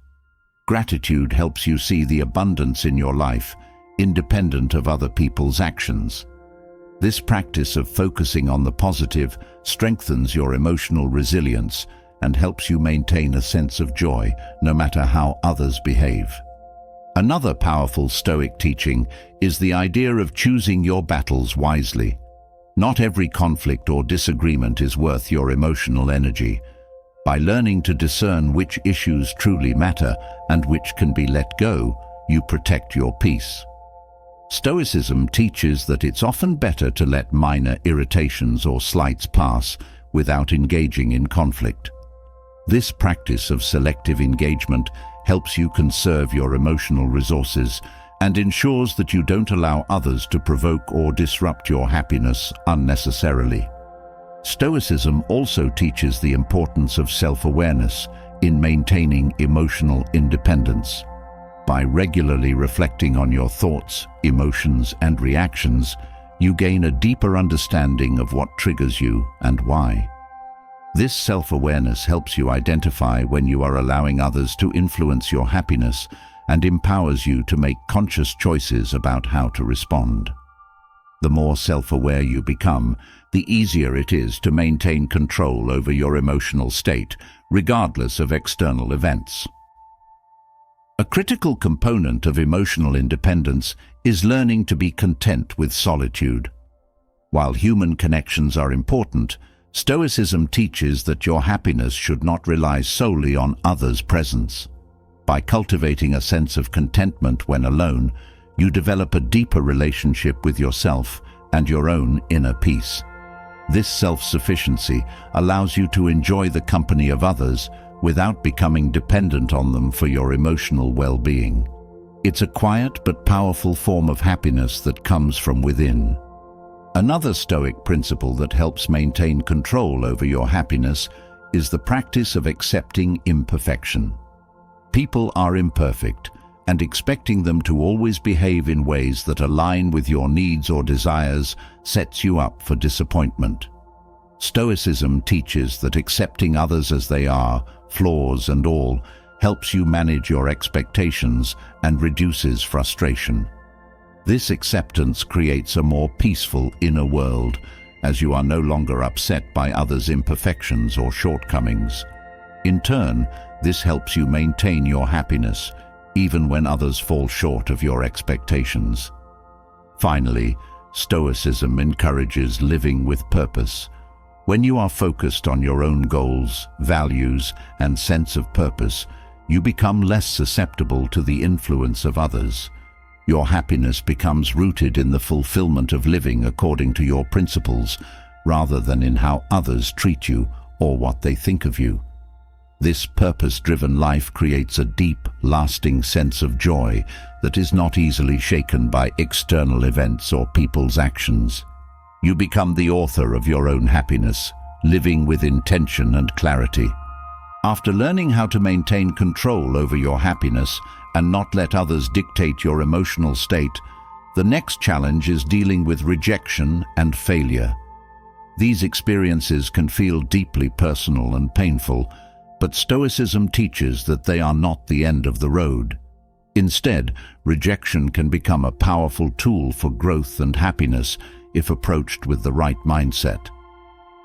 Gratitude helps you see the abundance in your life, independent of other people's actions. This practice of focusing on the positive strengthens your emotional resilience and helps you maintain a sense of joy no matter how others behave. Another powerful Stoic teaching is the idea of choosing your battles wisely. Not every conflict or disagreement is worth your emotional energy. By learning to discern which issues truly matter and which can be let go, you protect your peace. Stoicism teaches that it's often better to let minor irritations or slights pass without engaging in conflict. This practice of selective engagement helps you conserve your emotional resources and ensures that you don't allow others to provoke or disrupt your happiness unnecessarily. Stoicism also teaches the importance of self-awareness in maintaining emotional independence. By regularly reflecting on your thoughts, emotions, and reactions, you gain a deeper understanding of what triggers you and why. This self-awareness helps you identify when you are allowing others to influence your happiness and empowers you to make conscious choices about how to respond. The more self-aware you become, the easier it is to maintain control over your emotional state, regardless of external events. A critical component of emotional independence is learning to be content with solitude. While human connections are important, Stoicism teaches that your happiness should not rely solely on others' presence. By cultivating a sense of contentment when alone, you develop a deeper relationship with yourself and your own inner peace. This self-sufficiency allows you to enjoy the company of others without becoming dependent on them for your emotional well-being. It's a quiet but powerful form of happiness that comes from within. Another Stoic principle that helps maintain control over your happiness is the practice of accepting imperfection. People are imperfect, and expecting them to always behave in ways that align with your needs or desires sets you up for disappointment. Stoicism teaches that accepting others as they are, flaws and all, helps you manage your expectations and reduces frustration. This acceptance creates a more peaceful inner world, as you are no longer upset by others' imperfections or shortcomings. In turn, this helps you maintain your happiness, even when others fall short of your expectations. Finally, Stoicism encourages living with purpose. When you are focused on your own goals, values, and sense of purpose, you become less susceptible to the influence of others. Your happiness becomes rooted in the fulfillment of living according to your principles, rather than in how others treat you or what they think of you. This purpose-driven life creates a deep, lasting sense of joy that is not easily shaken by external events or people's actions. You become the author of your own happiness, living with intention and clarity. After learning how to maintain control over your happiness and not let others dictate your emotional state, the next challenge is dealing with rejection and failure. These experiences can feel deeply personal and painful, but Stoicism teaches that they are not the end of the road. Instead, rejection can become a powerful tool for growth and happiness if approached with the right mindset.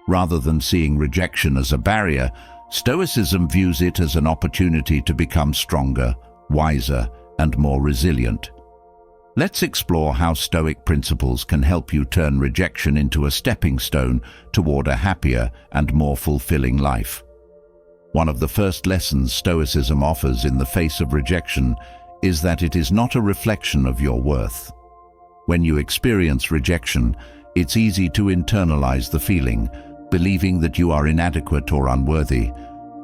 Rather than seeing rejection as a barrier, Stoicism views it as an opportunity to become stronger, wiser, and more resilient. Let's explore how Stoic principles can help you turn rejection into a stepping stone toward a happier and more fulfilling life. One of the first lessons Stoicism offers in the face of rejection is that it is not a reflection of your worth. When you experience rejection, it's easy to internalize the feeling, believing that you are inadequate or unworthy.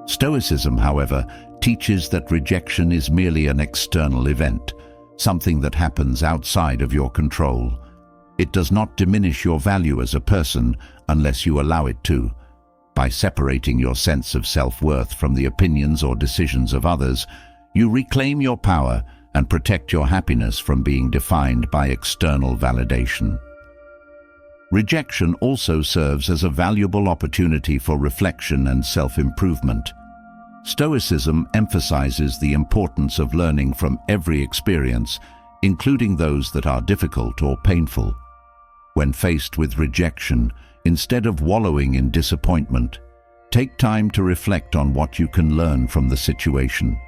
Stoicism, however, teaches that rejection is merely an external event, something that happens outside of your control. It does not diminish your value as a person unless you allow it to. By separating your sense of self-worth from the opinions or decisions of others, you reclaim your power and protect your happiness from being defined by external validation. Rejection also serves as a valuable opportunity for reflection and self-improvement. Stoicism emphasizes the importance of learning from every experience, including those that are difficult or painful. When faced with rejection, instead of wallowing in disappointment, take time to reflect on what you can learn from the situation.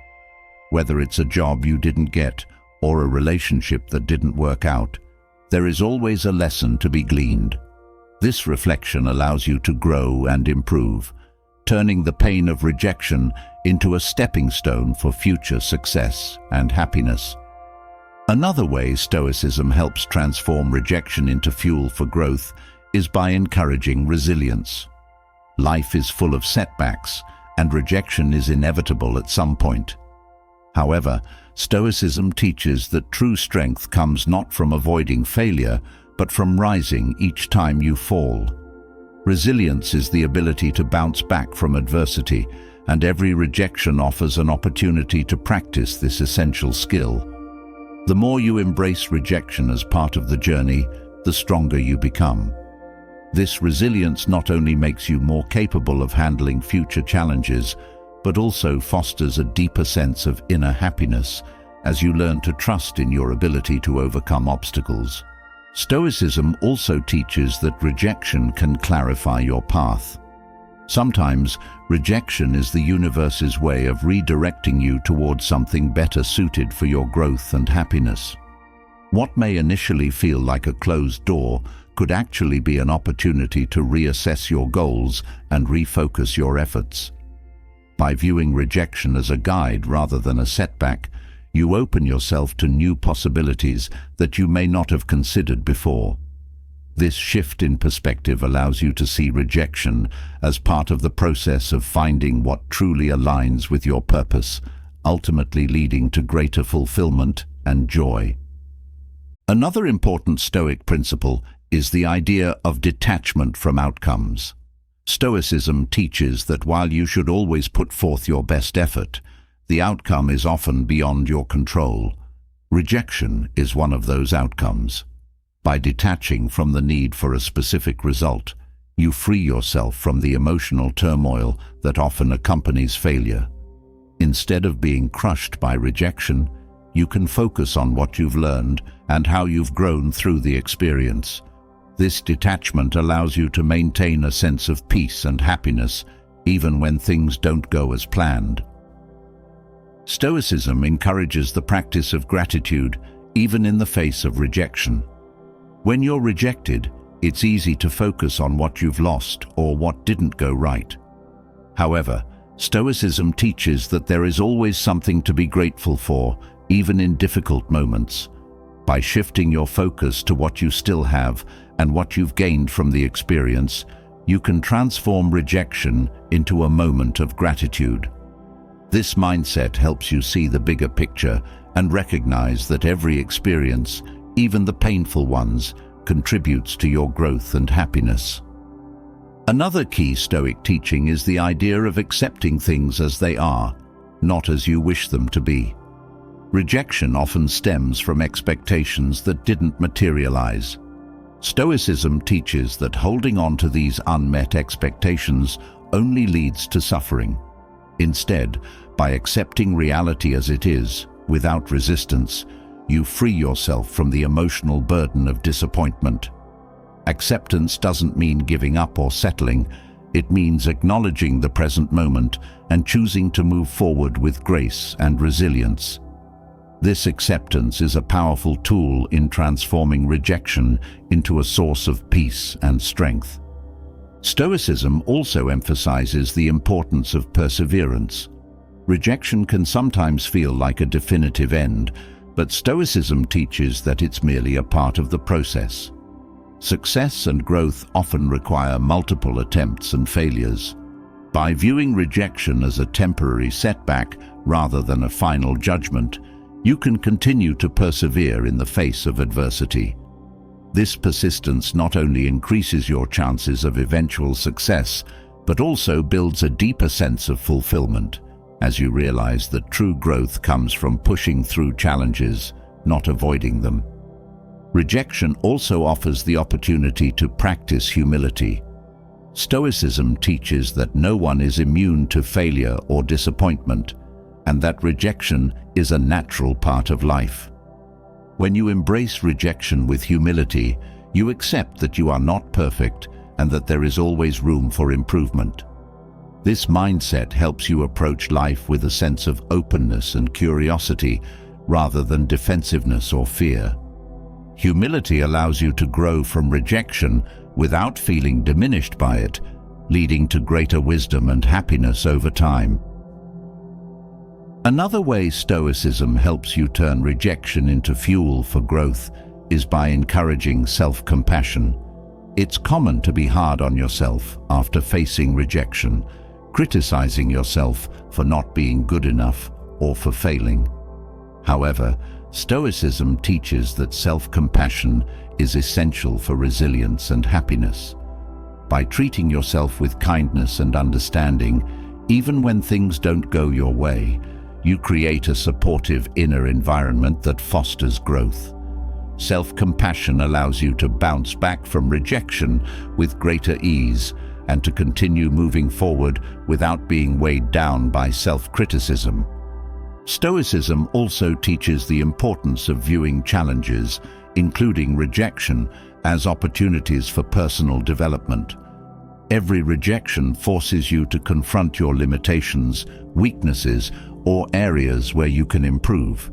Whether it's a job you didn't get or a relationship that didn't work out, there is always a lesson to be gleaned. This reflection allows you to grow and improve, turning the pain of rejection into a stepping stone for future success and happiness. Another way Stoicism helps transform rejection into fuel for growth is by encouraging resilience. Life is full of setbacks, and rejection is inevitable at some point. However, Stoicism teaches that true strength comes not from avoiding failure, but from rising each time you fall. Resilience is the ability to bounce back from adversity, and every rejection offers an opportunity to practice this essential skill. The more you embrace rejection as part of the journey, the stronger you become. This resilience not only makes you more capable of handling future challenges, but also fosters a deeper sense of inner happiness as you learn to trust in your ability to overcome obstacles. Stoicism also teaches that rejection can clarify your path. Sometimes, rejection is the universe's way of redirecting you towards something better suited for your growth and happiness. What may initially feel like a closed door could actually be an opportunity to reassess your goals and refocus your efforts. By viewing rejection as a guide rather than a setback, you open yourself to new possibilities that you may not have considered before. This shift in perspective allows you to see rejection as part of the process of finding what truly aligns with your purpose, ultimately leading to greater fulfillment and joy. Another important Stoic principle is the idea of detachment from outcomes. Stoicism teaches that while you should always put forth your best effort, the outcome is often beyond your control. Rejection is one of those outcomes. By detaching from the need for a specific result, you free yourself from the emotional turmoil that often accompanies failure. Instead of being crushed by rejection, you can focus on what you've learned and how you've grown through the experience. This detachment allows you to maintain a sense of peace and happiness, even when things don't go as planned. Stoicism encourages the practice of gratitude, even in the face of rejection. When you're rejected, it's easy to focus on what you've lost or what didn't go right. However, Stoicism teaches that there is always something to be grateful for, even in difficult moments. By shifting your focus to what you still have and what you've gained from the experience, you can transform rejection into a moment of gratitude. This mindset helps you see the bigger picture and recognize that every experience, even the painful ones, contributes to your growth and happiness. Another key Stoic teaching is the idea of accepting things as they are, not as you wish them to be. Rejection often stems from expectations that didn't materialize. Stoicism teaches that holding on to these unmet expectations only leads to suffering. Instead, by accepting reality as it is, without resistance, you free yourself from the emotional burden of disappointment. Acceptance doesn't mean giving up or settling. It means acknowledging the present moment and choosing to move forward with grace and resilience. This acceptance is a powerful tool in transforming rejection into a source of peace and strength. Stoicism also emphasizes the importance of perseverance. Rejection can sometimes feel like a definitive end, but Stoicism teaches that it's merely a part of the process. Success and growth often require multiple attempts and failures. By viewing rejection as a temporary setback rather than a final judgment, you can continue to persevere in the face of adversity. This persistence not only increases your chances of eventual success, but also builds a deeper sense of fulfillment, as you realize that true growth comes from pushing through challenges, not avoiding them. Rejection also offers the opportunity to practice humility. Stoicism teaches that no one is immune to failure or disappointment, and that rejection is a natural part of life. When you embrace rejection with humility, you accept that you are not perfect and that there is always room for improvement. This mindset helps you approach life with a sense of openness and curiosity rather than defensiveness or fear. Humility allows you to grow from rejection without feeling diminished by it, leading to greater wisdom and happiness over time. Another way Stoicism helps you turn rejection into fuel for growth is by encouraging self-compassion. It's common to be hard on yourself after facing rejection, criticizing yourself for not being good enough or for failing. However, Stoicism teaches that self-compassion is essential for resilience and happiness. By treating yourself with kindness and understanding, even when things don't go your way, you create a supportive inner environment that fosters growth. Self-compassion allows you to bounce back from rejection with greater ease and to continue moving forward without being weighed down by self-criticism. Stoicism also teaches the importance of viewing challenges, including rejection, as opportunities for personal development. Every rejection forces you to confront your limitations, weaknesses, or areas where you can improve.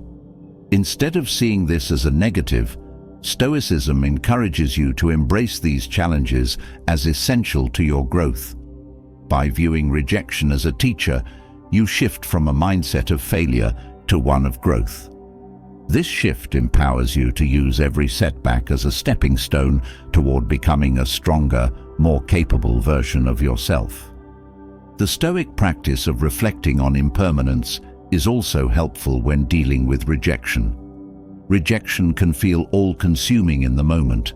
Instead of seeing this as a negative, Stoicism encourages you to embrace these challenges as essential to your growth. By viewing rejection as a teacher, you shift from a mindset of failure to one of growth. This shift empowers you to use every setback as a stepping stone toward becoming a stronger, more capable version of yourself. The Stoic practice of reflecting on impermanence is also helpful when dealing with rejection. Rejection can feel all-consuming in the moment,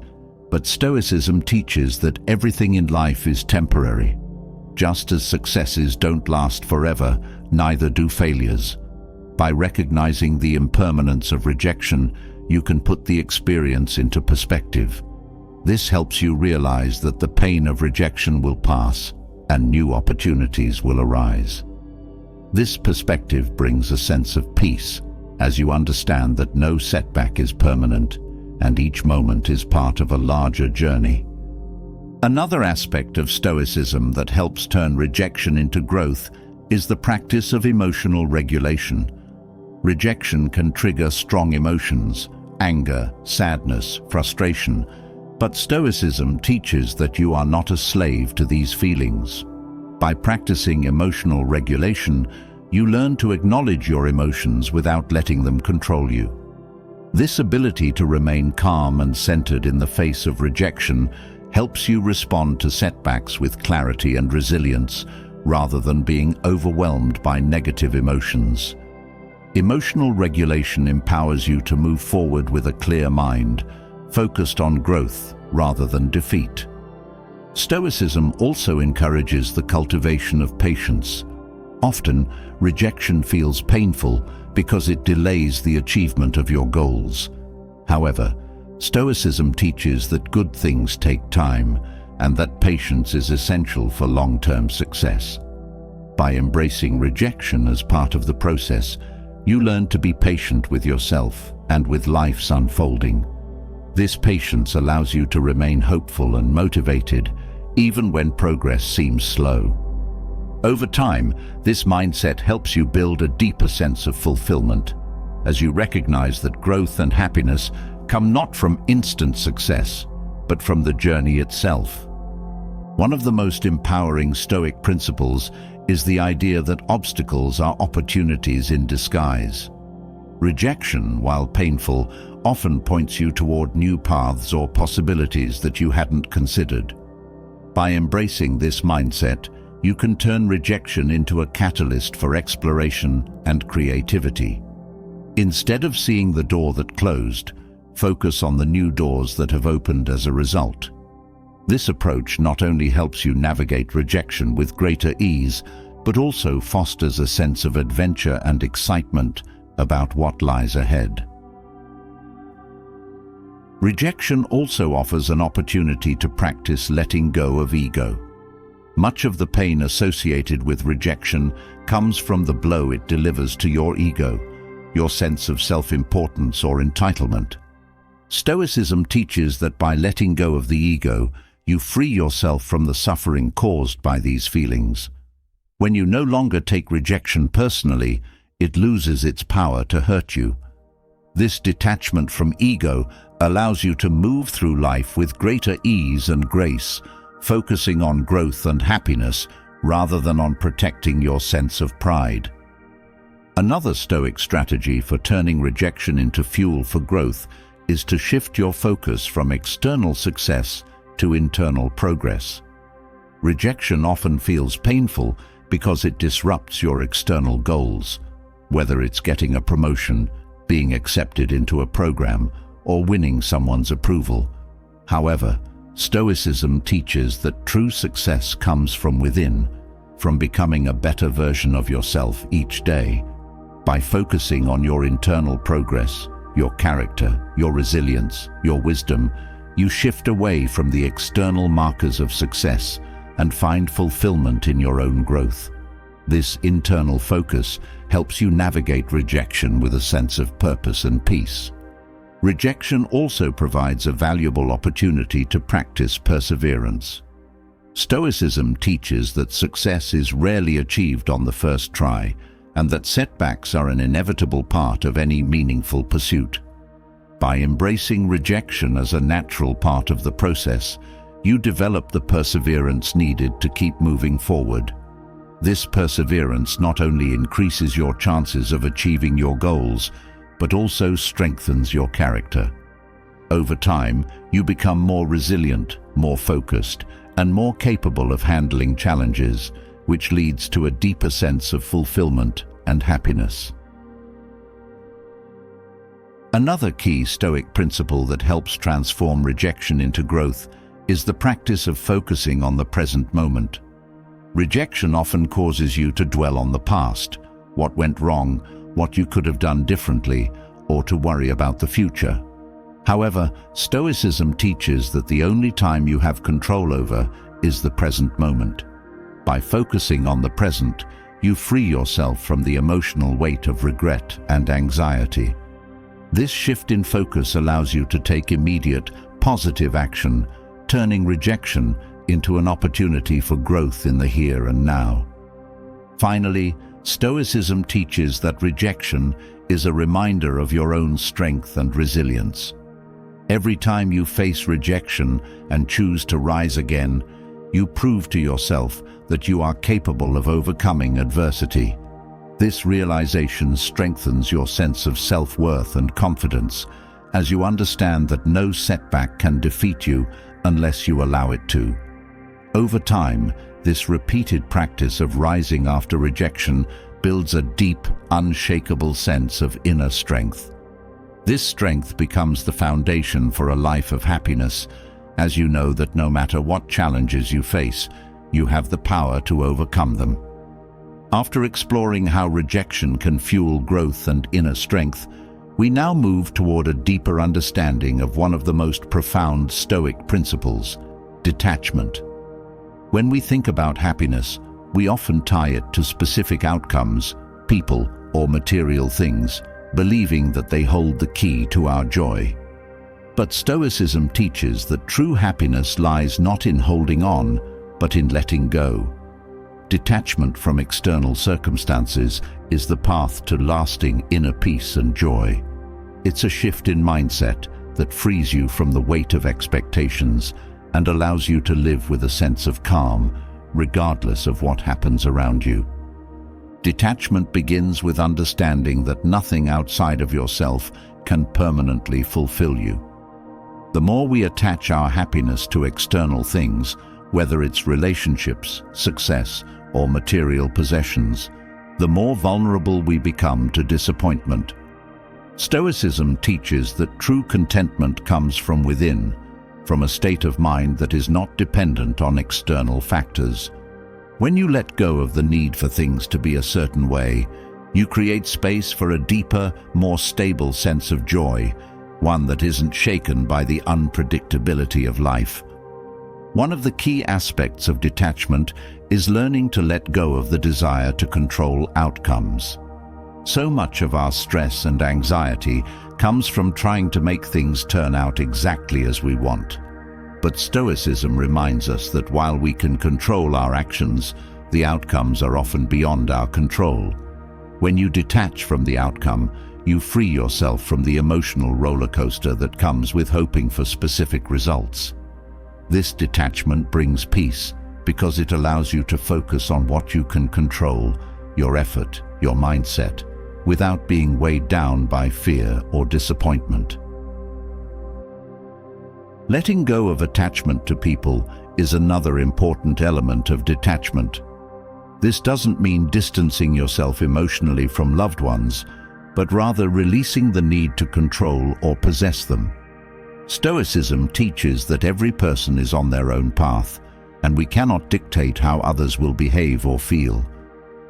but Stoicism teaches that everything in life is temporary. Just as successes don't last forever, neither do failures. By recognizing the impermanence of rejection, you can put the experience into perspective. This helps you realize that the pain of rejection will pass and new opportunities will arise. This perspective brings a sense of peace, as you understand that no setback is permanent and each moment is part of a larger journey. Another aspect of Stoicism that helps turn rejection into growth is the practice of emotional regulation. Rejection can trigger strong emotions, anger, sadness, frustration, but Stoicism teaches that you are not a slave to these feelings. By practicing emotional regulation, you learn to acknowledge your emotions without letting them control you. This ability to remain calm and centered in the face of rejection helps you respond to setbacks with clarity and resilience, rather than being overwhelmed by negative emotions. Emotional regulation empowers you to move forward with a clear mind, focused on growth rather than defeat. Stoicism also encourages the cultivation of patience. Often, rejection feels painful because it delays the achievement of your goals. However, Stoicism teaches that good things take time and that patience is essential for long-term success. By embracing rejection as part of the process, you learn to be patient with yourself and with life's unfolding. This patience allows you to remain hopeful and motivated, even when progress seems slow. Over time, this mindset helps you build a deeper sense of fulfillment, as you recognize that growth and happiness come not from instant success, but from the journey itself. One of the most empowering Stoic principles is the idea that obstacles are opportunities in disguise. Rejection, while painful, often points you toward new paths or possibilities that you hadn't considered. By embracing this mindset, you can turn rejection into a catalyst for exploration and creativity. Instead of seeing the door that closed, focus on the new doors that have opened as a result. This approach not only helps you navigate rejection with greater ease, but also fosters a sense of adventure and excitement about what lies ahead. Rejection also offers an opportunity to practice letting go of ego. Much of the pain associated with rejection comes from the blow it delivers to your ego, your sense of self-importance or entitlement. Stoicism teaches that by letting go of the ego, you free yourself from the suffering caused by these feelings. When you no longer take rejection personally, it loses its power to hurt you. This detachment from ego allows you to move through life with greater ease and grace, focusing on growth and happiness rather than on protecting your sense of pride. Another Stoic strategy for turning rejection into fuel for growth is to shift your focus from external success to internal progress. Rejection often feels painful because it disrupts your external goals, whether it's getting a promotion, being accepted into a program, or winning someone's approval. However, Stoicism teaches that true success comes from within, from becoming a better version of yourself each day. By focusing on your internal progress, your character, your resilience, your wisdom, you shift away from the external markers of success and find fulfillment in your own growth. This internal focus helps you navigate rejection with a sense of purpose and peace. Rejection also provides a valuable opportunity to practice perseverance. Stoicism teaches that success is rarely achieved on the first try, and that setbacks are an inevitable part of any meaningful pursuit. By embracing rejection as a natural part of the process, you develop the perseverance needed to keep moving forward. This perseverance not only increases your chances of achieving your goals, but also strengthens your character. Over time, you become more resilient, more focused, and more capable of handling challenges, which leads to a deeper sense of fulfillment and happiness. Another key Stoic principle that helps transform rejection into growth is the practice of focusing on the present moment. Rejection often causes you to dwell on the past, what went wrong, what you could have done differently, or to worry about the future. However, Stoicism teaches that the only time you have control over is the present moment. By focusing on the present, you free yourself from the emotional weight of regret and anxiety. This shift in focus allows you to take immediate, positive action, turning rejection into an opportunity for growth in the here and now. Finally, Stoicism teaches that rejection is a reminder of your own strength and resilience. Every time you face rejection and choose to rise again, you prove to yourself that you are capable of overcoming adversity. This realization strengthens your sense of self-worth and confidence, as you understand that no setback can defeat you unless you allow it to. Over time, this repeated practice of rising after rejection builds a deep, unshakable sense of inner strength. This strength becomes the foundation for a life of happiness, as you know that no matter what challenges you face, you have the power to overcome them. After exploring how rejection can fuel growth and inner strength, we now move toward a deeper understanding of one of the most profound Stoic principles, detachment. When we think about happiness, we often tie it to specific outcomes, people, or material things, believing that they hold the key to our joy. But Stoicism teaches that true happiness lies not in holding on, but in letting go. Detachment from external circumstances is the path to lasting inner peace and joy. It's a shift in mindset that frees you from the weight of expectations and allows you to live with a sense of calm, regardless of what happens around you. Detachment begins with understanding that nothing outside of yourself can permanently fulfill you. The more we attach our happiness to external things, whether it's relationships, success, or material possessions, the more vulnerable we become to disappointment. Stoicism teaches that true contentment comes from within, from a state of mind that is not dependent on external factors. When you let go of the need for things to be a certain way, you create space for a deeper, more stable sense of joy, one that isn't shaken by the unpredictability of life. One of the key aspects of detachment is learning to let go of the desire to control outcomes. So much of our stress and anxiety comes from trying to make things turn out exactly as we want. But Stoicism reminds us that while we can control our actions, the outcomes are often beyond our control. When you detach from the outcome, you free yourself from the emotional roller coaster that comes with hoping for specific results. This detachment brings peace because it allows you to focus on what you can control, your effort, your mindset, without being weighed down by fear or disappointment. Letting go of attachment to people is another important element of detachment. This doesn't mean distancing yourself emotionally from loved ones, but rather releasing the need to control or possess them. Stoicism teaches that every person is on their own path, and we cannot dictate how others will behave or feel.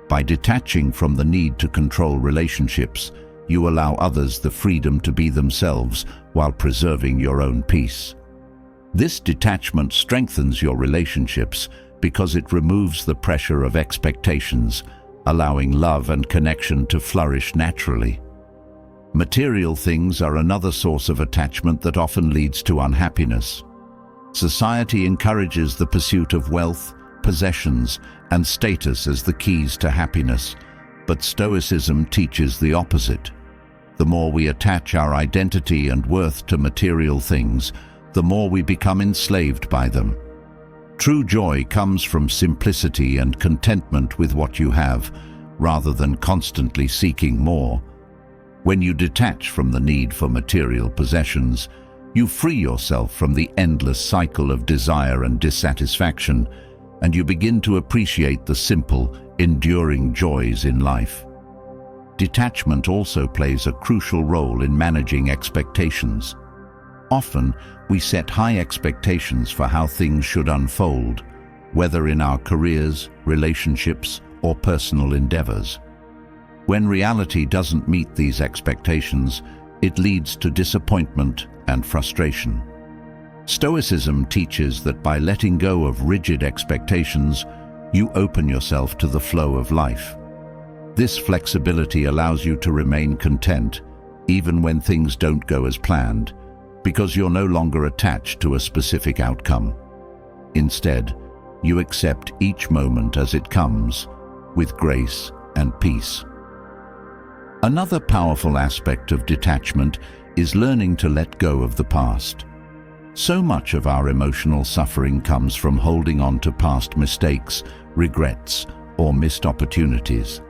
By detaching from the need to control relationships, you allow others the freedom to be themselves while preserving your own peace. This detachment strengthens your relationships because it removes the pressure of expectations, allowing love and connection to flourish naturally. Material things are another source of attachment that often leads to unhappiness. Society encourages the pursuit of wealth, possessions, and status as the keys to happiness, but Stoicism teaches the opposite. The more we attach our identity and worth to material things, the more we become enslaved by them. True joy comes from simplicity and contentment with what you have, rather than constantly seeking more. When you detach from the need for material possessions, you free yourself from the endless cycle of desire and dissatisfaction, and you begin to appreciate the simple, enduring joys in life. Detachment also plays a crucial role in managing expectations. Often, we set high expectations for how things should unfold, whether in our careers, relationships, or personal endeavors. When reality doesn't meet these expectations, it leads to disappointment and frustration. Stoicism teaches that by letting go of rigid expectations, you open yourself to the flow of life. This flexibility allows you to remain content, even when things don't go as planned, because you're no longer attached to a specific outcome. Instead, you accept each moment as it comes, with grace and peace. Another powerful aspect of detachment is learning to let go of the past. So much of our emotional suffering comes from holding on to past mistakes, regrets, or missed opportunities.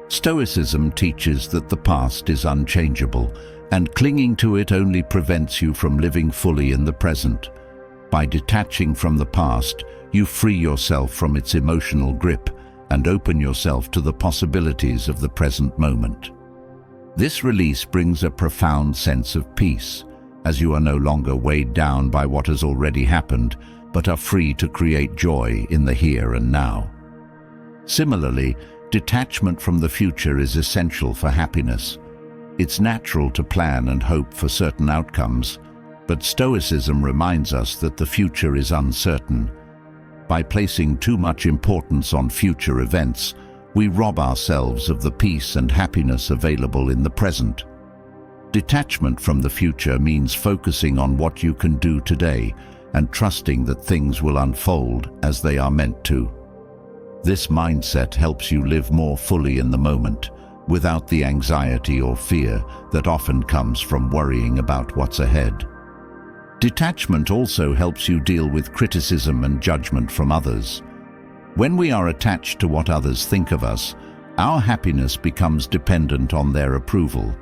Stoicism teaches that the past is unchangeable, and clinging to it only prevents you from living fully in the present. By detaching from the past, you free yourself from its emotional grip and open yourself to the possibilities of the present moment. This release brings a profound sense of peace, as you are no longer weighed down by what has already happened, but are free to create joy in the here and now. Similarly, detachment from the future is essential for happiness. It's natural to plan and hope for certain outcomes, but Stoicism reminds us that the future is uncertain. By placing too much importance on future events, we rob ourselves of the peace and happiness available in the present. Detachment from the future means focusing on what you can do today and trusting that things will unfold as they are meant to. This mindset helps you live more fully in the moment, without the anxiety or fear that often comes from worrying about what's ahead. Detachment also helps you deal with criticism and judgment from others. When we are attached to what others think of us, our happiness becomes dependent on their approval.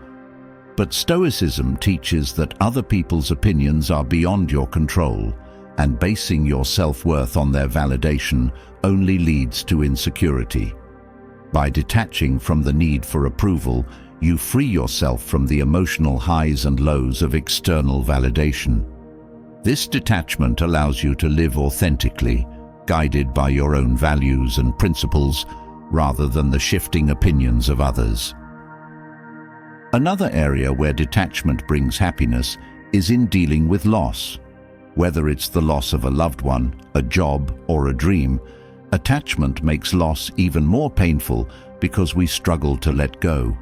But Stoicism teaches that other people's opinions are beyond your control, and basing your self-worth on their validation only leads to insecurity. By detaching from the need for approval, you free yourself from the emotional highs and lows of external validation. This detachment allows you to live authentically, guided by your own values and principles, rather than the shifting opinions of others. Another area where detachment brings happiness is in dealing with loss. Whether it's the loss of a loved one, a job, or a dream, attachment makes loss even more painful because we struggle to let go.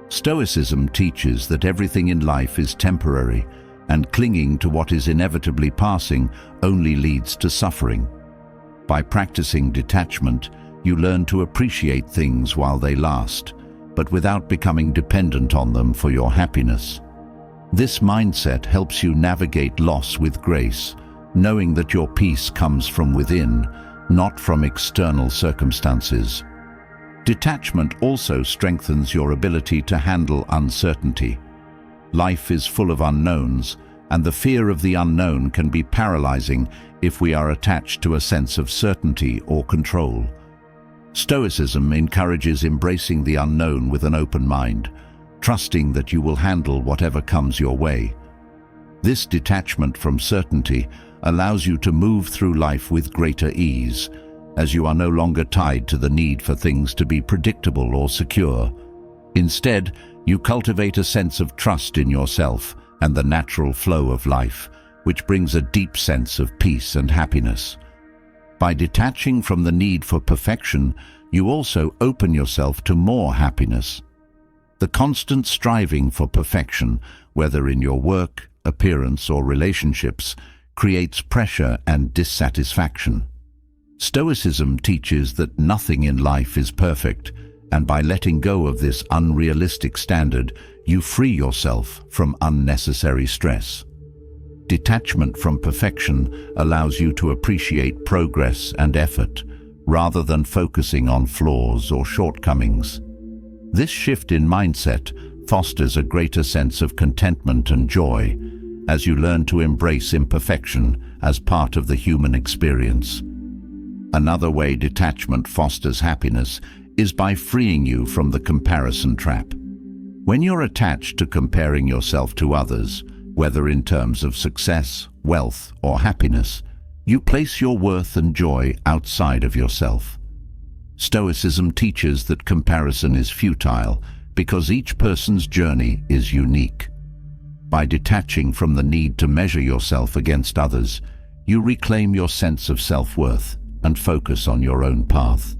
Stoicism teaches that everything in life is temporary, and clinging to what is inevitably passing only leads to suffering. By practicing detachment, you learn to appreciate things while they last, but without becoming dependent on them for your happiness. This mindset helps you navigate loss with grace, knowing that your peace comes from within, not from external circumstances. Detachment also strengthens your ability to handle uncertainty. Life is full of unknowns, and the fear of the unknown can be paralyzing if we are attached to a sense of certainty or control. Stoicism encourages embracing the unknown with an open mind, trusting that you will handle whatever comes your way. This detachment from certainty allows you to move through life with greater ease, as you are no longer tied to the need for things to be predictable or secure. Instead, you cultivate a sense of trust in yourself and the natural flow of life, which brings a deep sense of peace and happiness. By detaching from the need for perfection, you also open yourself to more happiness. The constant striving for perfection, whether in your work, appearance, or relationships, creates pressure and dissatisfaction. Stoicism teaches that nothing in life is perfect, and by letting go of this unrealistic standard, you free yourself from unnecessary stress. Detachment from perfection allows you to appreciate progress and effort, rather than focusing on flaws or shortcomings. This shift in mindset fosters a greater sense of contentment and joy, as you learn to embrace imperfection as part of the human experience. Another way detachment fosters happiness is by freeing you from the comparison trap. When you're attached to comparing yourself to others, whether in terms of success, wealth, or happiness, you place your worth and joy outside of yourself. Stoicism teaches that comparison is futile because each person's journey is unique. By detaching from the need to measure yourself against others, you reclaim your sense of self-worth and focus on your own path.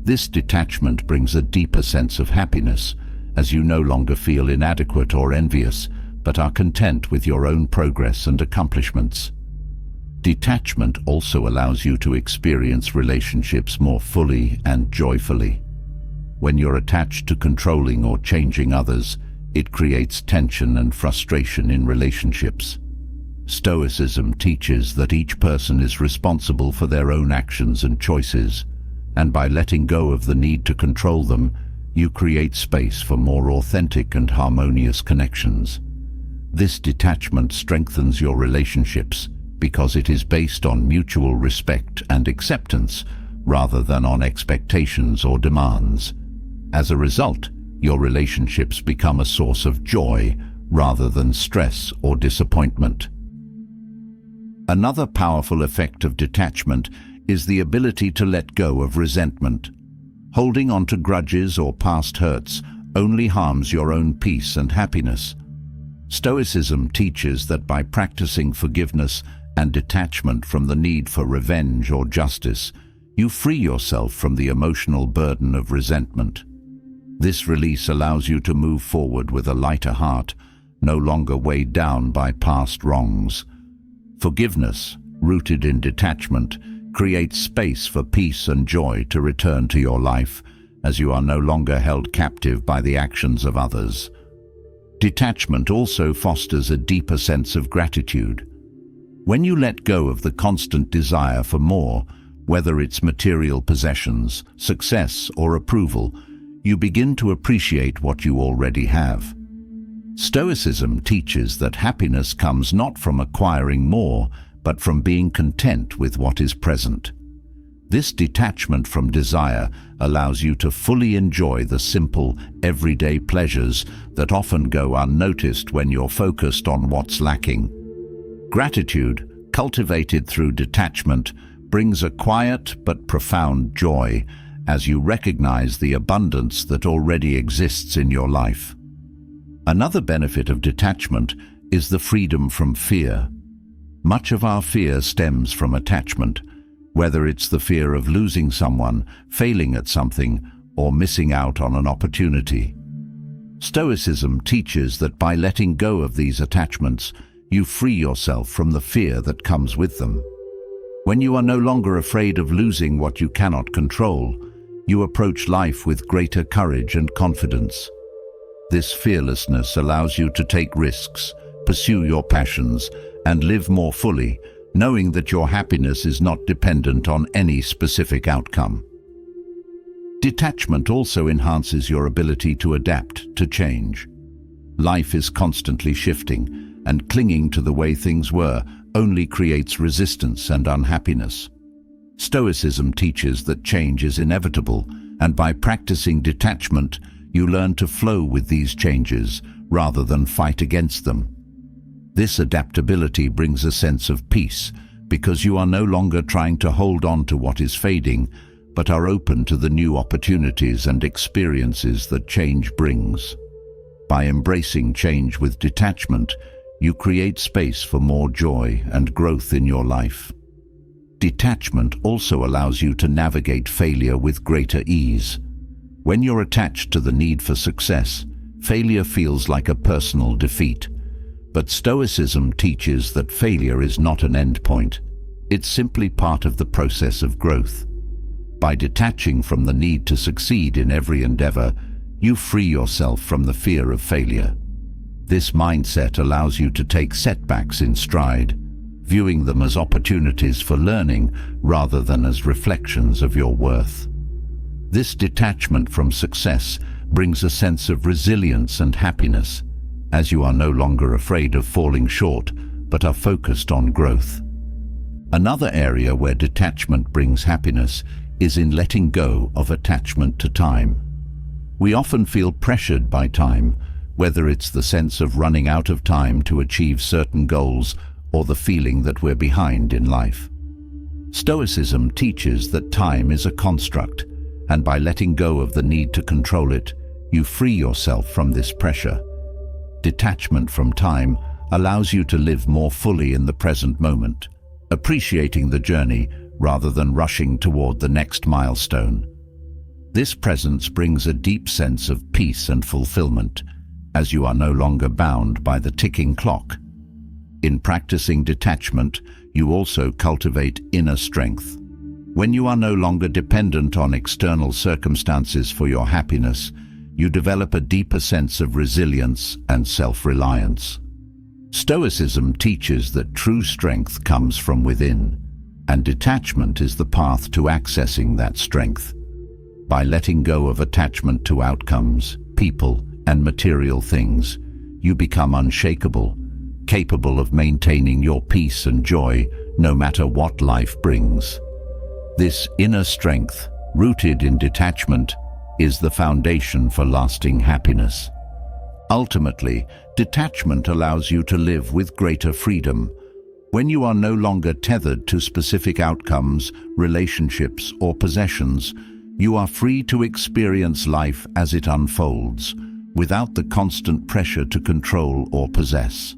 This detachment brings a deeper sense of happiness, as you no longer feel inadequate or envious, but are content with your own progress and accomplishments. Detachment also allows you to experience relationships more fully and joyfully. When you're attached to controlling or changing others, it creates tension and frustration in relationships. Stoicism teaches that each person is responsible for their own actions and choices, and by letting go of the need to control them, you create space for more authentic and harmonious connections. This detachment strengthens your relationships because it is based on mutual respect and acceptance rather than on expectations or demands. As a result, your relationships become a source of joy rather than stress or disappointment. Another powerful effect of detachment is the ability to let go of resentment. Holding on to grudges or past hurts only harms your own peace and happiness. Stoicism teaches that by practicing forgiveness and detachment from the need for revenge or justice, you free yourself from the emotional burden of resentment. This release allows you to move forward with a lighter heart, no longer weighed down by past wrongs. Forgiveness, rooted in detachment, creates space for peace and joy to return to your life, as you are no longer held captive by the actions of others. Detachment also fosters a deeper sense of gratitude. When you let go of the constant desire for more, whether it's material possessions, success, or approval, you begin to appreciate what you already have. Stoicism teaches that happiness comes not from acquiring more, but from being content with what is present. This detachment from desire allows you to fully enjoy the simple, everyday pleasures that often go unnoticed when you're focused on what's lacking. Gratitude, cultivated through detachment, brings a quiet but profound joy as you recognize the abundance that already exists in your life. Another benefit of detachment is the freedom from fear. Much of our fear stems from attachment, whether it's the fear of losing someone, failing at something, or missing out on an opportunity. Stoicism teaches that by letting go of these attachments, you free yourself from the fear that comes with them. When you are no longer afraid of losing what you cannot control, you approach life with greater courage and confidence. This fearlessness allows you to take risks, pursue your passions, and live more fully, knowing that your happiness is not dependent on any specific outcome. Detachment also enhances your ability to adapt to change. Life is constantly shifting, and clinging to the way things were only creates resistance and unhappiness. Stoicism teaches that change is inevitable, and by practicing detachment, you learn to flow with these changes rather than fight against them. This adaptability brings a sense of peace, because you are no longer trying to hold on to what is fading, but are open to the new opportunities and experiences that change brings. By embracing change with detachment, you create space for more joy and growth in your life. Detachment also allows you to navigate failure with greater ease. When you're attached to the need for success, failure feels like a personal defeat. But Stoicism teaches that failure is not an endpoint. It's simply part of the process of growth. By detaching from the need to succeed in every endeavor, you free yourself from the fear of failure. This mindset allows you to take setbacks in stride, viewing them as opportunities for learning rather than as reflections of your worth. This detachment from success brings a sense of resilience and happiness, as you are no longer afraid of falling short, but are focused on growth. Another area where detachment brings happiness is in letting go of attachment to time. We often feel pressured by time, whether it's the sense of running out of time to achieve certain goals or the feeling that we're behind in life. Stoicism teaches that time is a construct, and by letting go of the need to control it, you free yourself from this pressure. Detachment from time allows you to live more fully in the present moment, appreciating the journey rather than rushing toward the next milestone. This presence brings a deep sense of peace and fulfillment, as you are no longer bound by the ticking clock. In practicing detachment, you also cultivate inner strength. When you are no longer dependent on external circumstances for your happiness, you develop a deeper sense of resilience and self-reliance. Stoicism teaches that true strength comes from within, and detachment is the path to accessing that strength. By letting go of attachment to outcomes, people, and material things, you become unshakable, capable of maintaining your peace and joy no matter what life brings. This inner strength, rooted in detachment, is the foundation for lasting happiness. Ultimately, detachment allows you to live with greater freedom. When you are no longer tethered to specific outcomes, relationships, or possessions, you are free to experience life as it unfolds, without the constant pressure to control or possess.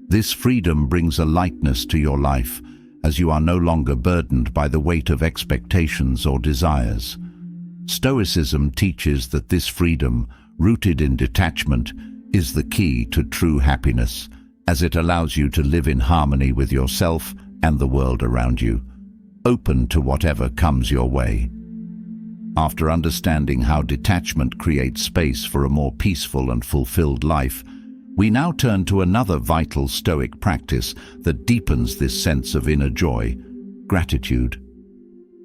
This freedom brings a lightness to your life, as you are no longer burdened by the weight of expectations or desires. Stoicism teaches that this freedom, rooted in detachment, is the key to true happiness, as it allows you to live in harmony with yourself and the world around you, open to whatever comes your way. After understanding how detachment creates space for a more peaceful and fulfilled life, we now turn to another vital Stoic practice that deepens this sense of inner joy: gratitude.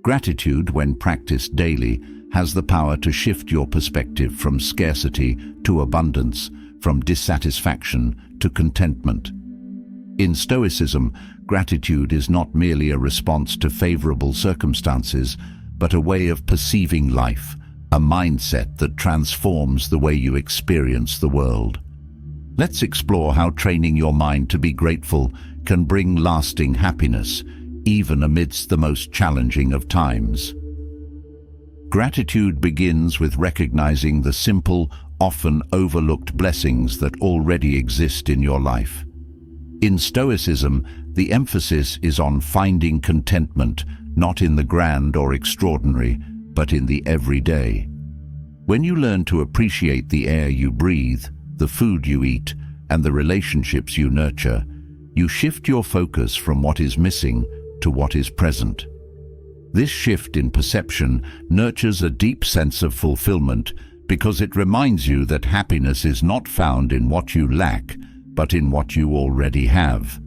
Gratitude, when practiced daily, has the power to shift your perspective from scarcity to abundance, from dissatisfaction to contentment. In Stoicism, gratitude is not merely a response to favorable circumstances, but a way of perceiving life, a mindset that transforms the way you experience the world. Let's explore how training your mind to be grateful can bring lasting happiness, even amidst the most challenging of times. Gratitude begins with recognizing the simple, often overlooked blessings that already exist in your life. In Stoicism, the emphasis is on finding contentment, not in the grand or extraordinary, but in the everyday. When you learn to appreciate the air you breathe, the food you eat, and the relationships you nurture, you shift your focus from what is missing to what is present. This shift in perception nurtures a deep sense of fulfillment, because it reminds you that happiness is not found in what you lack, but in what you already have.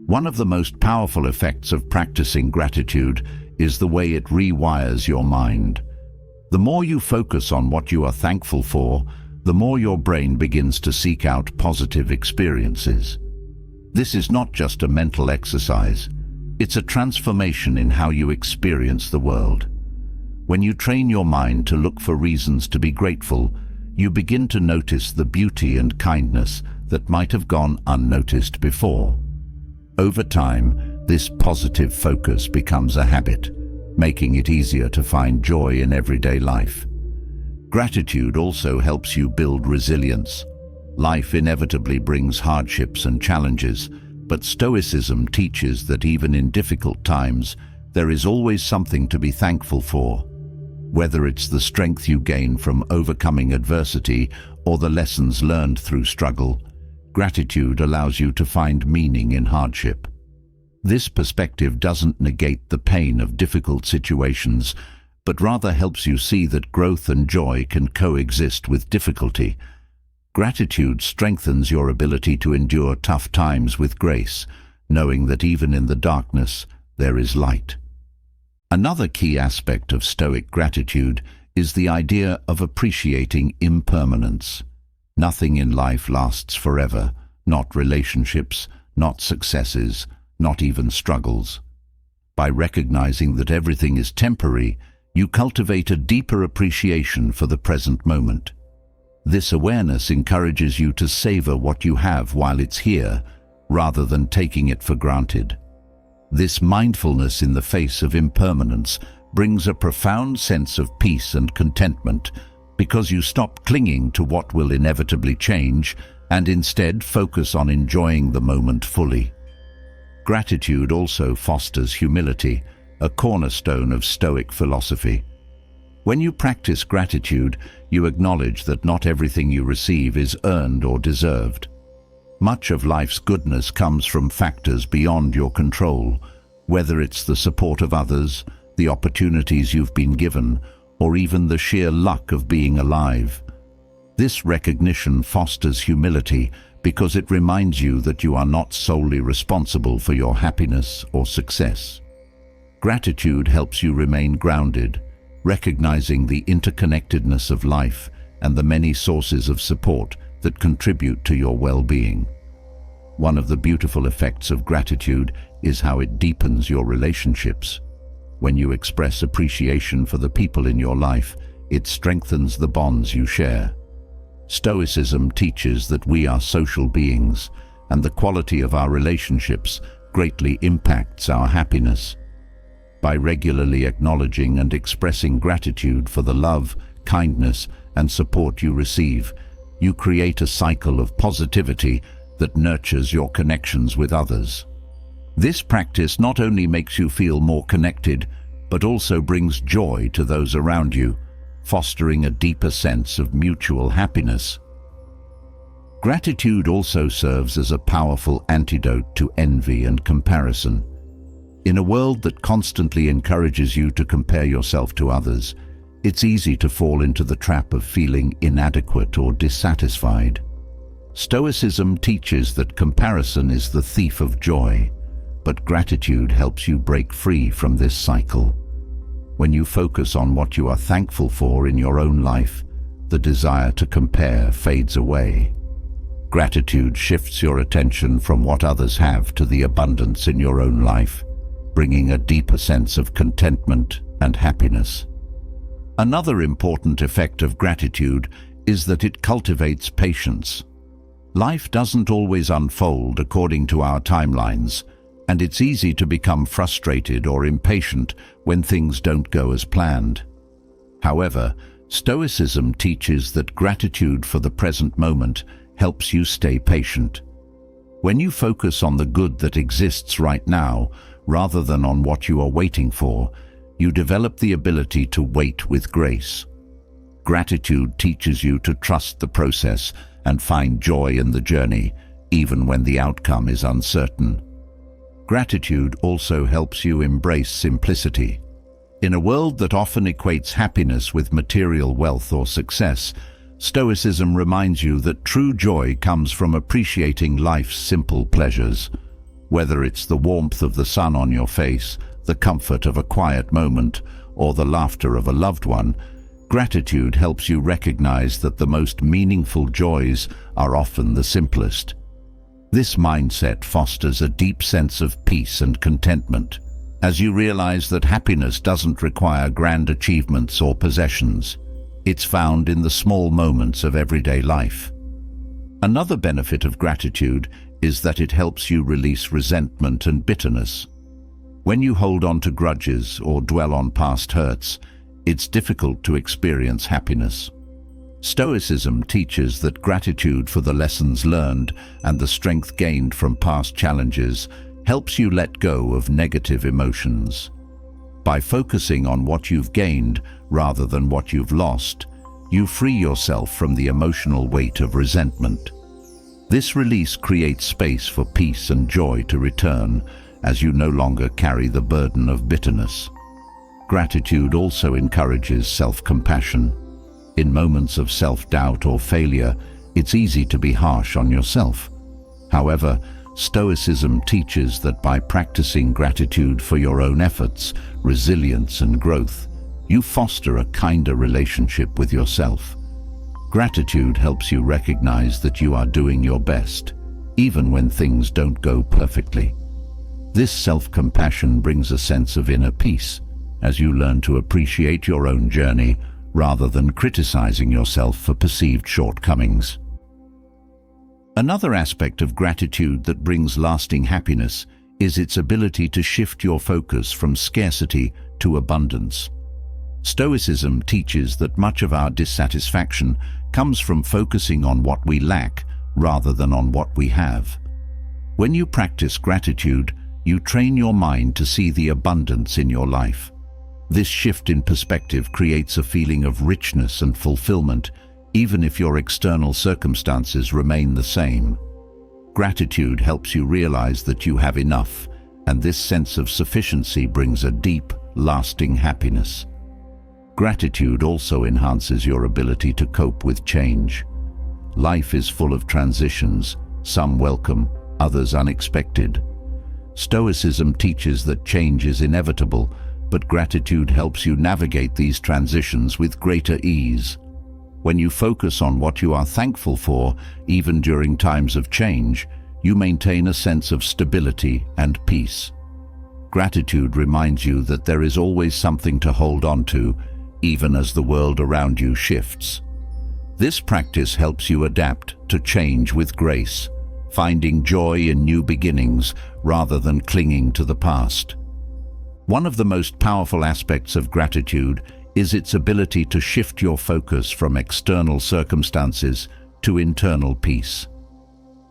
One of the most powerful effects of practicing gratitude is the way it rewires your mind. The more you focus on what you are thankful for, the more your brain begins to seek out positive experiences. This is not just a mental exercise, it's a transformation in how you experience the world. When you train your mind to look for reasons to be grateful, you begin to notice the beauty and kindness that might have gone unnoticed before. Over time, this positive focus becomes a habit, making it easier to find joy in everyday life. Gratitude also helps you build resilience. Life inevitably brings hardships and challenges, but Stoicism teaches that even in difficult times, there is always something to be thankful for. Whether it's the strength you gain from overcoming adversity or the lessons learned through struggle, gratitude allows you to find meaning in hardship. This perspective doesn't negate the pain of difficult situations, but rather helps you see that growth and joy can coexist with difficulty. Gratitude strengthens your ability to endure tough times with grace, knowing that even in the darkness, there is light. Another key aspect of Stoic gratitude is the idea of appreciating impermanence. Nothing in life lasts forever, not relationships, not successes, not even struggles. By recognizing that everything is temporary, you cultivate a deeper appreciation for the present moment. This awareness encourages you to savor what you have while it's here, rather than taking it for granted. This mindfulness in the face of impermanence brings a profound sense of peace and contentment, because you stop clinging to what will inevitably change and instead focus on enjoying the moment fully. Gratitude also fosters humility, a cornerstone of Stoic philosophy. When you practice gratitude, you acknowledge that not everything you receive is earned or deserved. Much of life's goodness comes from factors beyond your control, whether it's the support of others, the opportunities you've been given, or even the sheer luck of being alive. This recognition fosters humility because it reminds you that you are not solely responsible for your happiness or success. Gratitude helps you remain grounded, recognizing the interconnectedness of life and the many sources of support that contribute to your well-being. One of the beautiful effects of gratitude is how it deepens your relationships. When you express appreciation for the people in your life, it strengthens the bonds you share. Stoicism teaches that we are social beings, and the quality of our relationships greatly impacts our happiness. By regularly acknowledging and expressing gratitude for the love, kindness, and support you receive, you create a cycle of positivity that nurtures your connections with others. This practice not only makes you feel more connected, but also brings joy to those around you, fostering a deeper sense of mutual happiness. Gratitude also serves as a powerful antidote to envy and comparison. In a world that constantly encourages you to compare yourself to others, it's easy to fall into the trap of feeling inadequate or dissatisfied. Stoicism teaches that comparison is the thief of joy, but gratitude helps you break free from this cycle. When you focus on what you are thankful for in your own life, the desire to compare fades away. Gratitude shifts your attention from what others have to the abundance in your own life, bringing a deeper sense of contentment and happiness. Another important effect of gratitude is that it cultivates patience. Life doesn't always unfold according to our timelines, and it's easy to become frustrated or impatient when things don't go as planned. However, Stoicism teaches that gratitude for the present moment helps you stay patient. When you focus on the good that exists right now, rather than on what you are waiting for, you develop the ability to wait with grace. Gratitude teaches you to trust the process and find joy in the journey, even when the outcome is uncertain. Gratitude also helps you embrace simplicity. In a world that often equates happiness with material wealth or success, Stoicism reminds you that true joy comes from appreciating life's simple pleasures. Whether it's the warmth of the sun on your face, the comfort of a quiet moment, or the laughter of a loved one, Gratitude helps you recognize that the most meaningful joys are often the simplest. This mindset fosters a deep sense of peace and contentment, as you realize that happiness doesn't require grand achievements or possessions. It's found in the small moments of everyday life. Another benefit of gratitude is that it helps you release resentment and bitterness. When you hold on to grudges or dwell on past hurts, it's difficult to experience happiness. Stoicism teaches that gratitude for the lessons learned and the strength gained from past challenges helps you let go of negative emotions. By focusing on what you've gained rather than what you've lost, you free yourself from the emotional weight of resentment. This release creates space for peace and joy to return, as you no longer carry the burden of bitterness. Gratitude also encourages self-compassion. In moments of self-doubt or failure, it's easy to be harsh on yourself. However, Stoicism teaches that by practicing gratitude for your own efforts, resilience and growth, you foster a kinder relationship with yourself. Gratitude helps you recognize that you are doing your best, even when things don't go perfectly. This self-compassion brings a sense of inner peace, as you learn to appreciate your own journey rather than criticizing yourself for perceived shortcomings. Another aspect of gratitude that brings lasting happiness is its ability to shift your focus from scarcity to abundance. Stoicism teaches that much of our dissatisfaction comes from focusing on what we lack rather than on what we have. When you practice gratitude, you train your mind to see the abundance in your life. This shift in perspective creates a feeling of richness and fulfillment, even if your external circumstances remain the same. Gratitude helps you realize that you have enough, and this sense of sufficiency brings a deep, lasting happiness. Gratitude also enhances your ability to cope with change. Life is full of transitions, some welcome, others unexpected. Stoicism teaches that change is inevitable, but gratitude helps you navigate these transitions with greater ease. When you focus on what you are thankful for, even during times of change, you maintain a sense of stability and peace. Gratitude reminds you that there is always something to hold on to, even as the world around you shifts. This practice helps you adapt to change with grace, finding joy in new beginnings rather than clinging to the past. One of the most powerful aspects of gratitude is its ability to shift your focus from external circumstances to internal peace.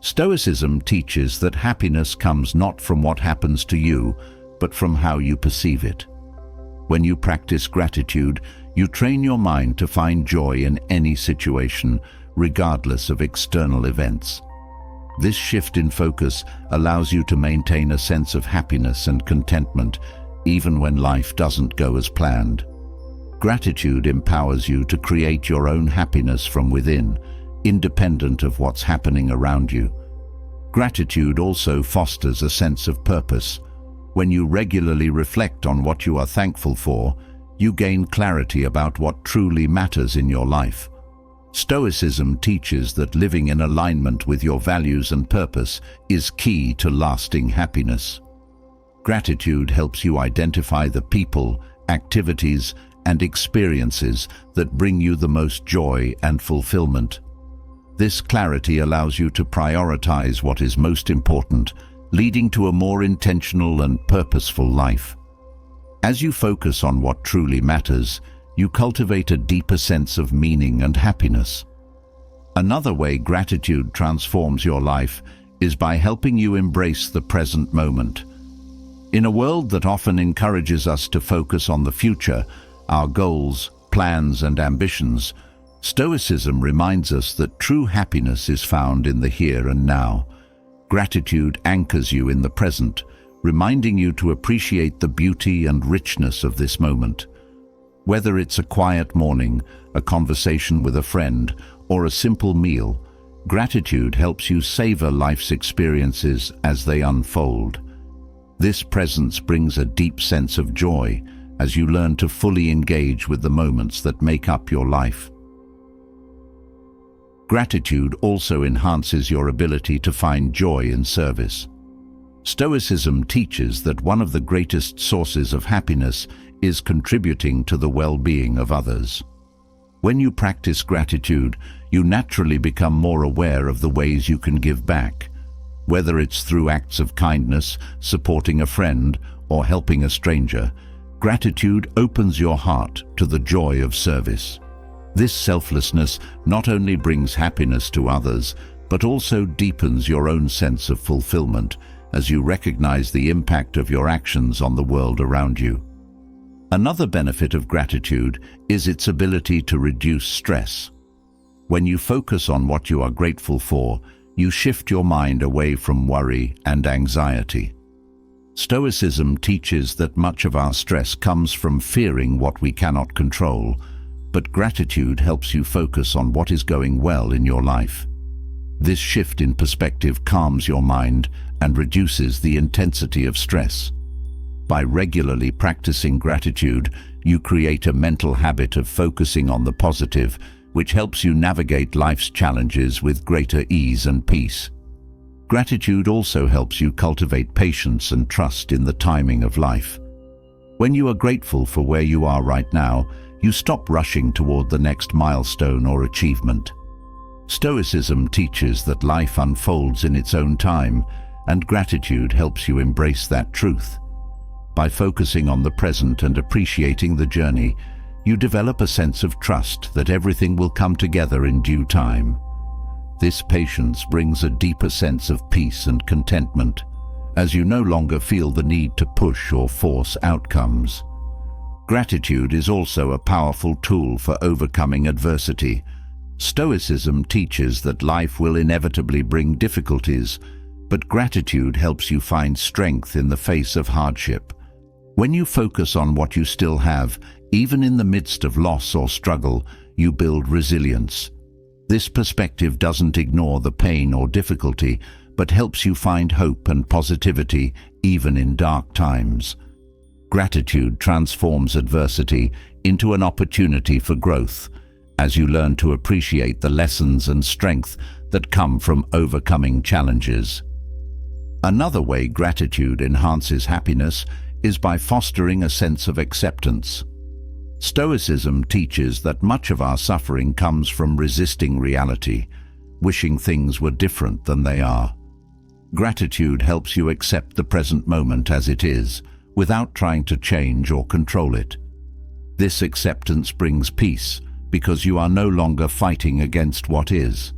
Stoicism teaches that happiness comes not from what happens to you, but from how you perceive it. When you practice gratitude, you train your mind to find joy in any situation, regardless of external events. This shift in focus allows you to maintain a sense of happiness and contentment, even when life doesn't go as planned. Gratitude empowers you to create your own happiness from within, independent of what's happening around you. Gratitude also fosters a sense of purpose. When you regularly reflect on what you are thankful for, you gain clarity about what truly matters in your life. Stoicism teaches that living in alignment with your values and purpose is key to lasting happiness. Gratitude helps you identify the people, activities, and experiences that bring you the most joy and fulfillment. This clarity allows you to prioritize what is most important, leading to a more intentional and purposeful life. As you focus on what truly matters, you cultivate a deeper sense of meaning and happiness. Another way gratitude transforms your life is by helping you embrace the present moment. In a world that often encourages us to focus on the future, our goals, plans, and ambitions, Stoicism reminds us that true happiness is found in the here and now. Gratitude anchors you in the present, reminding you to appreciate the beauty and richness of this moment. Whether it's a quiet morning, a conversation with a friend, or a simple meal, gratitude helps you savor life's experiences as they unfold. This presence brings a deep sense of joy, as you learn to fully engage with the moments that make up your life. Gratitude also enhances your ability to find joy in service. Stoicism teaches that one of the greatest sources of happiness is contributing to the well-being of others. When you practice gratitude, you naturally become more aware of the ways you can give back, whether it's through acts of kindness, supporting a friend, or helping a stranger. Gratitude opens your heart to the joy of service. This selflessness not only brings happiness to others, but also deepens your own sense of fulfillment as you recognize the impact of your actions on the world around you. Another benefit of gratitude is its ability to reduce stress. When you focus on what you are grateful for, you shift your mind away from worry and anxiety. Stoicism teaches that much of our stress comes from fearing what we cannot control, but gratitude helps you focus on what is going well in your life. This shift in perspective calms your mind and reduces the intensity of stress. By regularly practicing gratitude, you create a mental habit of focusing on the positive, which helps you navigate life's challenges with greater ease and peace. Gratitude also helps you cultivate patience and trust in the timing of life. When you are grateful for where you are right now, you stop rushing toward the next milestone or achievement. Stoicism teaches that life unfolds in its own time, and gratitude helps you embrace that truth. By focusing on the present and appreciating the journey, you develop a sense of trust that everything will come together in due time. This patience brings a deeper sense of peace and contentment, as you no longer feel the need to push or force outcomes. Gratitude is also a powerful tool for overcoming adversity. Stoicism teaches that life will inevitably bring difficulties, but gratitude helps you find strength in the face of hardship. When you focus on what you still have, even in the midst of loss or struggle, you build resilience. This perspective doesn't ignore the pain or difficulty, but helps you find hope and positivity even in dark times. Gratitude transforms adversity into an opportunity for growth, as you learn to appreciate the lessons and strength that come from overcoming challenges. Another way gratitude enhances happiness is by fostering a sense of acceptance. Stoicism teaches that much of our suffering comes from resisting reality, wishing things were different than they are. Gratitude helps you accept the present moment as it is, without trying to change or control it. This acceptance brings peace, because you are no longer fighting against what is.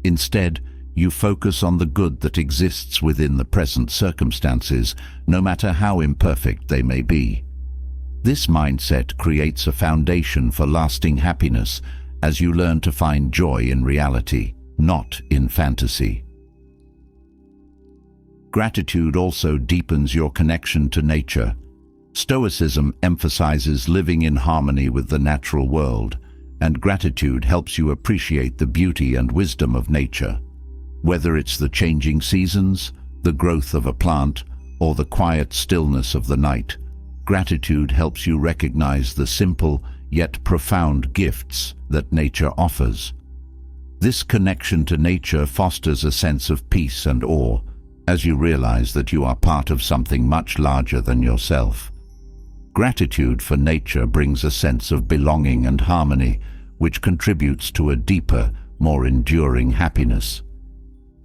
Instead, you focus on the good that exists within the present circumstances, no matter how imperfect they may be. This mindset creates a foundation for lasting happiness as you learn to find joy in reality, not in fantasy. Gratitude also deepens your connection to nature. Stoicism emphasizes living in harmony with the natural world, and gratitude helps you appreciate the beauty and wisdom of nature. Whether it's the changing seasons, the growth of a plant, or the quiet stillness of the night, gratitude helps you recognize the simple yet profound gifts that nature offers. This connection to nature fosters a sense of peace and awe, as you realize that you are part of something much larger than yourself. Gratitude for nature brings a sense of belonging and harmony, which contributes to a deeper, more enduring happiness.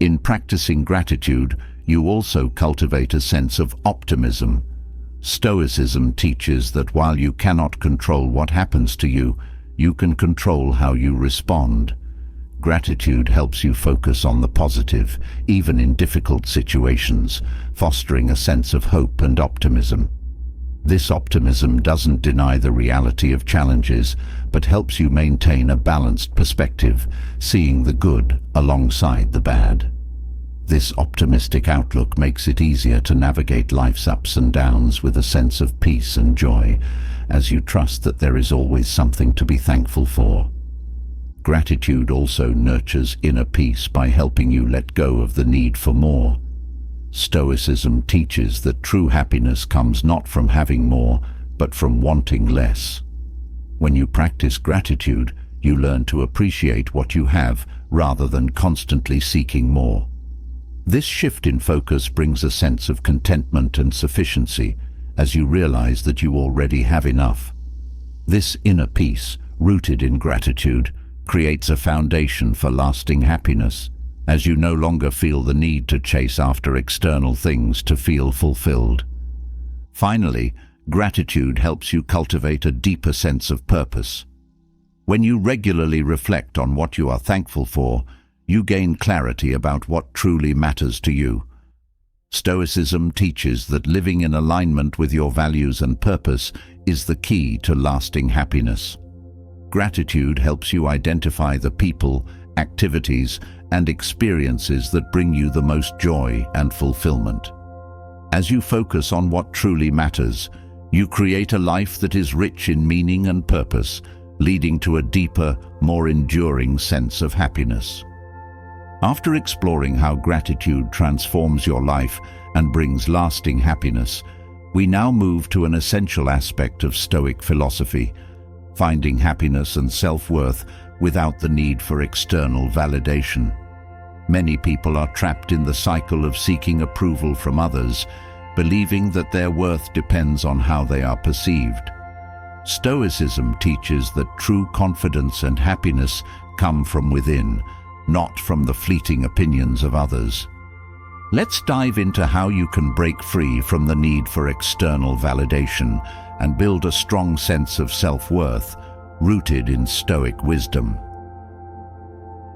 In practicing gratitude, you also cultivate a sense of optimism. Stoicism teaches that while you cannot control what happens to you, you can control how you respond. Gratitude helps you focus on the positive, even in difficult situations, fostering a sense of hope and optimism. This optimism doesn't deny the reality of challenges, but helps you maintain a balanced perspective, seeing the good alongside the bad. This optimistic outlook makes it easier to navigate life's ups and downs with a sense of peace and joy, as you trust that there is always something to be thankful for. Gratitude also nurtures inner peace by helping you let go of the need for more. Stoicism teaches that true happiness comes not from having more, but from wanting less. When you practice gratitude, you learn to appreciate what you have rather than constantly seeking more. This shift in focus brings a sense of contentment and sufficiency as you realize that you already have enough. This inner peace, rooted in gratitude, creates a foundation for lasting happiness, as you no longer feel the need to chase after external things to feel fulfilled. Finally, gratitude helps you cultivate a deeper sense of purpose. When you regularly reflect on what you are thankful for, you gain clarity about what truly matters to you. Stoicism teaches that living in alignment with your values and purpose is the key to lasting happiness. Gratitude helps you identify the people, activities, and experiences that bring you the most joy and fulfillment. As you focus on what truly matters, you create a life that is rich in meaning and purpose, leading to a deeper, more enduring sense of happiness. After exploring how gratitude transforms your life and brings lasting happiness, we now move to an essential aspect of Stoic philosophy, finding happiness and self-worth without the need for external validation. Many people are trapped in the cycle of seeking approval from others, believing that their worth depends on how they are perceived. Stoicism teaches that true confidence and happiness come from within, not from the fleeting opinions of others. Let's dive into how you can break free from the need for external validation and build a strong sense of self-worth rooted in Stoic wisdom.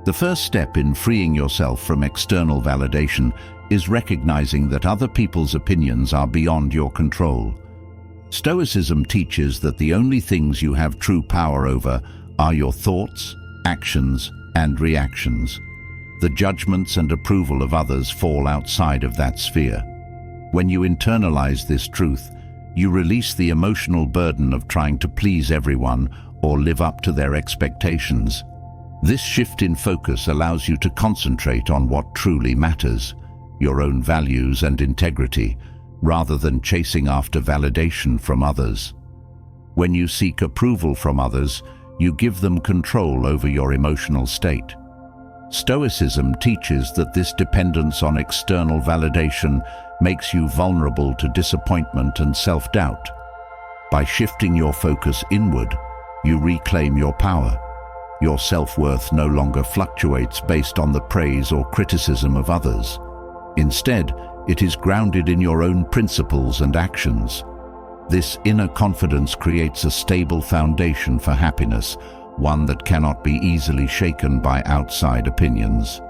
The first step in freeing yourself from external validation is recognizing that other people's opinions are beyond your control. Stoicism teaches that the only things you have true power over are your thoughts, actions, and reactions. The judgments and approval of others fall outside of that sphere. When you internalize this truth, you release the emotional burden of trying to please everyone or live up to their expectations. This shift in focus allows you to concentrate on what truly matters, your own values and integrity, rather than chasing after validation from others. When you seek approval from others, you give them control over your emotional state. Stoicism teaches that this dependence on external validation makes you vulnerable to disappointment and self-doubt. By shifting your focus inward, you reclaim your power. Your self-worth no longer fluctuates based on the praise or criticism of others. Instead, it is grounded in your own principles and actions. This inner confidence creates a stable foundation for happiness, one that cannot be easily shaken by outside opinions.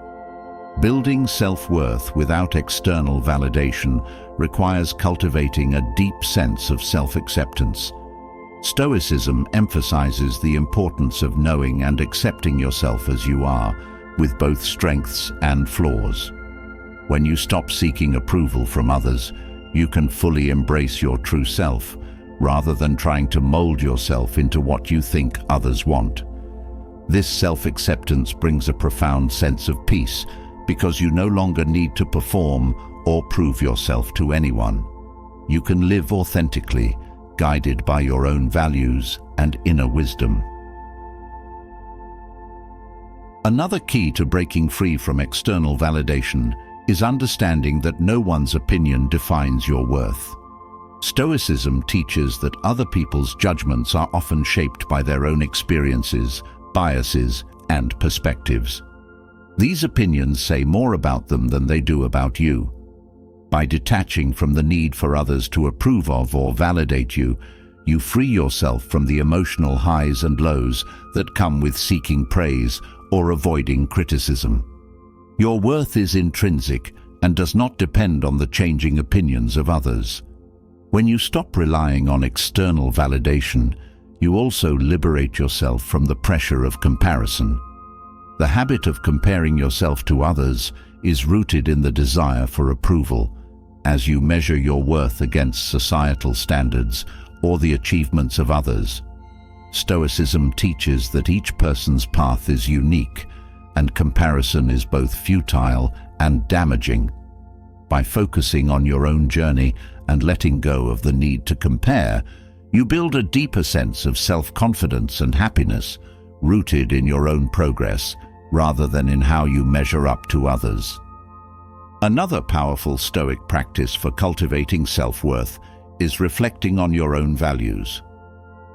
Building self-worth without external validation requires cultivating a deep sense of self-acceptance. Stoicism emphasizes the importance of knowing and accepting yourself as you are, with both strengths and flaws. When you stop seeking approval from others, you can fully embrace your true self, rather than trying to mold yourself into what you think others want. This self-acceptance brings a profound sense of peace, because you no longer need to perform or prove yourself to anyone. You can live authentically, guided by your own values and inner wisdom. Another key to breaking free from external validation is understanding that no one's opinion defines your worth. Stoicism teaches that other people's judgments are often shaped by their own experiences, biases, and perspectives. These opinions say more about them than they do about you. By detaching from the need for others to approve of or validate you, you free yourself from the emotional highs and lows that come with seeking praise or avoiding criticism. Your worth is intrinsic and does not depend on the changing opinions of others. When you stop relying on external validation, you also liberate yourself from the pressure of comparison. The habit of comparing yourself to others is rooted in the desire for approval, as you measure your worth against societal standards or the achievements of others. Stoicism teaches that each person's path is unique, and comparison is both futile and damaging. By focusing on your own journey and letting go of the need to compare, You build a deeper sense of self-confidence and happiness, rooted in your own progress, rather than in how you measure up to others. Another powerful Stoic practice for cultivating self-worth is reflecting on your own values.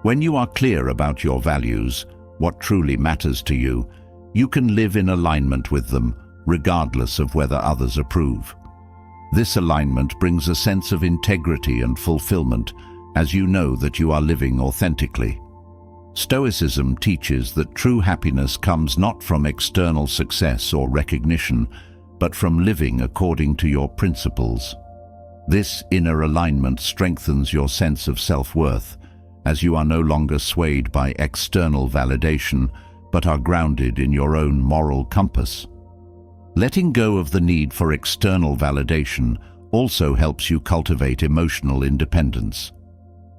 When you are clear about your values, what truly matters to you, you can live in alignment with them, regardless of whether others approve. This alignment brings a sense of integrity and fulfillment, as you know that you are living authentically. Stoicism teaches that true happiness comes not from external success or recognition, but from living according to your principles. This inner alignment strengthens your sense of self-worth, as you are no longer swayed by external validation, but are grounded in your own moral compass. Letting go of the need for external validation also helps you cultivate emotional independence.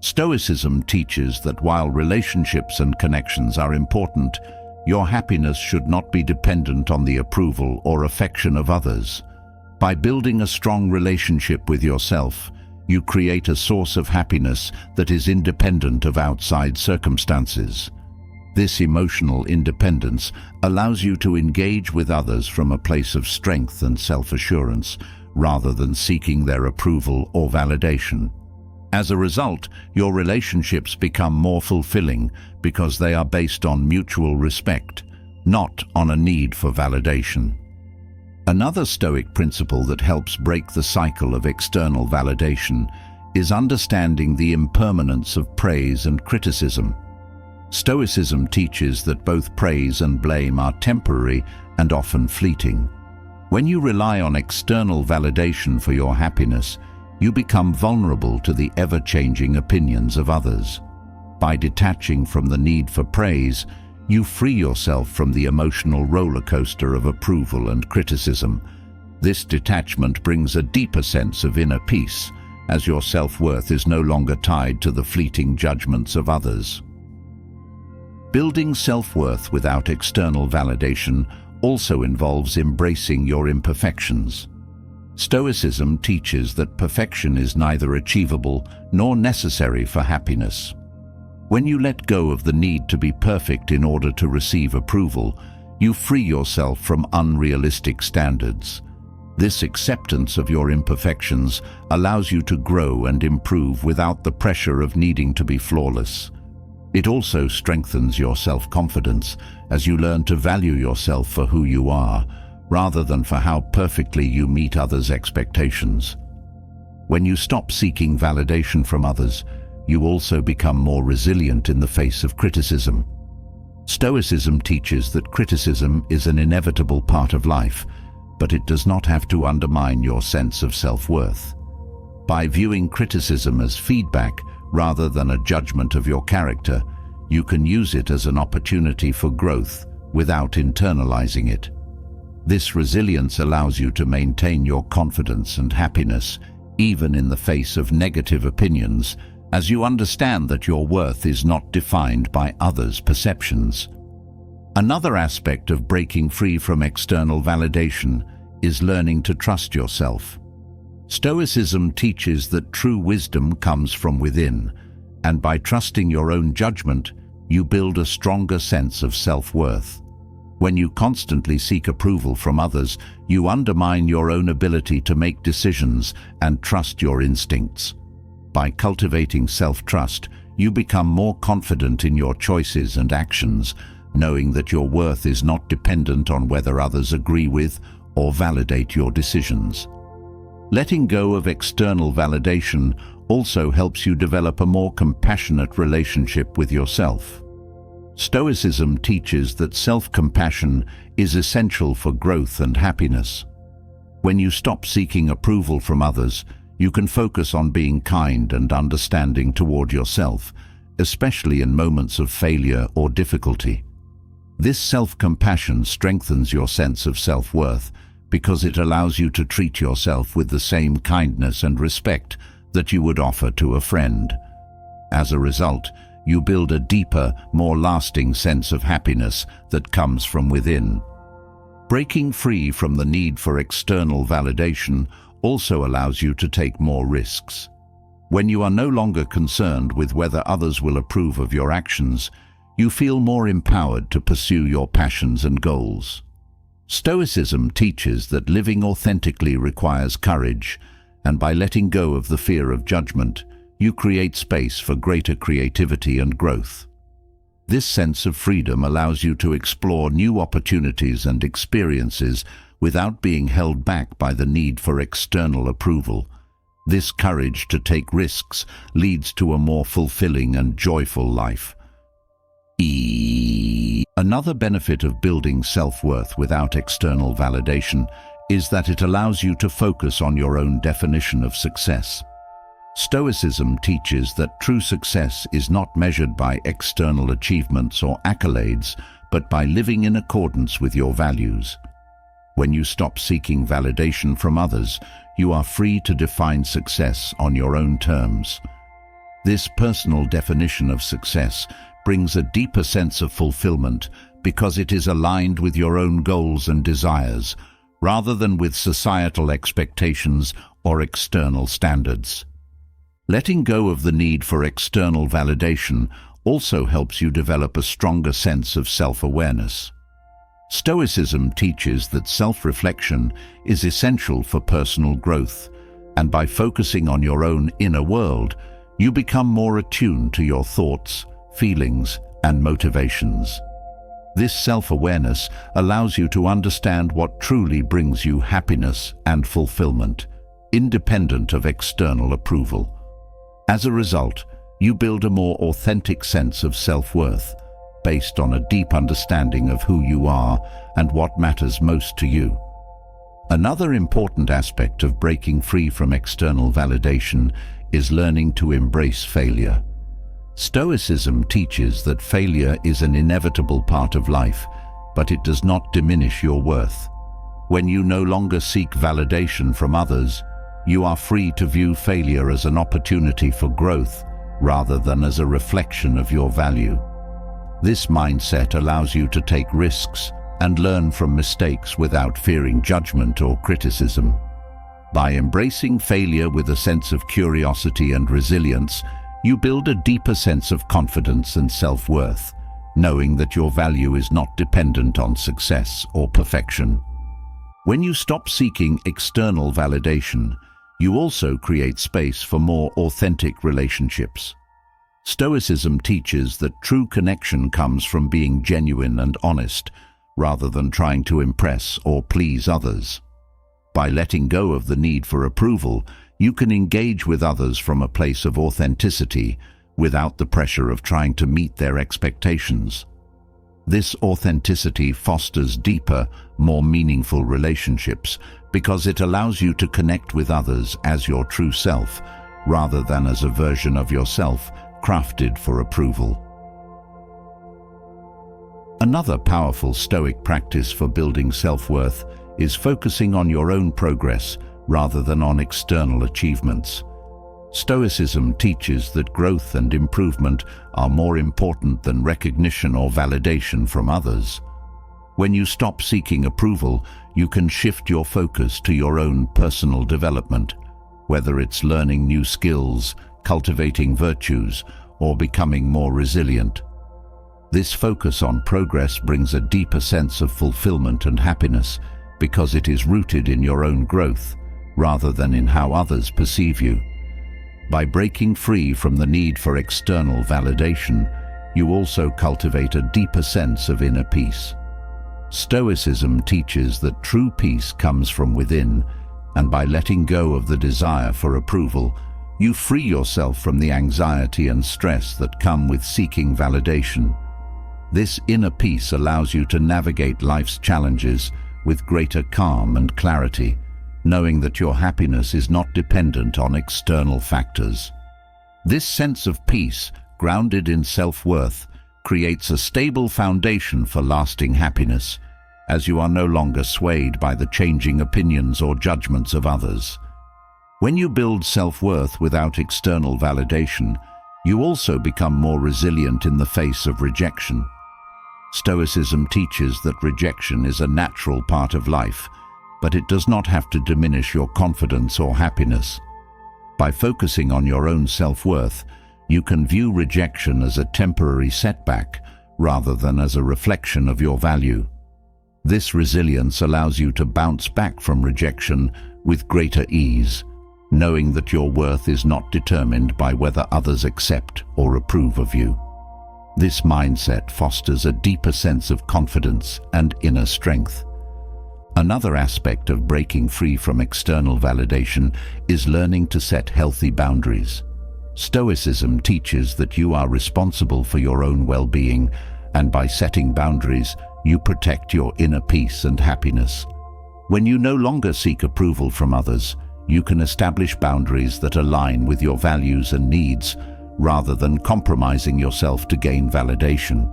Stoicism teaches that while relationships and connections are important, your happiness should not be dependent on the approval or affection of others. By building a strong relationship with yourself, you create a source of happiness that is independent of outside circumstances. This emotional independence allows you to engage with others from a place of strength and self-assurance, rather than seeking their approval or validation. As a result, your relationships become more fulfilling because they are based on mutual respect, not on a need for validation. Another Stoic principle that helps break the cycle of external validation is understanding the impermanence of praise and criticism. Stoicism teaches that both praise and blame are temporary and often fleeting. When you rely on external validation for your happiness, you become vulnerable to the ever-changing opinions of others. By detaching from the need for praise, you free yourself from the emotional roller coaster of approval and criticism. This detachment brings a deeper sense of inner peace, as your self-worth is no longer tied to the fleeting judgments of others. Building self-worth without external validation also involves embracing your imperfections. Stoicism teaches that perfection is neither achievable nor necessary for happiness. When you let go of the need to be perfect in order to receive approval, you free yourself from unrealistic standards. This acceptance of your imperfections allows you to grow and improve without the pressure of needing to be flawless. It also strengthens your self-confidence as you learn to value yourself for who you are, rather than for how perfectly you meet others' expectations. When you stop seeking validation from others, you also become more resilient in the face of criticism. Stoicism teaches that criticism is an inevitable part of life, but it does not have to undermine your sense of self-worth. By viewing criticism as feedback rather than a judgment of your character, you can use it as an opportunity for growth without internalizing it. This resilience allows you to maintain your confidence and happiness, even in the face of negative opinions, as you understand that your worth is not defined by others' perceptions. Another aspect of breaking free from external validation is learning to trust yourself. Stoicism teaches that true wisdom comes from within, and by trusting your own judgment, you build a stronger sense of self-worth. When you constantly seek approval from others, you undermine your own ability to make decisions and trust your instincts. By cultivating self-trust, you become more confident in your choices and actions, knowing that your worth is not dependent on whether others agree with or validate your decisions. Letting go of external validation also helps you develop a more compassionate relationship with yourself. Stoicism teaches that self-compassion is essential for growth and happiness. When you stop seeking approval from others, you can focus on being kind and understanding toward yourself, especially in moments of failure or difficulty. This self-compassion strengthens your sense of self-worth because it allows you to treat yourself with the same kindness and respect that you would offer to a friend. As a result, you build a deeper, more lasting sense of happiness that comes from within. Breaking free from the need for external validation also allows you to take more risks. When you are no longer concerned with whether others will approve of your actions, you feel more empowered to pursue your passions and goals. Stoicism teaches that living authentically requires courage, and by letting go of the fear of judgment, you create space for greater creativity and growth. This sense of freedom allows you to explore new opportunities and experiences without being held back by the need for external approval. This courage to take risks leads to a more fulfilling and joyful life. Another benefit of building self-worth without external validation is that it allows you to focus on your own definition of success. Stoicism teaches that true success is not measured by external achievements or accolades, but by living in accordance with your values. When you stop seeking validation from others, you are free to define success on your own terms. This personal definition of success brings a deeper sense of fulfillment because it is aligned with your own goals and desires, rather than with societal expectations or external standards. Letting go of the need for external validation also helps you develop a stronger sense of self-awareness. Stoicism teaches that self-reflection is essential for personal growth, and by focusing on your own inner world, you become more attuned to your thoughts, feelings, and motivations. This self-awareness allows you to understand what truly brings you happiness and fulfillment, independent of external approval. As a result, you build a more authentic sense of self-worth, based on a deep understanding of who you are and what matters most to you. Another important aspect of breaking free from external validation is learning to embrace failure. Stoicism teaches that failure is an inevitable part of life, but it does not diminish your worth. When you no longer seek validation from others, you are free to view failure as an opportunity for growth rather than as a reflection of your value. This mindset allows you to take risks and learn from mistakes without fearing judgment or criticism. By embracing failure with a sense of curiosity and resilience, you build a deeper sense of confidence and self-worth, knowing that your value is not dependent on success or perfection. When you stop seeking external validation, you also create space for more authentic relationships. Stoicism teaches that true connection comes from being genuine and honest, rather than trying to impress or please others. By letting go of the need for approval, you can engage with others from a place of authenticity, without the pressure of trying to meet their expectations. This authenticity fosters deeper, more meaningful relationships because it allows you to connect with others as your true self, rather than as a version of yourself crafted for approval. Another powerful Stoic practice for building self-worth is focusing on your own progress rather than on external achievements. Stoicism teaches that growth and improvement are more important than recognition or validation from others. When you stop seeking approval, you can shift your focus to your own personal development, whether it's learning new skills, cultivating virtues, or becoming more resilient. This focus on progress brings a deeper sense of fulfillment and happiness because it is rooted in your own growth, rather than in how others perceive you. By breaking free from the need for external validation, you also cultivate a deeper sense of inner peace. Stoicism teaches that true peace comes from within, and by letting go of the desire for approval, you free yourself from the anxiety and stress that come with seeking validation. This inner peace allows you to navigate life's challenges with greater calm and clarity, knowing that your happiness is not dependent on external factors. This sense of peace, grounded in self-worth, creates a stable foundation for lasting happiness, as you are no longer swayed by the changing opinions or judgments of others. When you build self-worth without external validation, you also become more resilient in the face of rejection. Stoicism teaches that rejection is a natural part of life, but it does not have to diminish your confidence or happiness. By focusing on your own self-worth, you can view rejection as a temporary setback rather than as a reflection of your value. This resilience allows you to bounce back from rejection with greater ease, knowing that your worth is not determined by whether others accept or approve of you. This mindset fosters a deeper sense of confidence and inner strength. Another aspect of breaking free from external validation is learning to set healthy boundaries. Stoicism teaches that you are responsible for your own well-being, and by setting boundaries, you protect your inner peace and happiness. When you no longer seek approval from others, you can establish boundaries that align with your values and needs, rather than compromising yourself to gain validation.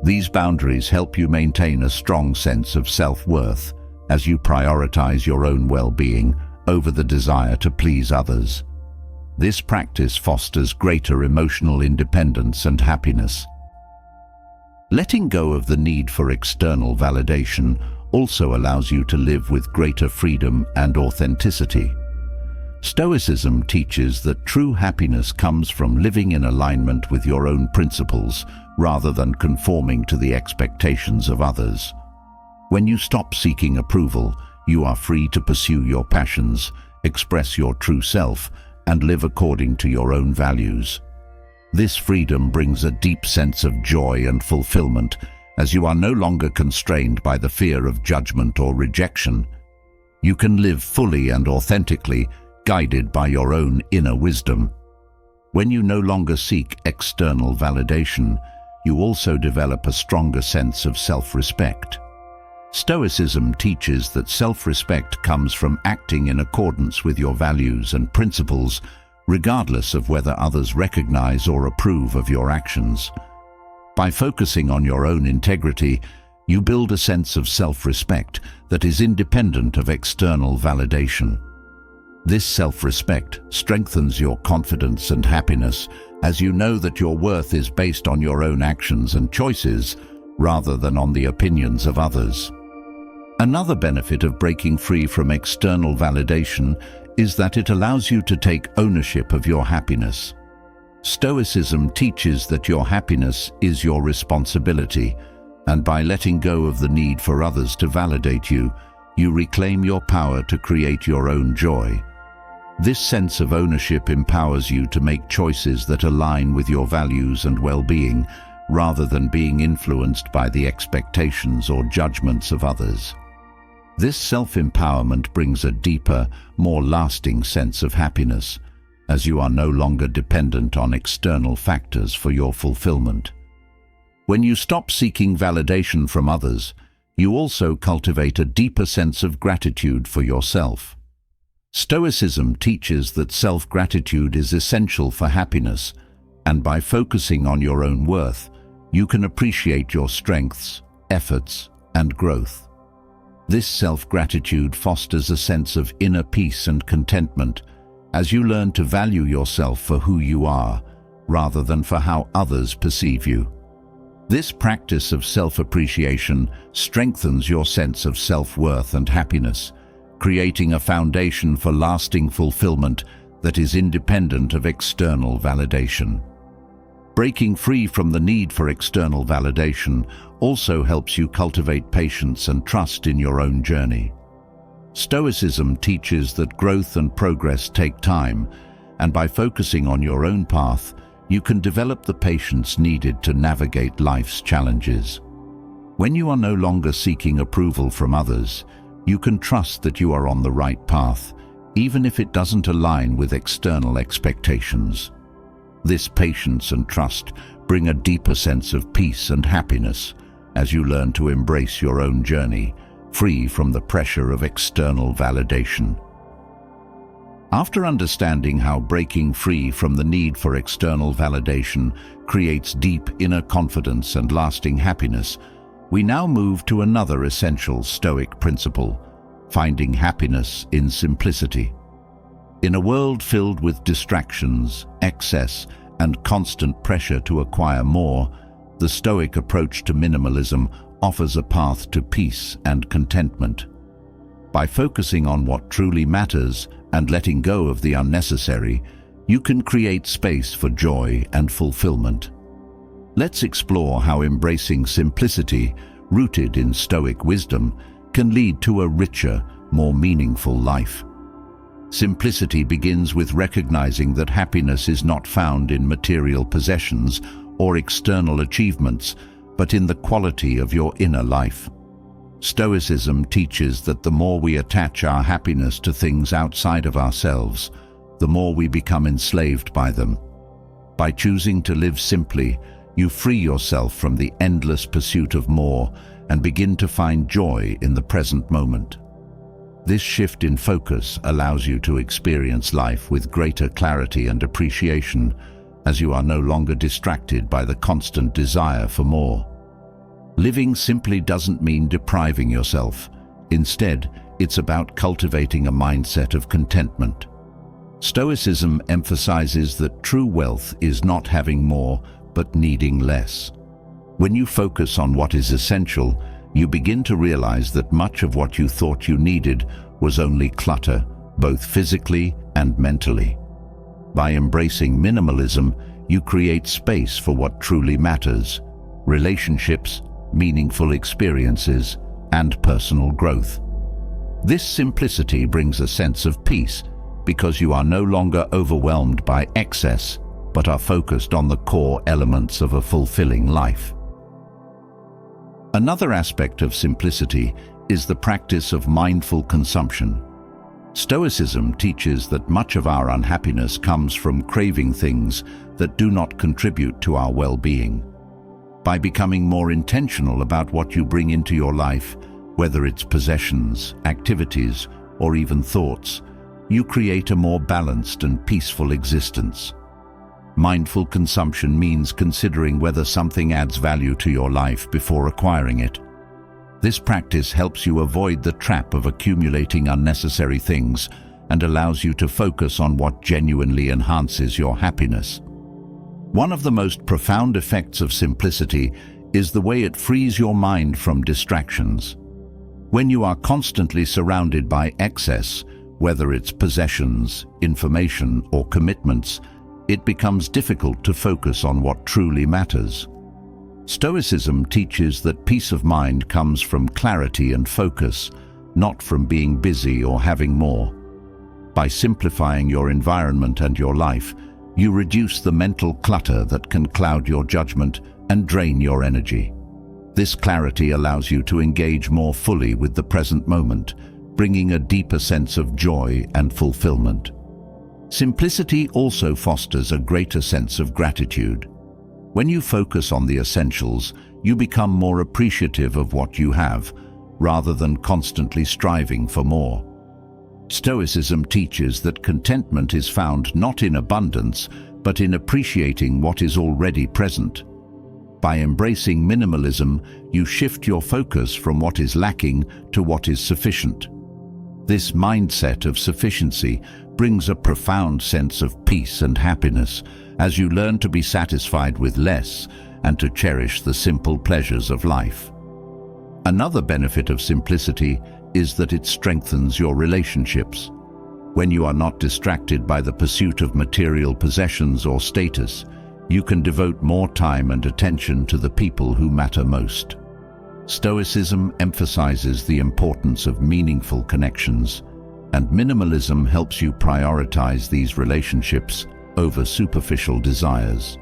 These boundaries help you maintain a strong sense of self-worth as you prioritize your own well-being over the desire to please others. This practice fosters greater emotional independence and happiness. Letting go of the need for external validation also allows you to live with greater freedom and authenticity. Stoicism teaches that true happiness comes from living in alignment with your own principles rather than conforming to the expectations of others. When you stop seeking approval, you are free to pursue your passions, express your true self, and live according to your own values. This freedom brings a deep sense of joy and fulfillment, as you are no longer constrained by the fear of judgment or rejection. You can live fully and authentically, guided by your own inner wisdom. When you no longer seek external validation, you also develop a stronger sense of self-respect. Stoicism teaches that self-respect comes from acting in accordance with your values and principles, regardless of whether others recognize or approve of your actions. By focusing on your own integrity, you build a sense of self-respect that is independent of external validation. This self-respect strengthens your confidence and happiness, as you know that your worth is based on your own actions and choices, rather than on the opinions of others. Another benefit of breaking free from external validation is that it allows you to take ownership of your happiness. Stoicism teaches that your happiness is your responsibility, and by letting go of the need for others to validate you, you reclaim your power to create your own joy. This sense of ownership empowers you to make choices that align with your values and well-being, rather than being influenced by the expectations or judgments of others. This self-empowerment brings a deeper, more lasting sense of happiness, as you are no longer dependent on external factors for your fulfillment. When you stop seeking validation from others, you also cultivate a deeper sense of gratitude for yourself. Stoicism teaches that self-gratitude is essential for happiness, and by focusing on your own worth, you can appreciate your strengths, efforts, and growth. This self-gratitude fosters a sense of inner peace and contentment, as you learn to value yourself for who you are, rather than for how others perceive you. This practice of self-appreciation strengthens your sense of self-worth and happiness, creating a foundation for lasting fulfillment that is independent of external validation. Breaking free from the need for external validation also helps you cultivate patience and trust in your own journey. Stoicism teaches that growth and progress take time, and by focusing on your own path, you can develop the patience needed to navigate life's challenges. When you are no longer seeking approval from others, you can trust that you are on the right path, even if it doesn't align with external expectations. This patience and trust bring a deeper sense of peace and happiness as you learn to embrace your own journey, free from the pressure of external validation. After understanding how breaking free from the need for external validation creates deep inner confidence and lasting happiness, we now move to another essential Stoic principle: finding happiness in simplicity. In a world filled with distractions, excess, and constant pressure to acquire more, the Stoic approach to minimalism offers a path to peace and contentment. By focusing on what truly matters and letting go of the unnecessary, you can create space for joy and fulfillment. Let's explore how embracing simplicity, rooted in Stoic wisdom, can lead to a richer, more meaningful life. Simplicity begins with recognizing that happiness is not found in material possessions or external achievements, but in the quality of your inner life. Stoicism teaches that the more we attach our happiness to things outside of ourselves, the more we become enslaved by them. By choosing to live simply, you free yourself from the endless pursuit of more and begin to find joy in the present moment. This shift in focus allows you to experience life with greater clarity and appreciation, as you are no longer distracted by the constant desire for more. Living simply doesn't mean depriving yourself. Instead, it's about cultivating a mindset of contentment. Stoicism emphasizes that true wealth is not having more, but needing less. When you focus on what is essential, you begin to realize that much of what you thought you needed was only clutter, both physically and mentally. By embracing minimalism, you create space for what truly matters: relationships, meaningful experiences, and personal growth. This simplicity brings a sense of peace because you are no longer overwhelmed by excess, but are focused on the core elements of a fulfilling life. Another aspect of simplicity is the practice of mindful consumption. Stoicism teaches that much of our unhappiness comes from craving things that do not contribute to our well-being. By becoming more intentional about what you bring into your life, whether it's possessions, activities, or even thoughts, you create a more balanced and peaceful existence. Mindful consumption means considering whether something adds value to your life before acquiring it. This practice helps you avoid the trap of accumulating unnecessary things and allows you to focus on what genuinely enhances your happiness. One of the most profound effects of simplicity is the way it frees your mind from distractions. When you are constantly surrounded by excess, whether it's possessions, information, or commitments, it becomes difficult to focus on what truly matters. Stoicism teaches that peace of mind comes from clarity and focus, not from being busy or having more. By simplifying your environment and your life, you reduce the mental clutter that can cloud your judgment and drain your energy. This clarity allows you to engage more fully with the present moment, bringing a deeper sense of joy and fulfillment. Simplicity also fosters a greater sense of gratitude. When you focus on the essentials, you become more appreciative of what you have, rather than constantly striving for more. Stoicism teaches that contentment is found not in abundance, but in appreciating what is already present. By embracing minimalism, you shift your focus from what is lacking to what is sufficient. This mindset of sufficiency brings a profound sense of peace and happiness as you learn to be satisfied with less and to cherish the simple pleasures of life. Another benefit of simplicity is that it strengthens your relationships. When you are not distracted by the pursuit of material possessions or status, you can devote more time and attention to the people who matter most. Stoicism emphasizes the importance of meaningful connections, and minimalism helps you prioritize these relationships over superficial desires.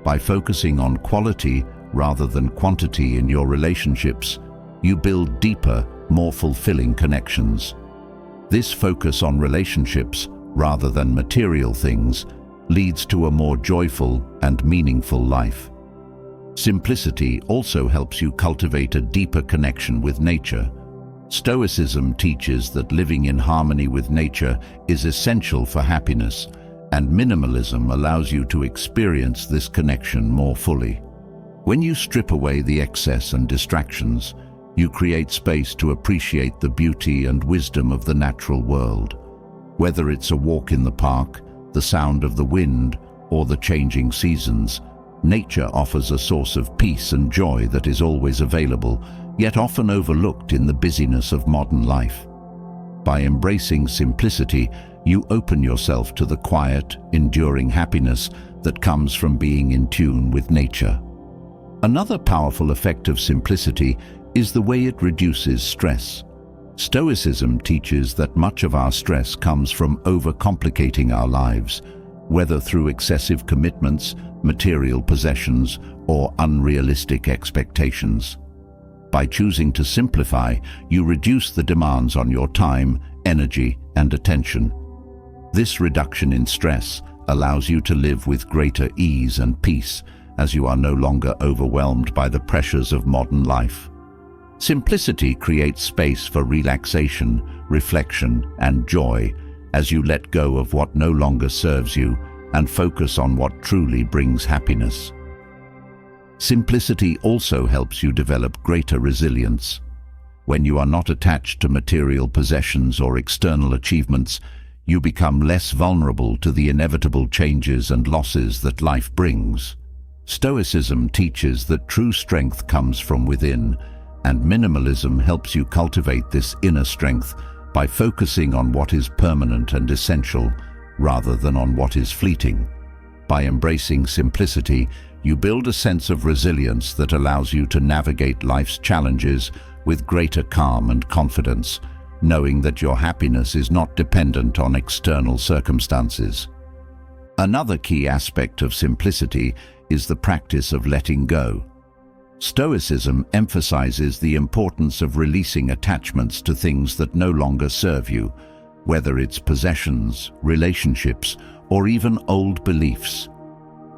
By focusing on quality rather than quantity in your relationships, you build deeper, more fulfilling connections. This focus on relationships rather than material things leads to a more joyful and meaningful life. Simplicity also helps you cultivate a deeper connection with nature. Stoicism teaches that living in harmony with nature is essential for happiness, and minimalism allows you to experience this connection more fully. When you strip away the excess and distractions, you create space to appreciate the beauty and wisdom of the natural world. Whether it's a walk in the park, the sound of the wind, or the changing seasons, nature offers a source of peace and joy that is always available, yet often overlooked in the busyness of modern life. By embracing simplicity, you open yourself to the quiet, enduring happiness that comes from being in tune with nature. Another powerful effect of simplicity is the way it reduces stress. Stoicism teaches that much of our stress comes from overcomplicating our lives, whether through excessive commitments, material possessions, or unrealistic expectations. By choosing to simplify, you reduce the demands on your time, energy, and attention. This reduction in stress allows you to live with greater ease and peace, as you are no longer overwhelmed by the pressures of modern life. Simplicity creates space for relaxation, reflection, and joy as you let go of what no longer serves you and focus on what truly brings happiness. Simplicity also helps you develop greater resilience. When you are not attached to material possessions or external achievements, you become less vulnerable to the inevitable changes and losses that life brings. Stoicism teaches that true strength comes from within, and minimalism helps you cultivate this inner strength by focusing on what is permanent and essential rather than on what is fleeting. By embracing simplicity, you build a sense of resilience that allows you to navigate life's challenges with greater calm and confidence, knowing that your happiness is not dependent on external circumstances. Another key aspect of simplicity is the practice of letting go. Stoicism emphasizes the importance of releasing attachments to things that no longer serve you, whether it's possessions, relationships, or even old beliefs.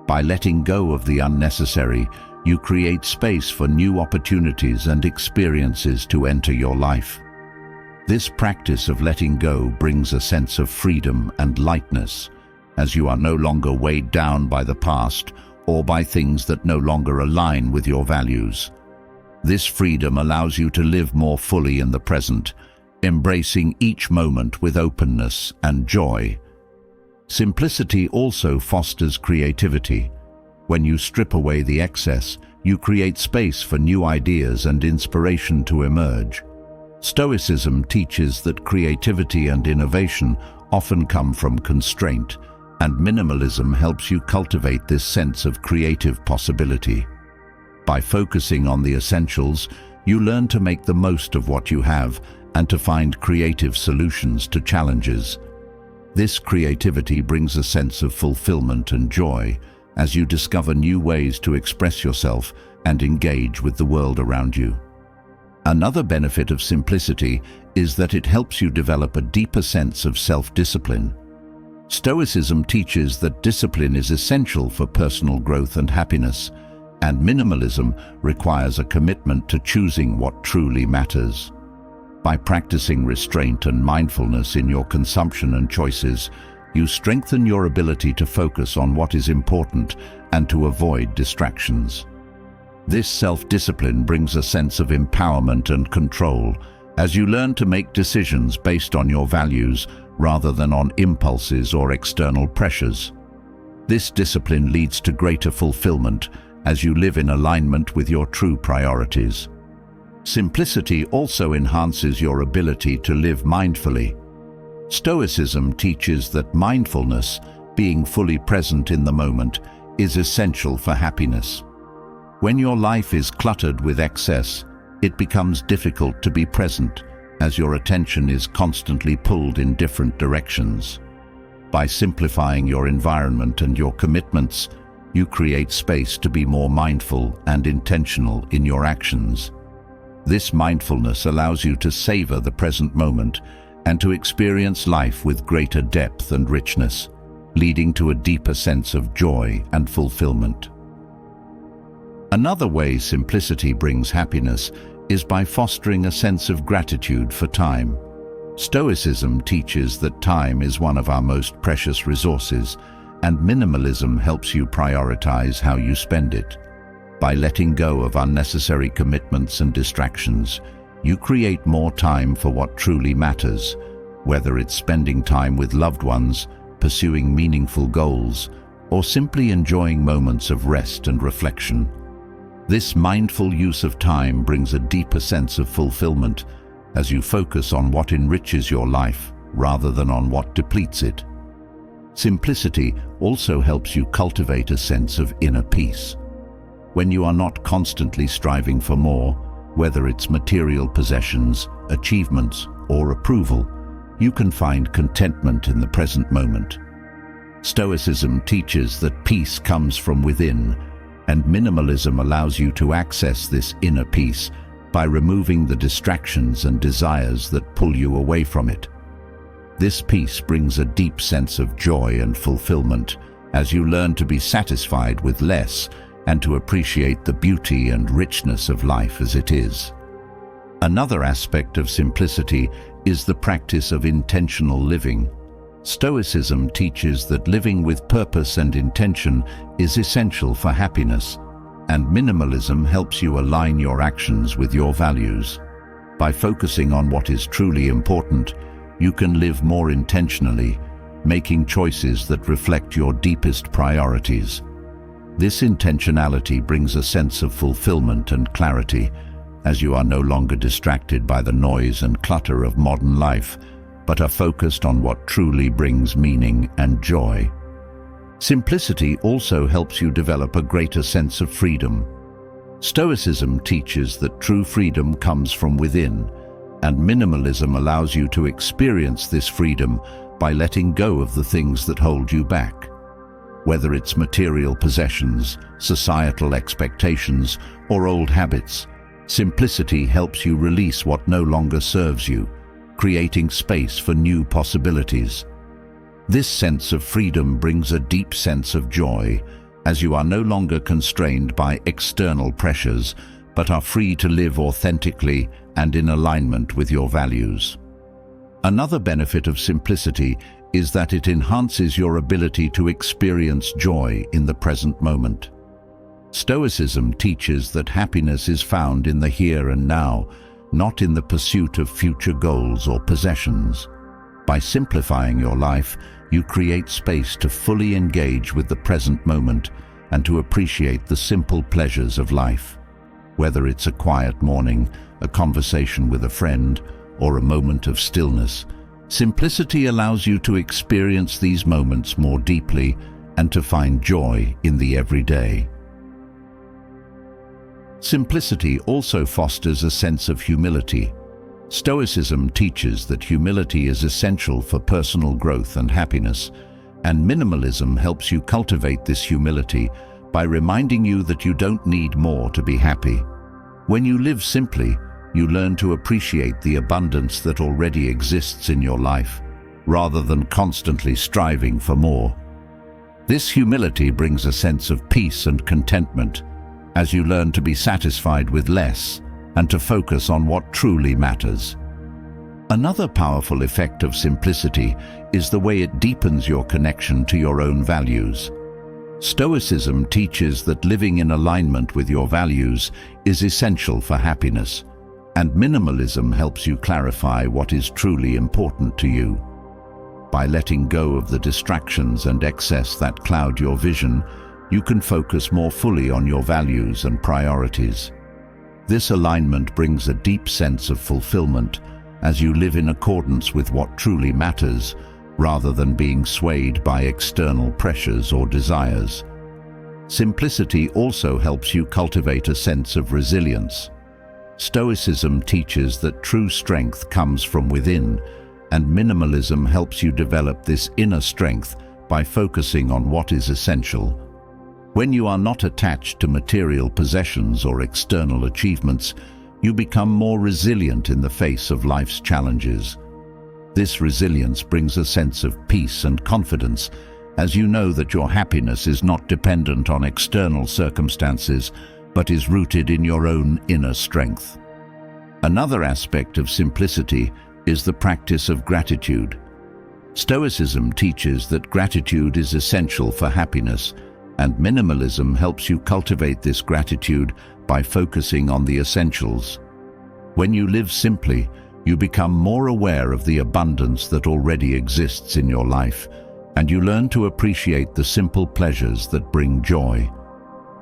By letting go of the unnecessary, you create space for new opportunities and experiences to enter your life. This practice of letting go brings a sense of freedom and lightness, as you are no longer weighed down by the past or by things that no longer align with your values. This freedom allows you to live more fully in the present, embracing each moment with openness and joy. Simplicity also fosters creativity. When you strip away the excess, you create space for new ideas and inspiration to emerge. Stoicism teaches that creativity and innovation often come from constraint, and minimalism helps you cultivate this sense of creative possibility. By focusing on the essentials, you learn to make the most of what you have and to find creative solutions to challenges. This creativity brings a sense of fulfillment and joy as you discover new ways to express yourself and engage with the world around you. Another benefit of simplicity is that it helps you develop a deeper sense of self-discipline. Stoicism teaches that discipline is essential for personal growth and happiness, and minimalism requires a commitment to choosing what truly matters. By practicing restraint and mindfulness in your consumption and choices, you strengthen your ability to focus on what is important and to avoid distractions. This self-discipline brings a sense of empowerment and control as you learn to make decisions based on your values rather than on impulses or external pressures. This discipline leads to greater fulfillment as you live in alignment with your true priorities. Simplicity also enhances your ability to live mindfully. Stoicism teaches that mindfulness, being fully present in the moment, is essential for happiness. When your life is cluttered with excess, it becomes difficult to be present, as your attention is constantly pulled in different directions. By simplifying your environment and your commitments, you create space to be more mindful and intentional in your actions. This mindfulness allows you to savor the present moment and to experience life with greater depth and richness, leading to a deeper sense of joy and fulfillment. Another way simplicity brings happiness is by fostering a sense of gratitude for time. Stoicism teaches that time is one of our most precious resources, and minimalism helps you prioritize how you spend it. By letting go of unnecessary commitments and distractions, you create more time for what truly matters, whether it's spending time with loved ones, pursuing meaningful goals, or simply enjoying moments of rest and reflection. This mindful use of time brings a deeper sense of fulfillment as you focus on what enriches your life rather than on what depletes it. Simplicity also helps you cultivate a sense of inner peace. When you are not constantly striving for more, whether it's material possessions, achievements, or approval, you can find contentment in the present moment. Stoicism teaches that peace comes from within, and minimalism allows you to access this inner peace by removing the distractions and desires that pull you away from it. This peace brings a deep sense of joy and fulfillment as you learn to be satisfied with less and to appreciate the beauty and richness of life as it is. Another aspect of simplicity is the practice of intentional living. Stoicism teaches that living with purpose and intention is essential for happiness, and minimalism helps you align your actions with your values. By focusing on what is truly important, you can live more intentionally, making choices that reflect your deepest priorities. This intentionality brings a sense of fulfillment and clarity, as you are no longer distracted by the noise and clutter of modern life, but are focused on what truly brings meaning and joy. Simplicity also helps you develop a greater sense of freedom. Stoicism teaches that true freedom comes from within, and minimalism allows you to experience this freedom by letting go of the things that hold you back. Whether it's material possessions, societal expectations, or old habits, simplicity helps you release what no longer serves you, creating space for new possibilities. This sense of freedom brings a deep sense of joy, as you are no longer constrained by external pressures, but are free to live authentically and in alignment with your values. Another benefit of simplicity is that it enhances your ability to experience joy in the present moment. Stoicism teaches that happiness is found in the here and now, not in the pursuit of future goals or possessions. By simplifying your life, you create space to fully engage with the present moment and to appreciate the simple pleasures of life. Whether it's a quiet morning, a conversation with a friend, or a moment of stillness, simplicity allows you to experience these moments more deeply and to find joy in the everyday. Simplicity also fosters a sense of humility. Stoicism teaches that humility is essential for personal growth and happiness, and minimalism helps you cultivate this humility by reminding you that you don't need more to be happy. When you live simply, you learn to appreciate the abundance that already exists in your life, rather than constantly striving for more. This humility brings a sense of peace and contentment, as you learn to be satisfied with less and to focus on what truly matters. Another powerful effect of simplicity is the way it deepens your connection to your own values. Stoicism teaches that living in alignment with your values is essential for happiness, and minimalism helps you clarify what is truly important to you. By letting go of the distractions and excess that cloud your vision, you can focus more fully on your values and priorities. This alignment brings a deep sense of fulfillment as you live in accordance with what truly matters, rather than being swayed by external pressures or desires. Simplicity also helps you cultivate a sense of resilience. Stoicism teaches that true strength comes from within, and minimalism helps you develop this inner strength by focusing on what is essential. When you are not attached to material possessions or external achievements, you become more resilient in the face of life's challenges. This resilience brings a sense of peace and confidence, as you know that your happiness is not dependent on external circumstances, but is rooted in your own inner strength. Another aspect of simplicity is the practice of gratitude. Stoicism teaches that gratitude is essential for happiness, and minimalism helps you cultivate this gratitude by focusing on the essentials. When you live simply, you become more aware of the abundance that already exists in your life, and you learn to appreciate the simple pleasures that bring joy.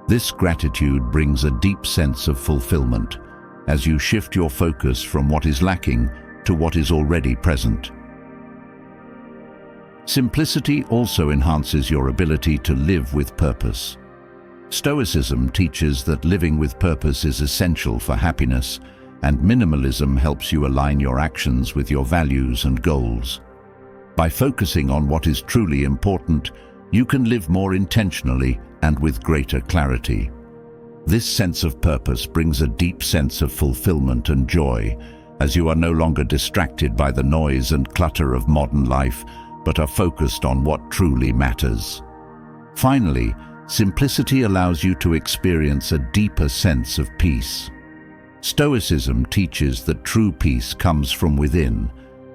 This gratitude brings a deep sense of fulfillment, as you shift your focus from what is lacking to what is already present. Simplicity also enhances your ability to live with purpose. Stoicism teaches that living with purpose is essential for happiness, and minimalism helps you align your actions with your values and goals. By focusing on what is truly important, you can live more intentionally and with greater clarity. This sense of purpose brings a deep sense of fulfillment and joy, as you are no longer distracted by the noise and clutter of modern life, but are focused on what truly matters. Finally, simplicity allows you to experience a deeper sense of peace. Stoicism teaches that true peace comes from within,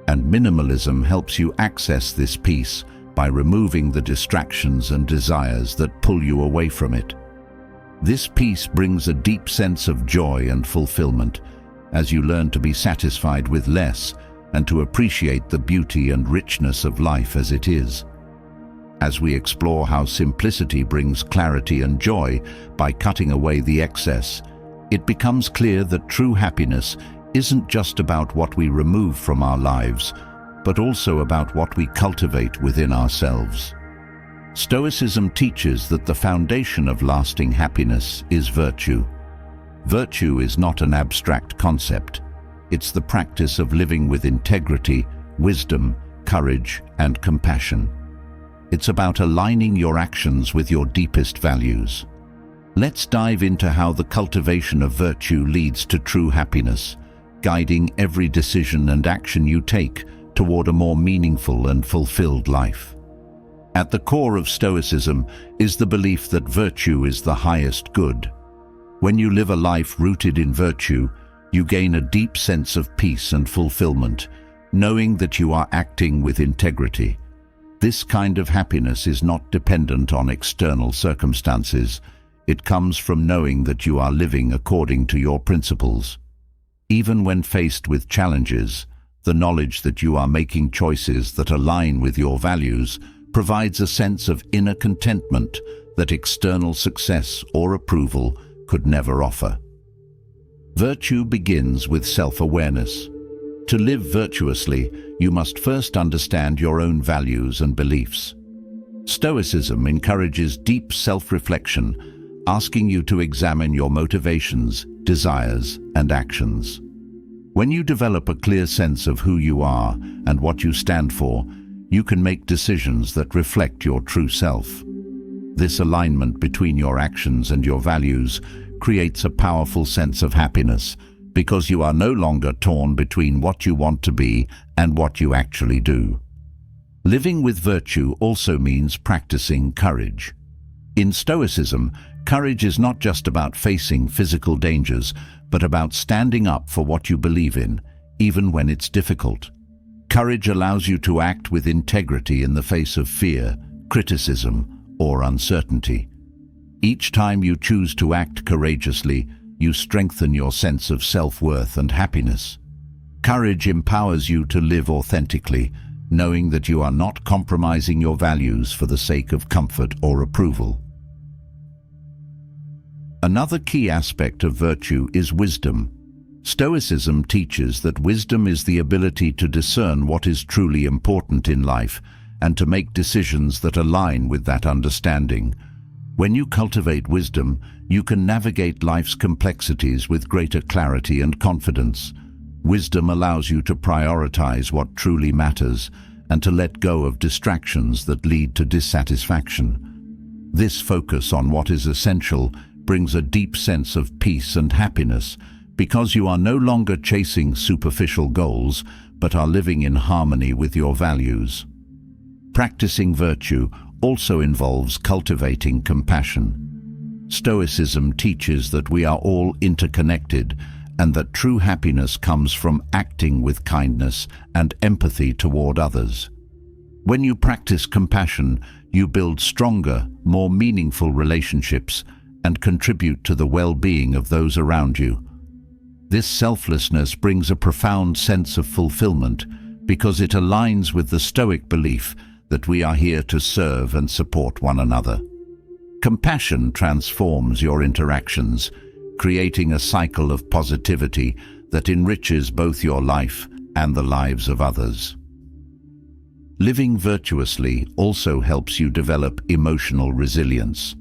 and minimalism helps you access this peace by removing the distractions and desires that pull you away from it. This peace brings a deep sense of joy and fulfillment, as you learn to be satisfied with less and to appreciate the beauty and richness of life as it is. As we explore how simplicity brings clarity and joy by cutting away the excess, it becomes clear that true happiness isn't just about what we remove from our lives, but also about what we cultivate within ourselves. Stoicism teaches that the foundation of lasting happiness is virtue. Virtue is not an abstract concept. It's the practice of living with integrity, wisdom, courage, and compassion. It's about aligning your actions with your deepest values. Let's dive into how the cultivation of virtue leads to true happiness, guiding every decision and action you take toward a more meaningful and fulfilled life. At the core of Stoicism is the belief that virtue is the highest good. When you live a life rooted in virtue, you gain a deep sense of peace and fulfillment, knowing that you are acting with integrity. This kind of happiness is not dependent on external circumstances. It comes from knowing that you are living according to your principles. Even when faced with challenges, the knowledge that you are making choices that align with your values provides a sense of inner contentment that external success or approval could never offer. Virtue begins with self-awareness. To live virtuously, you must first understand your own values and beliefs. Stoicism encourages deep self-reflection, asking you to examine your motivations, desires, and actions. When you develop a clear sense of who you are and what you stand for, you can make decisions that reflect your true self. This alignment between your actions and your values creates a powerful sense of happiness, because you are no longer torn between what you want to be and what you actually do. Living with virtue also means practicing courage. In Stoicism, courage is not just about facing physical dangers, but about standing up for what you believe in, even when it's difficult. Courage allows you to act with integrity in the face of fear, criticism, or uncertainty. Each time you choose to act courageously, you strengthen your sense of self-worth and happiness. Courage empowers you to live authentically, knowing that you are not compromising your values for the sake of comfort or approval. Another key aspect of virtue is wisdom. Stoicism teaches that wisdom is the ability to discern what is truly important in life and to make decisions that align with that understanding. When you cultivate wisdom, you can navigate life's complexities with greater clarity and confidence. Wisdom allows you to prioritize what truly matters and to let go of distractions that lead to dissatisfaction. This focus on what is essential brings a deep sense of peace and happiness, because you are no longer chasing superficial goals, but are living in harmony with your values. Practicing virtue also involves cultivating compassion. Stoicism teaches that we are all interconnected and that true happiness comes from acting with kindness and empathy toward others. When you practice compassion, you build stronger, more meaningful relationships and contribute to the well-being of those around you. This selflessness brings a profound sense of fulfillment because it aligns with the Stoic belief that we are here to serve and support one another. Compassion transforms your interactions, creating a cycle of positivity that enriches both your life and the lives of others. Living virtuously also helps you develop emotional resilience.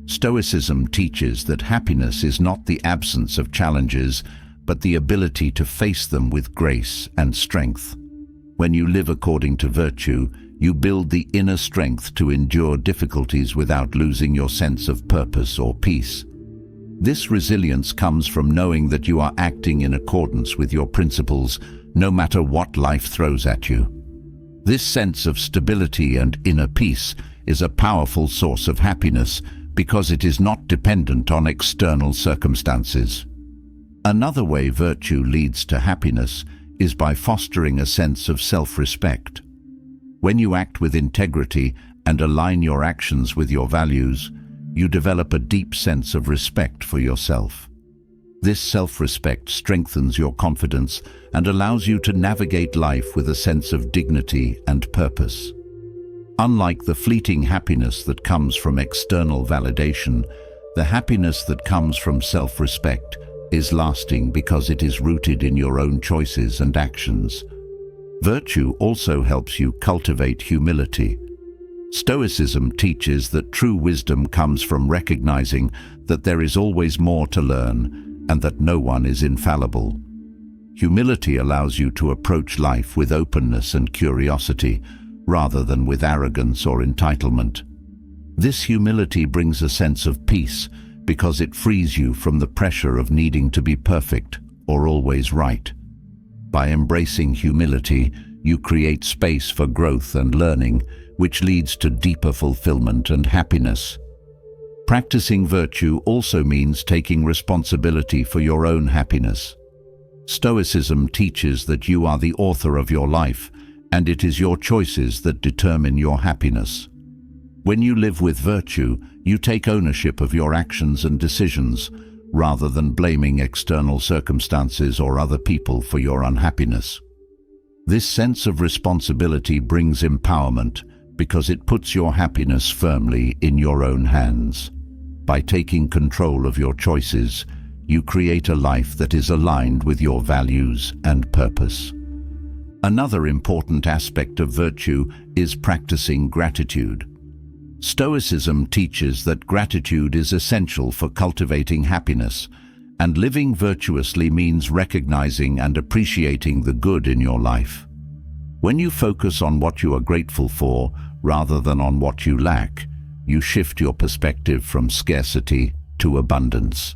Stoicism teaches that happiness is not the absence of challenges, but the ability to face them with grace and strength. When you live according to virtue, you build the inner strength to endure difficulties without losing your sense of purpose or peace. This resilience comes from knowing that you are acting in accordance with your principles, no matter what life throws at you. This sense of stability and inner peace is a powerful source of happiness because it is not dependent on external circumstances. Another way virtue leads to happiness is by fostering a sense of self-respect. When you act with integrity and align your actions with your values, you develop a deep sense of respect for yourself. This self-respect strengthens your confidence and allows you to navigate life with a sense of dignity and purpose. Unlike the fleeting happiness that comes from external validation, the happiness that comes from self-respect is lasting because it is rooted in your own choices and actions. Virtue also helps you cultivate humility. Stoicism teaches that true wisdom comes from recognizing that there is always more to learn and that no one is infallible. Humility allows you to approach life with openness and curiosity, rather than with arrogance or entitlement. This humility brings a sense of peace because it frees you from the pressure of needing to be perfect or always right. By embracing humility, you create space for growth and learning, which leads to deeper fulfillment and happiness. Practicing virtue also means taking responsibility for your own happiness. Stoicism teaches that you are the author of your life, and it is your choices that determine your happiness. When you live with virtue, you take ownership of your actions and decisions, rather than blaming external circumstances or other people for your unhappiness. This sense of responsibility brings empowerment because it puts your happiness firmly in your own hands. By taking control of your choices, you create a life that is aligned with your values and purpose. Another important aspect of virtue is practicing gratitude. Stoicism teaches that gratitude is essential for cultivating happiness, and living virtuously means recognizing and appreciating the good in your life. When you focus on what you are grateful for rather than on what you lack, you shift your perspective from scarcity to abundance.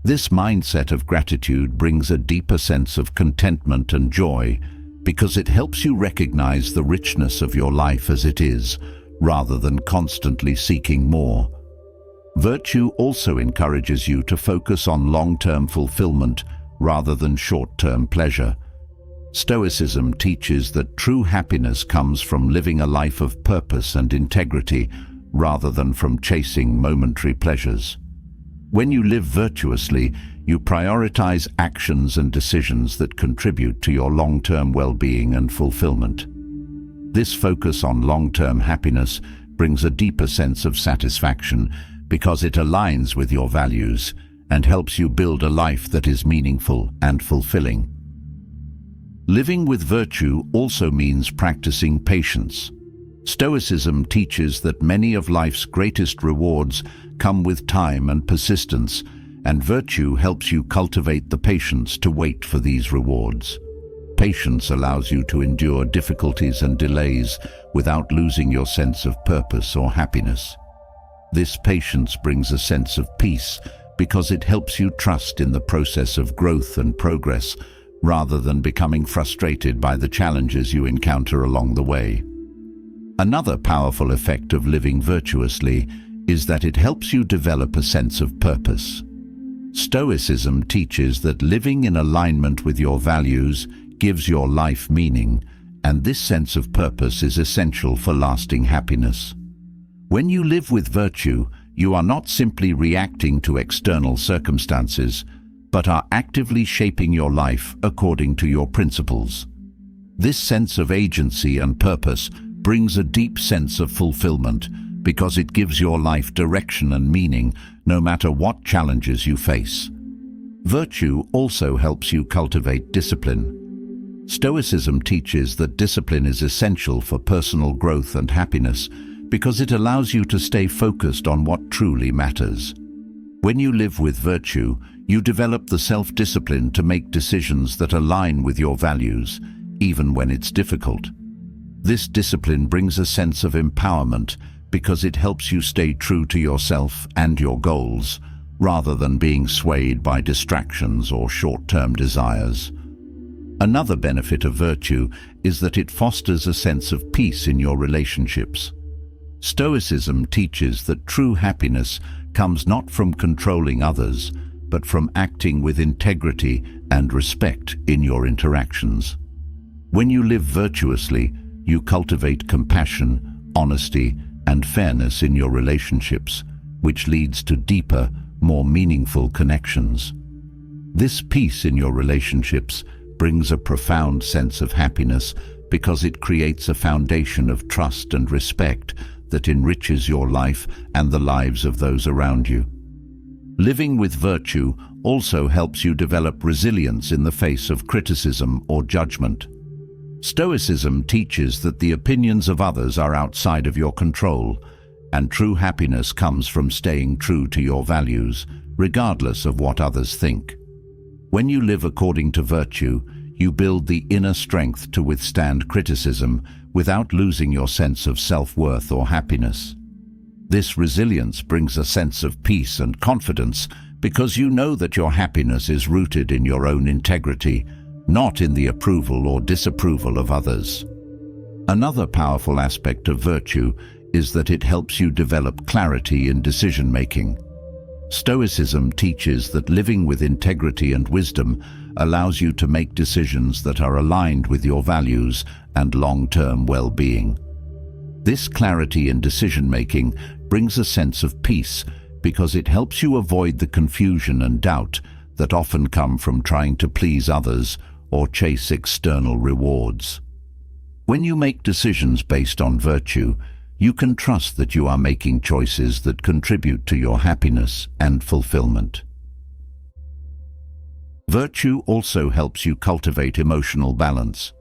This mindset of gratitude brings a deeper sense of contentment and joy because it helps you recognize the richness of your life as it is, rather than constantly seeking more. Virtue also encourages you to focus on long-term fulfillment rather than short-term pleasure. Stoicism teaches that true happiness comes from living a life of purpose and integrity rather than from chasing momentary pleasures. When you live virtuously, you prioritize actions and decisions that contribute to your long-term well-being and fulfillment. This focus on long-term happiness brings a deeper sense of satisfaction because it aligns with your values and helps you build a life that is meaningful and fulfilling. Living with virtue also means practicing patience. Stoicism teaches that many of life's greatest rewards come with time and persistence, and virtue helps you cultivate the patience to wait for these rewards. Patience allows you to endure difficulties and delays without losing your sense of purpose or happiness. This patience brings a sense of peace because it helps you trust in the process of growth and progress rather than becoming frustrated by the challenges you encounter along the way. Another powerful effect of living virtuously is that it helps you develop a sense of purpose. Stoicism teaches that living in alignment with your values gives your life meaning, and this sense of purpose is essential for lasting happiness. When you live with virtue, you are not simply reacting to external circumstances, but are actively shaping your life according to your principles. This sense of agency and purpose brings a deep sense of fulfillment because it gives your life direction and meaning no matter what challenges you face. Virtue also helps you cultivate discipline. Stoicism teaches that discipline is essential for personal growth and happiness because it allows you to stay focused on what truly matters. When you live with virtue, you develop the self-discipline to make decisions that align with your values, even when it's difficult. This discipline brings a sense of empowerment because it helps you stay true to yourself and your goals, rather than being swayed by distractions or short-term desires. Another benefit of virtue is that it fosters a sense of peace in your relationships. Stoicism teaches that true happiness comes not from controlling others, but from acting with integrity and respect in your interactions. When you live virtuously, you cultivate compassion, honesty, and fairness in your relationships, which leads to deeper, more meaningful connections. This peace in your relationships brings a profound sense of happiness because it creates a foundation of trust and respect that enriches your life and the lives of those around you. Living with virtue also helps you develop resilience in the face of criticism or judgment. Stoicism teaches that the opinions of others are outside of your control, and true happiness comes from staying true to your values, regardless of what others think. When you live according to virtue, you build the inner strength to withstand criticism without losing your sense of self-worth or happiness. This resilience brings a sense of peace and confidence because you know that your happiness is rooted in your own integrity, not in the approval or disapproval of others. Another powerful aspect of virtue is that it helps you develop clarity in decision-making. Stoicism teaches that living with integrity and wisdom allows you to make decisions that are aligned with your values and long-term well-being. This clarity in decision-making brings a sense of peace because it helps you avoid the confusion and doubt that often come from trying to please others or chase external rewards. When you make decisions based on virtue, you can trust that you are making choices that contribute to your happiness and fulfillment. Virtue also helps you cultivate emotional balance.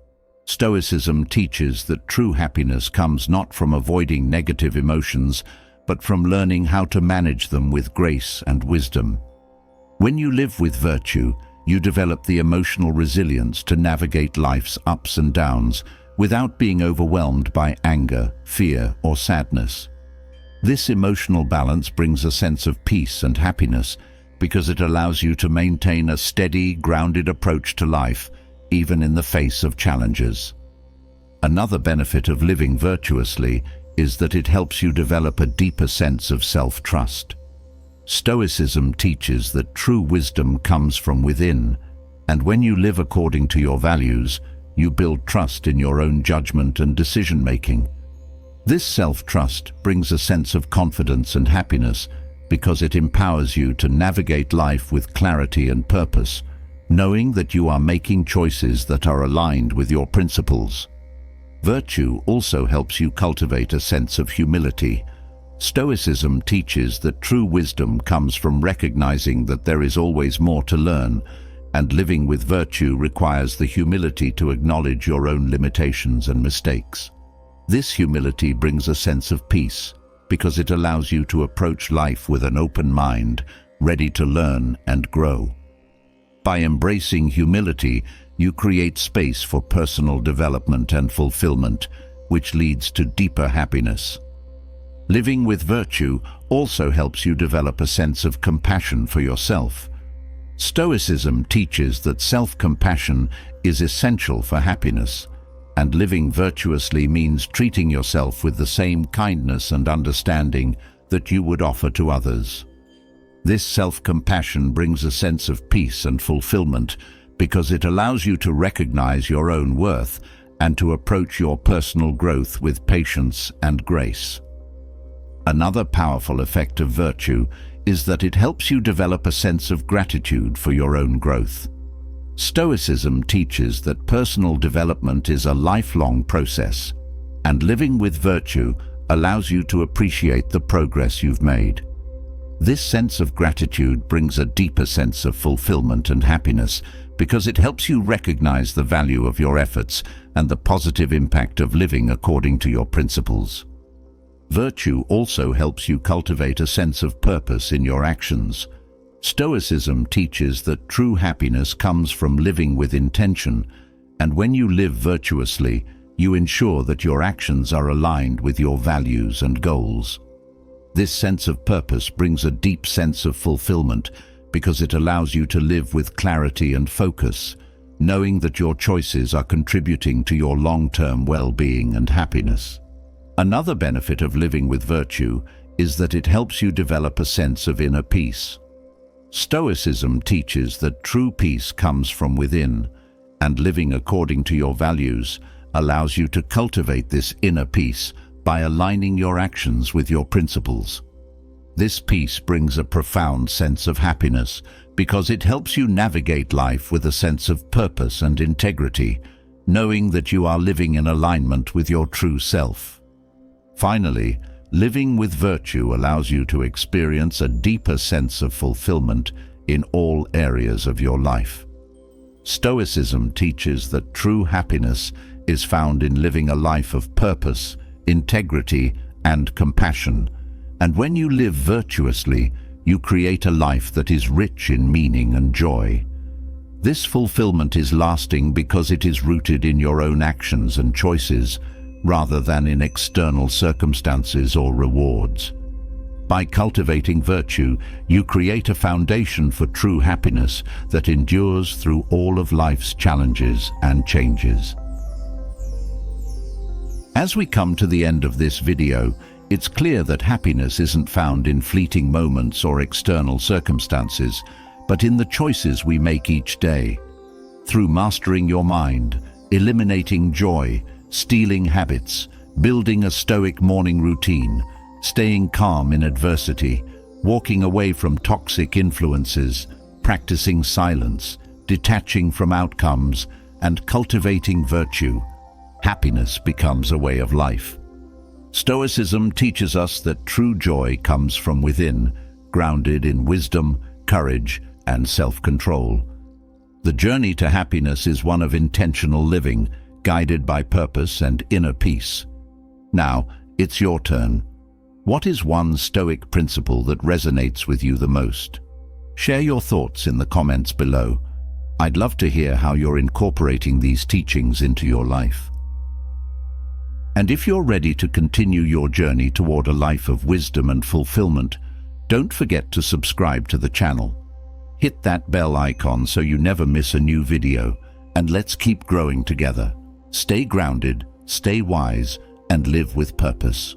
Stoicism teaches that true happiness comes not from avoiding negative emotions, but from learning how to manage them with grace and wisdom. When you live with virtue, you develop the emotional resilience to navigate life's ups and downs without being overwhelmed by anger, fear, or sadness. This emotional balance brings a sense of peace and happiness because it allows you to maintain a steady, grounded approach to life, even in the face of challenges. Another benefit of living virtuously is that it helps you develop a deeper sense of self-trust. Stoicism teaches that true wisdom comes from within, and when you live according to your values, you build trust in your own judgment and decision-making. This self-trust brings a sense of confidence and happiness because it empowers you to navigate life with clarity and purpose, knowing that you are making choices that are aligned with your principles. Virtue also helps you cultivate a sense of humility. Stoicism teaches that true wisdom comes from recognizing that there is always more to learn, and living with virtue requires the humility to acknowledge your own limitations and mistakes. This humility brings a sense of peace because it allows you to approach life with an open mind, ready to learn and grow. By embracing humility, you create space for personal development and fulfillment, which leads to deeper happiness. Living with virtue also helps you develop a sense of compassion for yourself. Stoicism teaches that self-compassion is essential for happiness, and living virtuously means treating yourself with the same kindness and understanding that you would offer to others. This self-compassion brings a sense of peace and fulfillment because it allows you to recognize your own worth and to approach your personal growth with patience and grace. Another powerful effect of virtue is that it helps you develop a sense of gratitude for your own growth. Stoicism teaches that personal development is a lifelong process, and living with virtue allows you to appreciate the progress you've made. This sense of gratitude brings a deeper sense of fulfillment and happiness because it helps you recognize the value of your efforts and the positive impact of living according to your principles. Virtue also helps you cultivate a sense of purpose in your actions. Stoicism teaches that true happiness comes from living with intention, and when you live virtuously, you ensure that your actions are aligned with your values and goals. This sense of purpose brings a deep sense of fulfillment because it allows you to live with clarity and focus, knowing that your choices are contributing to your long-term well-being and happiness. Another benefit of living with virtue is that it helps you develop a sense of inner peace. Stoicism teaches that true peace comes from within, and living according to your values allows you to cultivate this inner peace by aligning your actions with your principles. This peace brings a profound sense of happiness because it helps you navigate life with a sense of purpose and integrity, knowing that you are living in alignment with your true self. Finally, living with virtue allows you to experience a deeper sense of fulfillment in all areas of your life. Stoicism teaches that true happiness is found in living a life of purpose, integrity, and compassion. And when you live virtuously, you create a life that is rich in meaning and joy. This fulfillment is lasting because it is rooted in your own actions and choices, rather than in external circumstances or rewards. By cultivating virtue, you create a foundation for true happiness that endures through all of life's challenges and changes. As we come to the end of this video, it's clear that happiness isn't found in fleeting moments or external circumstances, but in the choices we make each day. Through mastering your mind, eliminating joy, stealing habits, building a stoic morning routine, staying calm in adversity, walking away from toxic influences, practicing silence, detaching from outcomes, and cultivating virtue, happiness becomes a way of life. Stoicism teaches us that true joy comes from within, grounded in wisdom, courage, and self-control. The journey to happiness is one of intentional living, guided by purpose and inner peace. Now, it's your turn. What is one Stoic principle that resonates with you the most? Share your thoughts in the comments below. I'd love to hear how you're incorporating these teachings into your life. And if you're ready to continue your journey toward a life of wisdom and fulfillment, don't forget to subscribe to the channel. Hit that bell icon so you never miss a new video, and let's keep growing together. Stay grounded, stay wise, and live with purpose.